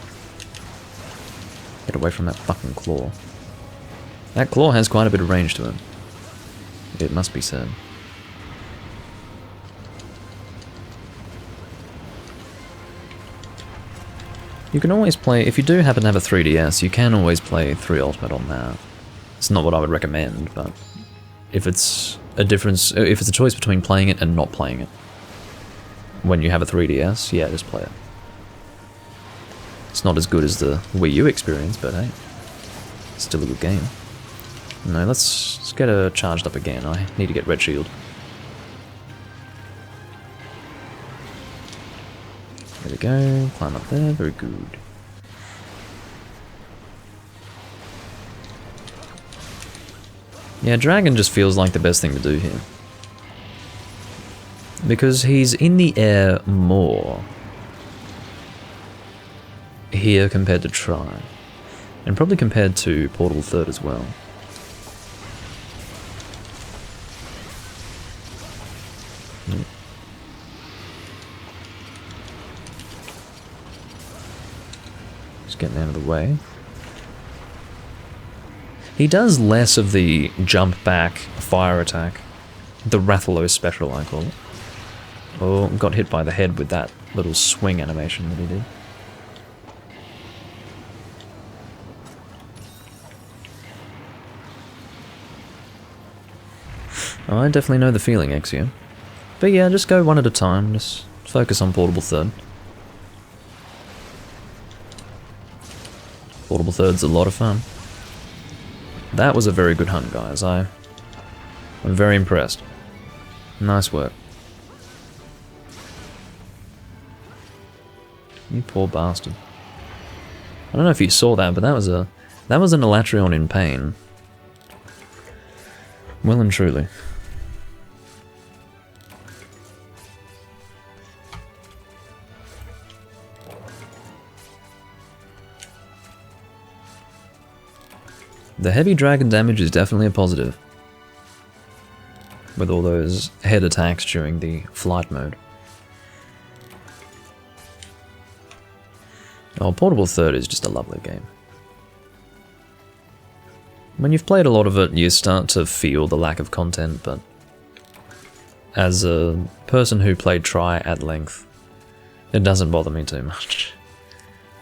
Get away from that fucking claw. That claw has quite a bit of range to it. It must be said. You can always play, if you do happen to have a 3DS, you can always play 3 Ultimate on that. It's not what I would recommend, but if it's a difference, if it's a choice between playing it and not playing it, when you have a 3DS, yeah, just play it. It's not as good as the Wii U experience, but hey, it's still a good game. No, let's get her charged up again. I need to get red shield. There we go, climb up there, very good. Yeah, Dragon just feels like the best thing to do here. Because he's in the air more here compared to Try. And probably compared to Portable Third as well. Just getting out of the way. He does less of the jump back fire attack. The Rathalos special, I call it. Oh, got hit by the head with that little swing animation that he did. Oh, I definitely know the feeling, Exio. But yeah, just go one at a time, just focus on Portable Third. Portable Third's a lot of fun. That was a very good hunt, guys. I'm very impressed. Nice work. You poor bastard. I don't know if you saw that, but that was an Elatrion in pain. Well and truly. The heavy dragon damage is definitely a positive. With all those head attacks during the flight mode. Oh, Portable Third is just a lovely game. When you've played a lot of it, you start to feel the lack of content, but as a person who played Try at length, it doesn't bother me too much.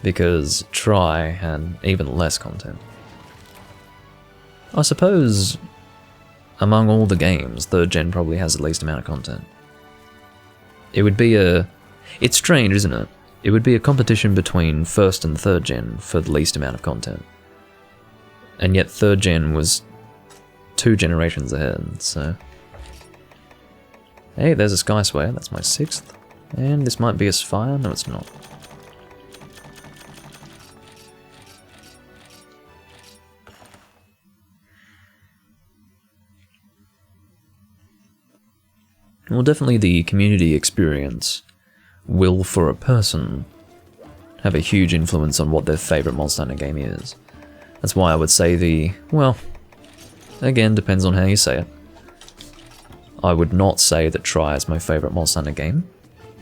Because Try had even less content. I suppose, among all the games, 3rd gen probably has the least amount of content. It would be a... It's strange, isn't it? It would be a competition between 1st and 3rd gen for the least amount of content. And yet 3rd gen was 2 generations ahead, so... Hey, there's a Sky Swayer, that's my 6th. And this might be a Sphere, no it's not. Well, definitely the community experience will, for a person, have a huge influence on what their favourite Monster Hunter game is. That's why I would say well, again, depends on how you say it. I would not say that Try is my favourite Monster Hunter game,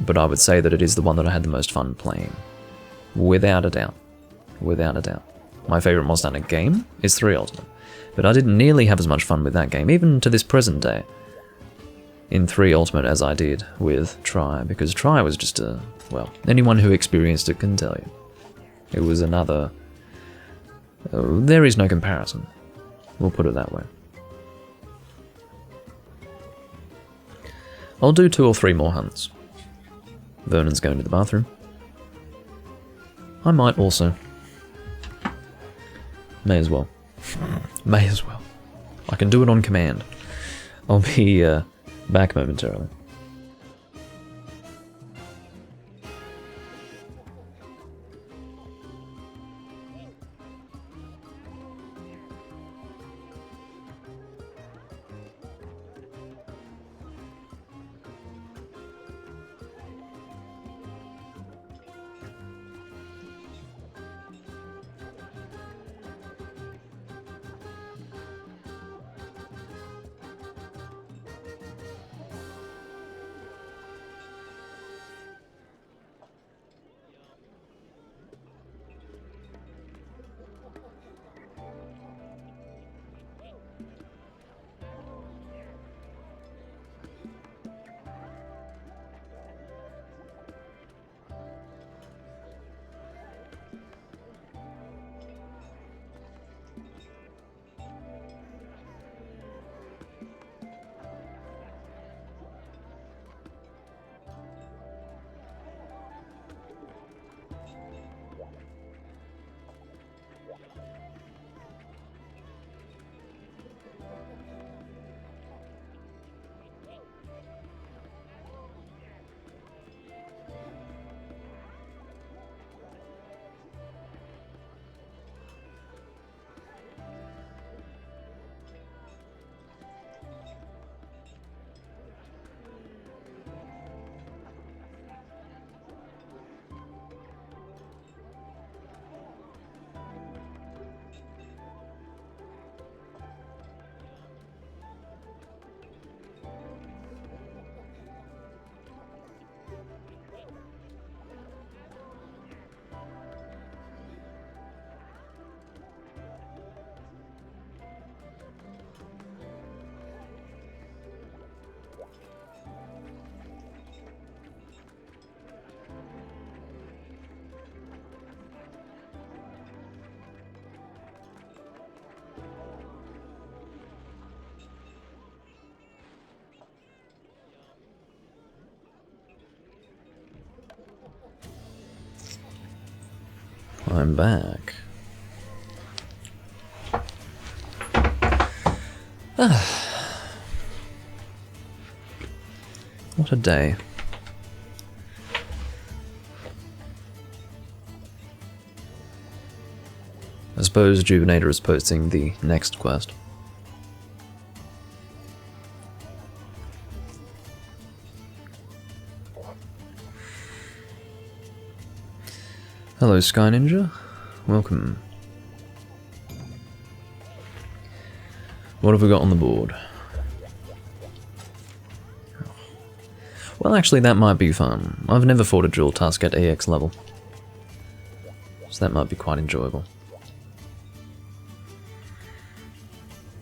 but I would say that it is the one that I had the most fun playing. Without a doubt. Without a doubt. My favourite Monster Hunter game is 3 Ultimate, but I didn't nearly have as much fun with that game, even to this present day, in 3 Ultimate as I did with Try, because Try was just a... well, anyone who experienced it can tell you. It was another... there is no comparison. We'll put it that way. I'll do 2 or 3 more hunts. Vernon's going to the bathroom. I might also. May as well. May as well. I can do it on command. I'll be back momentarily. I'm back. What a day. I suppose Juvenator is posting the next quest. Hello, Sky Ninja. Welcome. What have we got on the board? Well, actually, that might be fun. I've never fought a Drill Tusk at EX level, so that might be quite enjoyable.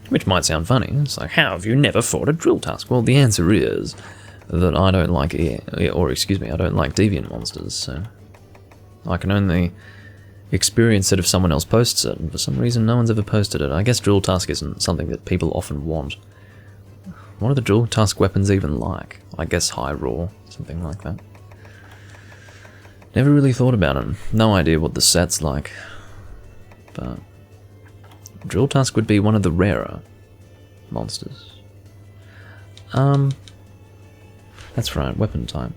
Which might sound funny. It's like, how have you never fought a Drill Tusk? Well, the answer is that I don't like I don't like deviant monsters, so I can only experience it if someone else posts it, and for some reason no one's ever posted it. I guess Drill Tusk isn't something that people often want. What are the Drill Tusk weapons even like? I guess High Roar, something like that. Never really thought about it. No idea what the set's like. But Drill Tusk would be one of the rarer monsters. That's right, weapon type.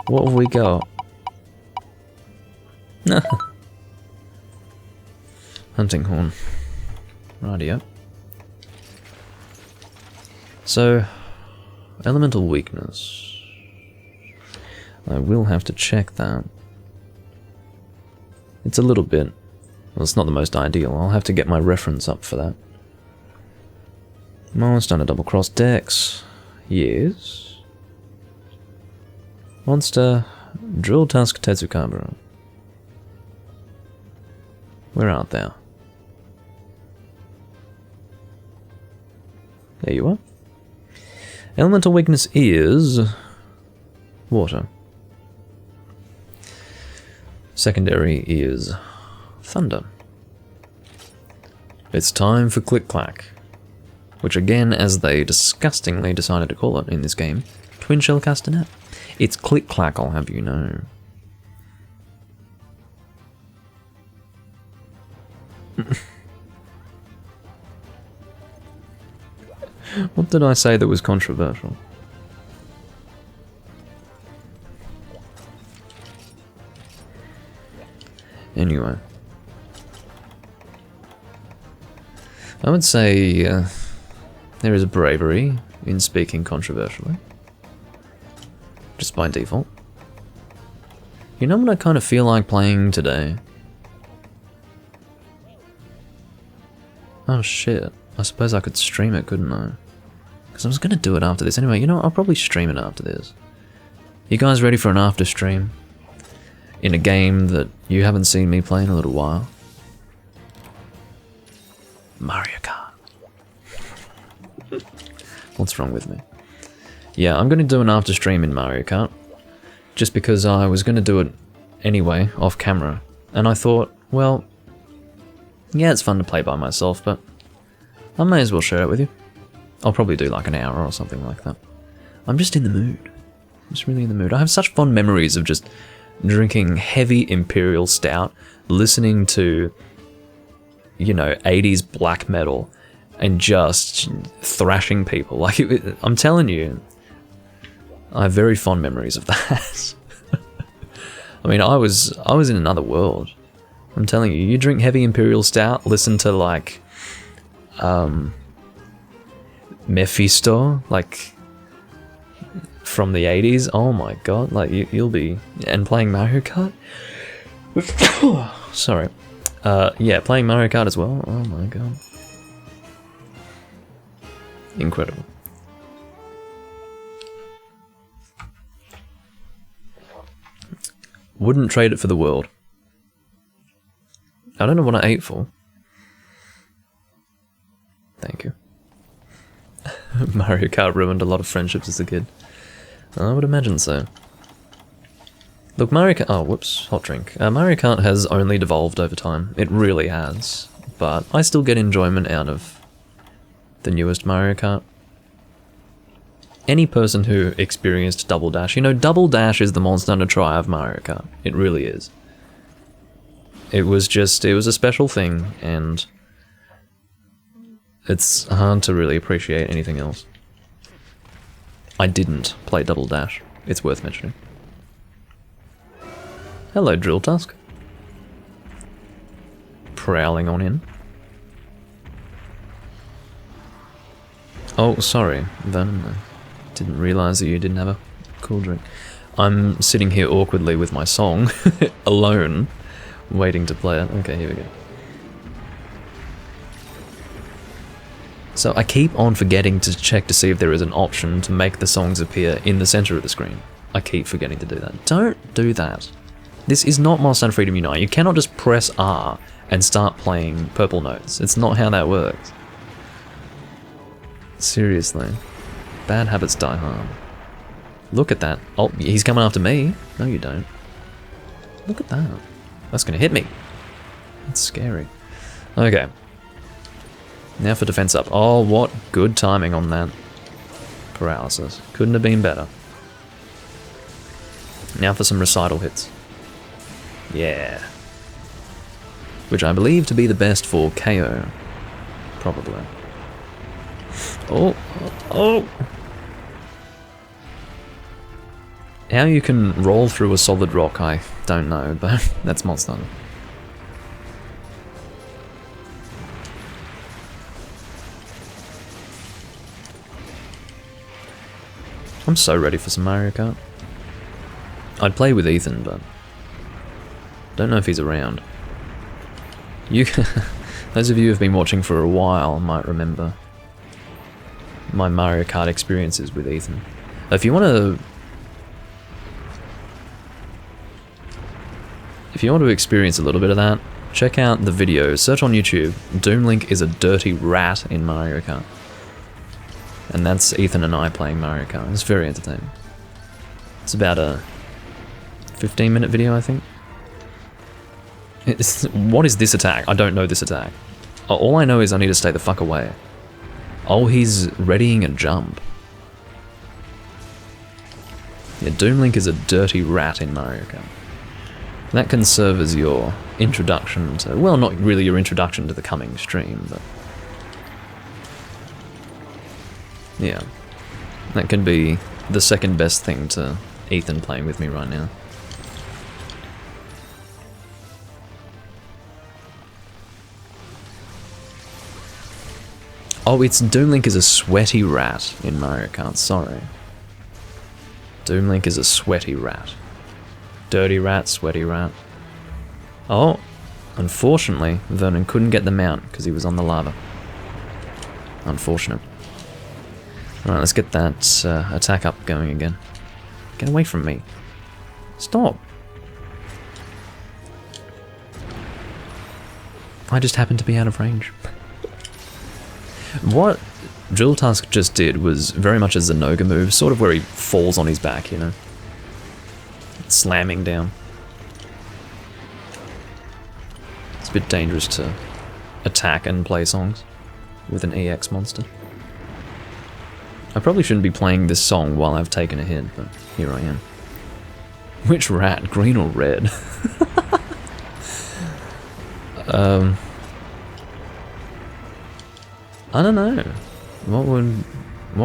What have we got? Hunting horn. Rightio. So, elemental weakness. I will have to check that. It's a little bit. Well, it's not the most ideal. I'll have to get my reference up for that. Most on a double cross dex. Yes. Monster, Drill Tusk Tetsukabura. Where art thou? There you are. Elemental weakness is water. Secondary is thunder. It's time for Click Clack. Which again, as they disgustingly decided to call it in this game, Twin Shell Castanet. It's Click Clack, I'll have you know. What did I say that was controversial? Anyway. I would say there is a bravery in speaking controversially. Just by default. You know what I kind of feel like playing today? Oh shit. I suppose I could stream it, couldn't I? Because I was going to do it after this. Anyway, you know what? I'll probably stream it after this. You guys ready for an after stream? In a game that you haven't seen me play in a little while? Mario Kart. What's wrong with me? Yeah, I'm going to do an after stream in Mario Kart. Just because I was going to do it anyway, off camera. And I thought, well, yeah, it's fun to play by myself, but I may as well share it with you. I'll probably do like an hour or something like that. I'm just in the mood. I'm just really in the mood. I have such fond memories of just drinking heavy Imperial Stout, listening to, you know, 80s black metal, and just thrashing people. Like, I'm telling you, I have very fond memories of that. I mean, I was in another world. I'm telling you, you drink heavy Imperial Stout, listen to like, Mephisto, like, from the 80s, oh my god, like, you'll be, and playing Mario Kart? Sorry. Yeah, playing Mario Kart as well, oh my god. Incredible. Wouldn't trade it for the world. I don't know what I ate for. Thank you. Mario Kart ruined a lot of friendships as a kid. I would imagine so. Look, Mario Kart... Oh, whoops. Hot drink. Mario Kart has only devolved over time. It really has. But I still get enjoyment out of the newest Mario Kart. Any person who experienced Double Dash... You know, Double Dash is the monster to try of Mario Kart. It really is. It was a special thing, and it's hard to really appreciate anything else. I didn't play Double Dash. It's worth mentioning. Hello, Drill Tusk. Prowling on in. Oh, sorry, Vernon. I didn't realise that you didn't have a cool drink. I'm sitting here awkwardly with my song, alone, waiting to play it. Okay, here we go. So I keep on forgetting to check to see if there is an option to make the songs appear in the center of the screen. I keep forgetting to do that. Don't do that. This is not Monster Hunter Freedom Unite. You cannot just press R and start playing purple notes. It's not how that works. Seriously. Bad habits die hard. Look at that. Oh, he's coming after me. No, you don't. Look at that. That's gonna hit me. That's scary. Okay. Now for defense up. Oh, what good timing on that. Paralysis. Couldn't have been better. Now for some recital hits. Yeah. Which I believe to be the best for KO. Probably. Oh. Oh. How you can roll through a solid rock, I don't know, but that's Monster Hunter. I'm so ready for some Mario Kart. I'd play with Ethan, but don't know if he's around. You, those of you who have been watching for a while might remember my Mario Kart experiences with Ethan. If you want to experience a little bit of that, check out the video, search on YouTube, Doomlink is a dirty rat in Mario Kart. And that's Ethan and I playing Mario Kart. It's very entertaining. It's about a 15-minute video, I think. What is this attack? I don't know this attack. All I know is I need to stay the fuck away. Oh, he's readying a jump. Yeah, Doomlink is a dirty rat in Mario Kart. That can serve as your introduction to... Well, not really your introduction to the coming stream, but... Yeah. That can be the second best thing to Ethan playing with me right now. Oh, it's Doomlink is a sweaty rat in Mario Kart, sorry. Doomlink is a sweaty rat. Dirty rat, sweaty rat. Oh, unfortunately, Vernon couldn't get the mount because he was on the lava. Unfortunate. Alright, let's get that attack up going again. Get away from me. Stop. I just happened to be out of range. What Drill Tusk just did was very much a Zenoga move, sort of where he falls on his back, you know? Slamming down. It's a bit dangerous to attack and play songs with an EX monster. I probably shouldn't be playing this song while I've taken a hit, but here I am. Which rat? Green or red? I don't know. What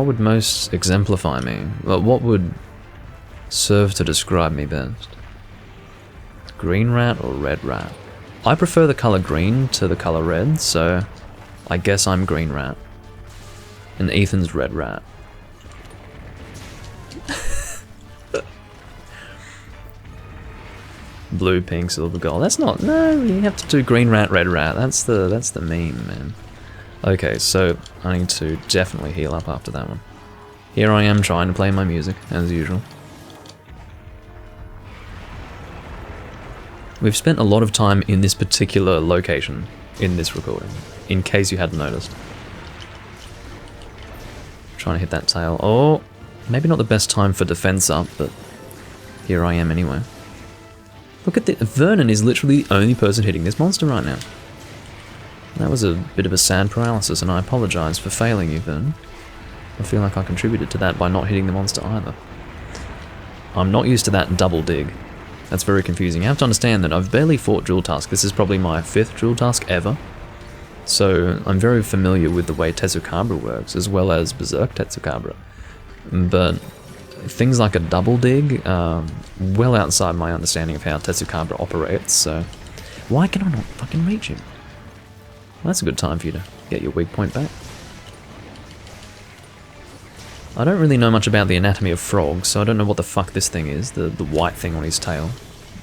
would most exemplify me? Well, what would serve to describe me best? Green rat or red rat? I prefer the color green to the color red, so I guess I'm green rat. And Ethan's red rat. Blue, pink, silver, gold. That's not... No, you have to do green rat, red rat. That's the meme, man. Okay, so I need to definitely heal up after that one. Here I am trying to play my music, as usual. We've spent a lot of time in this particular location in this recording, in case you hadn't noticed. Trying to hit that tail. Oh, maybe not the best time for defense up, but here I am anyway. Look at the... Vernon is literally the only person hitting this monster right now. That was a bit of a sad paralysis, and I apologise for failing you, Vernon. I feel like I contributed to that by not hitting the monster either. I'm not used to that double dig. That's very confusing. You have to understand that I've barely fought Drill Tusk. This is probably my 5th Drill Tusk ever. So I'm very familiar with the way Tetsukabra works, as well as Berserk Tetsukabra. But things like a double dig are well outside my understanding of how Tetsukabra operates, so... Why can I not fucking reach him? Well, that's a good time for you to get your weak point back. I don't really know much about the anatomy of frogs, so I don't know what the fuck this thing is, the white thing on his tail.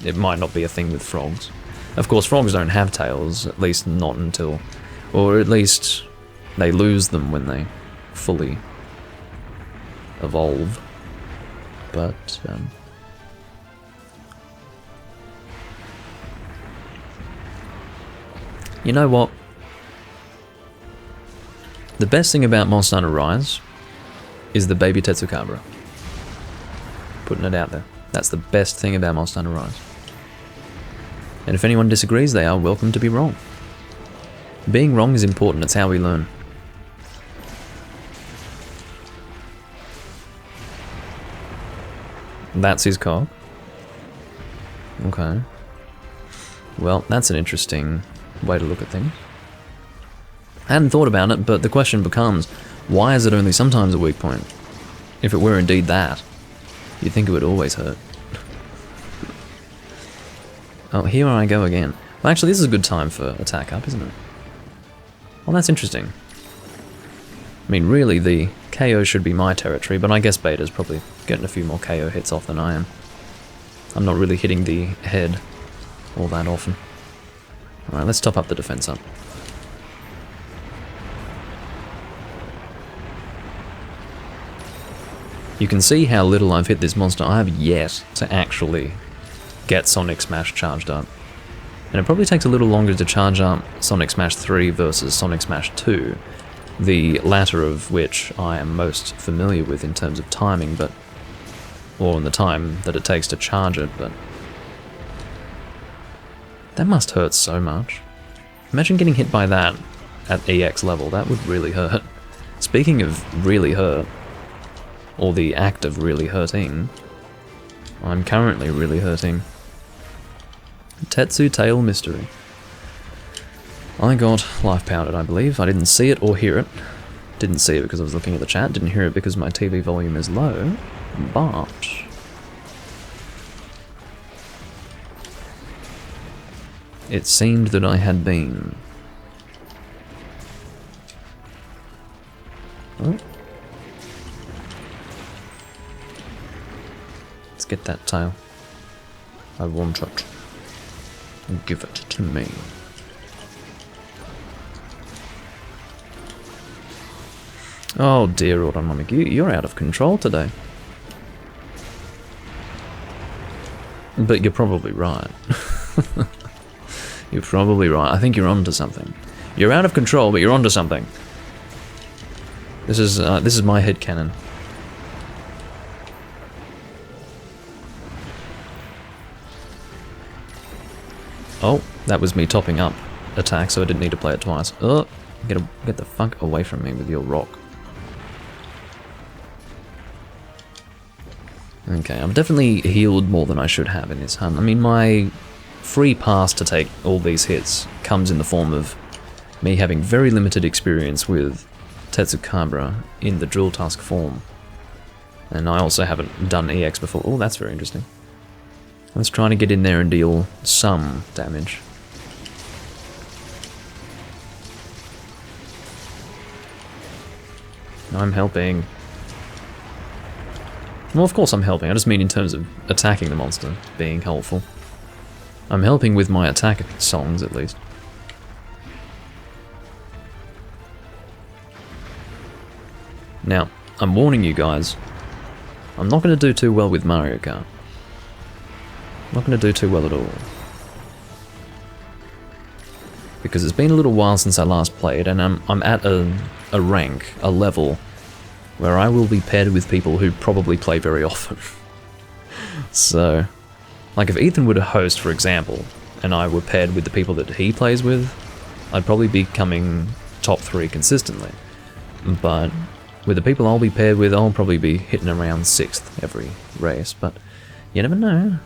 It might not be a thing with frogs. Of course, frogs don't have tails, at least not until... Or at least they lose them when they fully evolve. But, you know what? The best thing about Monster Hunter Rise is the baby Tetsukabra. Putting it out there. That's the best thing about Monster Hunter Rise. And if anyone disagrees, they are welcome to be wrong. Being wrong is important, it's how we learn. That's his cock. Okay. Well, that's an interesting way to look at things. I hadn't thought about it, but the question becomes, why is it only sometimes a weak point? If it were indeed that, you'd think it would always hurt. Oh, here I go again. Well, actually, this is a good time for attack up, isn't it? Well, that's interesting. I mean, really, the KO should be my territory, but I guess Beta's probably getting a few more KO hits off than I am. I'm not really hitting the head all that often. Alright, let's top up the defense up. You can see how little I've hit this monster. I have yet to actually get Sonic Smash charged up. And it probably takes a little longer to charge up Sonic Smash 3 versus Sonic Smash 2, the latter of which I am most familiar with in terms of timing, but... or in the time that it takes to charge it, but... That must hurt so much. Imagine getting hit by that at EX level. That would really hurt. Speaking of really hurt, or the act of really hurting, I'm currently really hurting. Tetsu Tail Mystery. I got life powdered, I believe. I didn't see it or hear it. Didn't see it because I was looking at the chat. Didn't hear it because my TV volume is low. But it seemed that I had been. Oh. Let's get that tail. I want it. Give it to me. Oh dear, Autonomic, you're out of control today. But you're probably right. You're probably right. I think you're onto something. You're out of control, but you're onto something. This is my headcanon. Oh, that was me topping up attack, so I didn't need to play it twice. Oh, get the fuck away from me with your rock. Okay, I've definitely healed more than I should have in this hunt. I mean, my free pass to take all these hits comes in the form of me having very limited experience with Tetsukabra in the Drill Tusk form. And I also haven't done EX before. Oh, that's very interesting. Let's try to get in there and deal some damage. I'm helping. Well, of course I'm helping. I just mean in terms of attacking the monster, being helpful. I'm helping with my attack songs, at least. Now, I'm warning you guys, I'm not going to do too well with Mario Kart. I'm not going to do too well at all. Because it's been a little while since I last played, and I'm at a rank, a level, where I will be paired with people who probably play very often. So, like if Ethan were to host, for example, and I were paired with the people that he plays with, I'd probably be coming top 3 consistently. But with the people I'll be paired with, I'll probably be hitting around 6th every race, but you never know.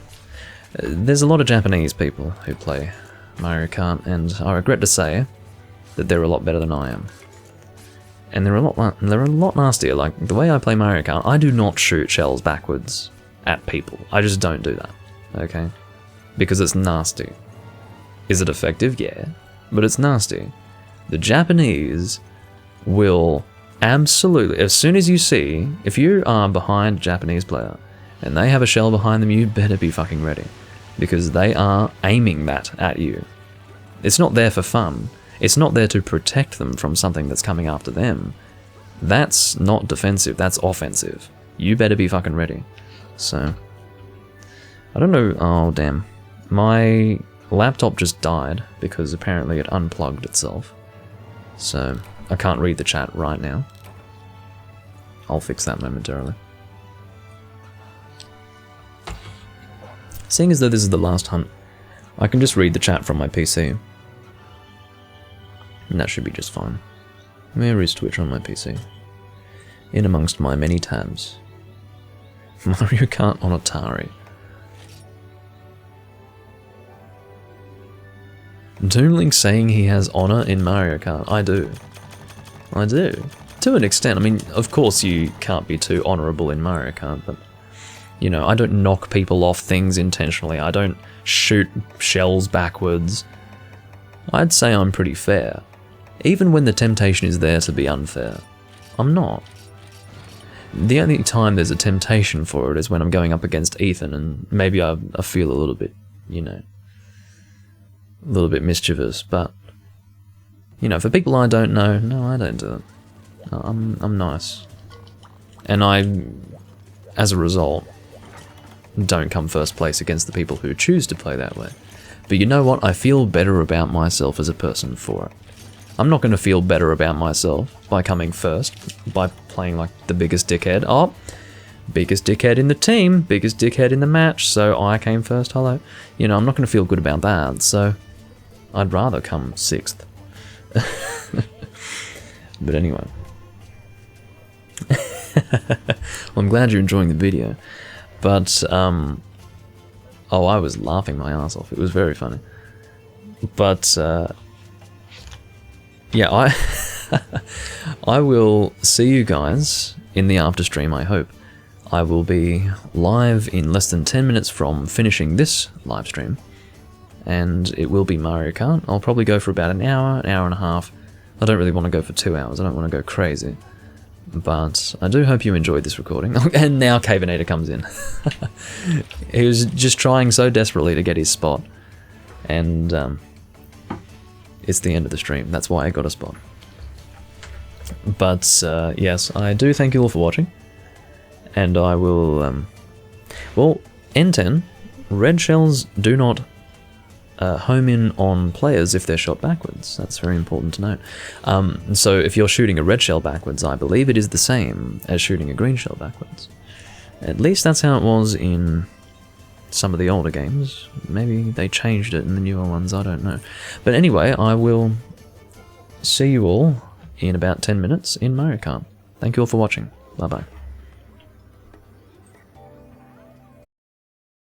There's a lot of Japanese people who play Mario Kart, and I regret to say that they're a lot better than I am. And they're a lot nastier. Like, the way I play Mario Kart, I do not shoot shells backwards at people. I just don't do that, okay? Because it's nasty. Is it effective? Yeah. But it's nasty. The Japanese will absolutely, as soon as you see, if you are behind a Japanese player, and they have a shell behind them, you better be fucking ready. Because they are aiming that at you. It's not there for fun. It's not there to protect them from something that's coming after them. That's not defensive, that's offensive. You better be fucking ready. So, I don't know, oh damn. My laptop just died because apparently it unplugged itself. So, I can't read the chat right now. I'll fix that momentarily. Seeing as though this is the last hunt, I can just read the chat from my PC. And that should be just fine. Where is Twitch on my PC? In amongst my many tabs. Mario Kart on Atari. Doomlink saying he has honor in Mario Kart. I do. I do. To an extent. I mean, of course you can't be too honorable in Mario Kart, but you know, I don't knock people off things intentionally. I don't shoot shells backwards. I'd say I'm pretty fair. Even when the temptation is there to be unfair. I'm not. The only time there's a temptation for it is when I'm going up against Ethan and maybe I feel a little bit, you know, a little bit mischievous, but, you know, for people I don't know, no, I don't do it. No, I'm nice. And I, as a result, don't come first place against the people who choose to play that way. But you know what? I feel better about myself as a person for it. I'm not going to feel better about myself by coming first, by playing like the biggest dickhead. Oh, biggest dickhead in the team, biggest dickhead in the match, so I came first, hello. You know, I'm not going to feel good about that, so I'd rather come 6th. But anyway. Well, I'm glad you're enjoying the video. But, oh, I was laughing my ass off. It was very funny. But, yeah, I will see you guys in the after stream, I hope. I will be live in less than 10 minutes from finishing this live stream. And it will be Mario Kart. I'll probably go for about an hour and a half. I don't really want to go for 2 hours. I don't want to go crazy. But I do hope you enjoyed this recording. And now Cavenator comes in. He was just trying so desperately to get his spot. And it's the end of the stream. That's why I got a spot. But yes, I do thank you all for watching. And I will... well, N10, red shells do not home in on players if they're shot backwards. That's very important to note. So if you're shooting a red shell backwards, I believe it is the same as shooting a green shell backwards. At least that's how it was in some of the older games. Maybe they changed it in the newer ones, I don't know. But anyway, I will see you all in about 10 minutes in Mario Kart. Thank you all for watching. Bye bye.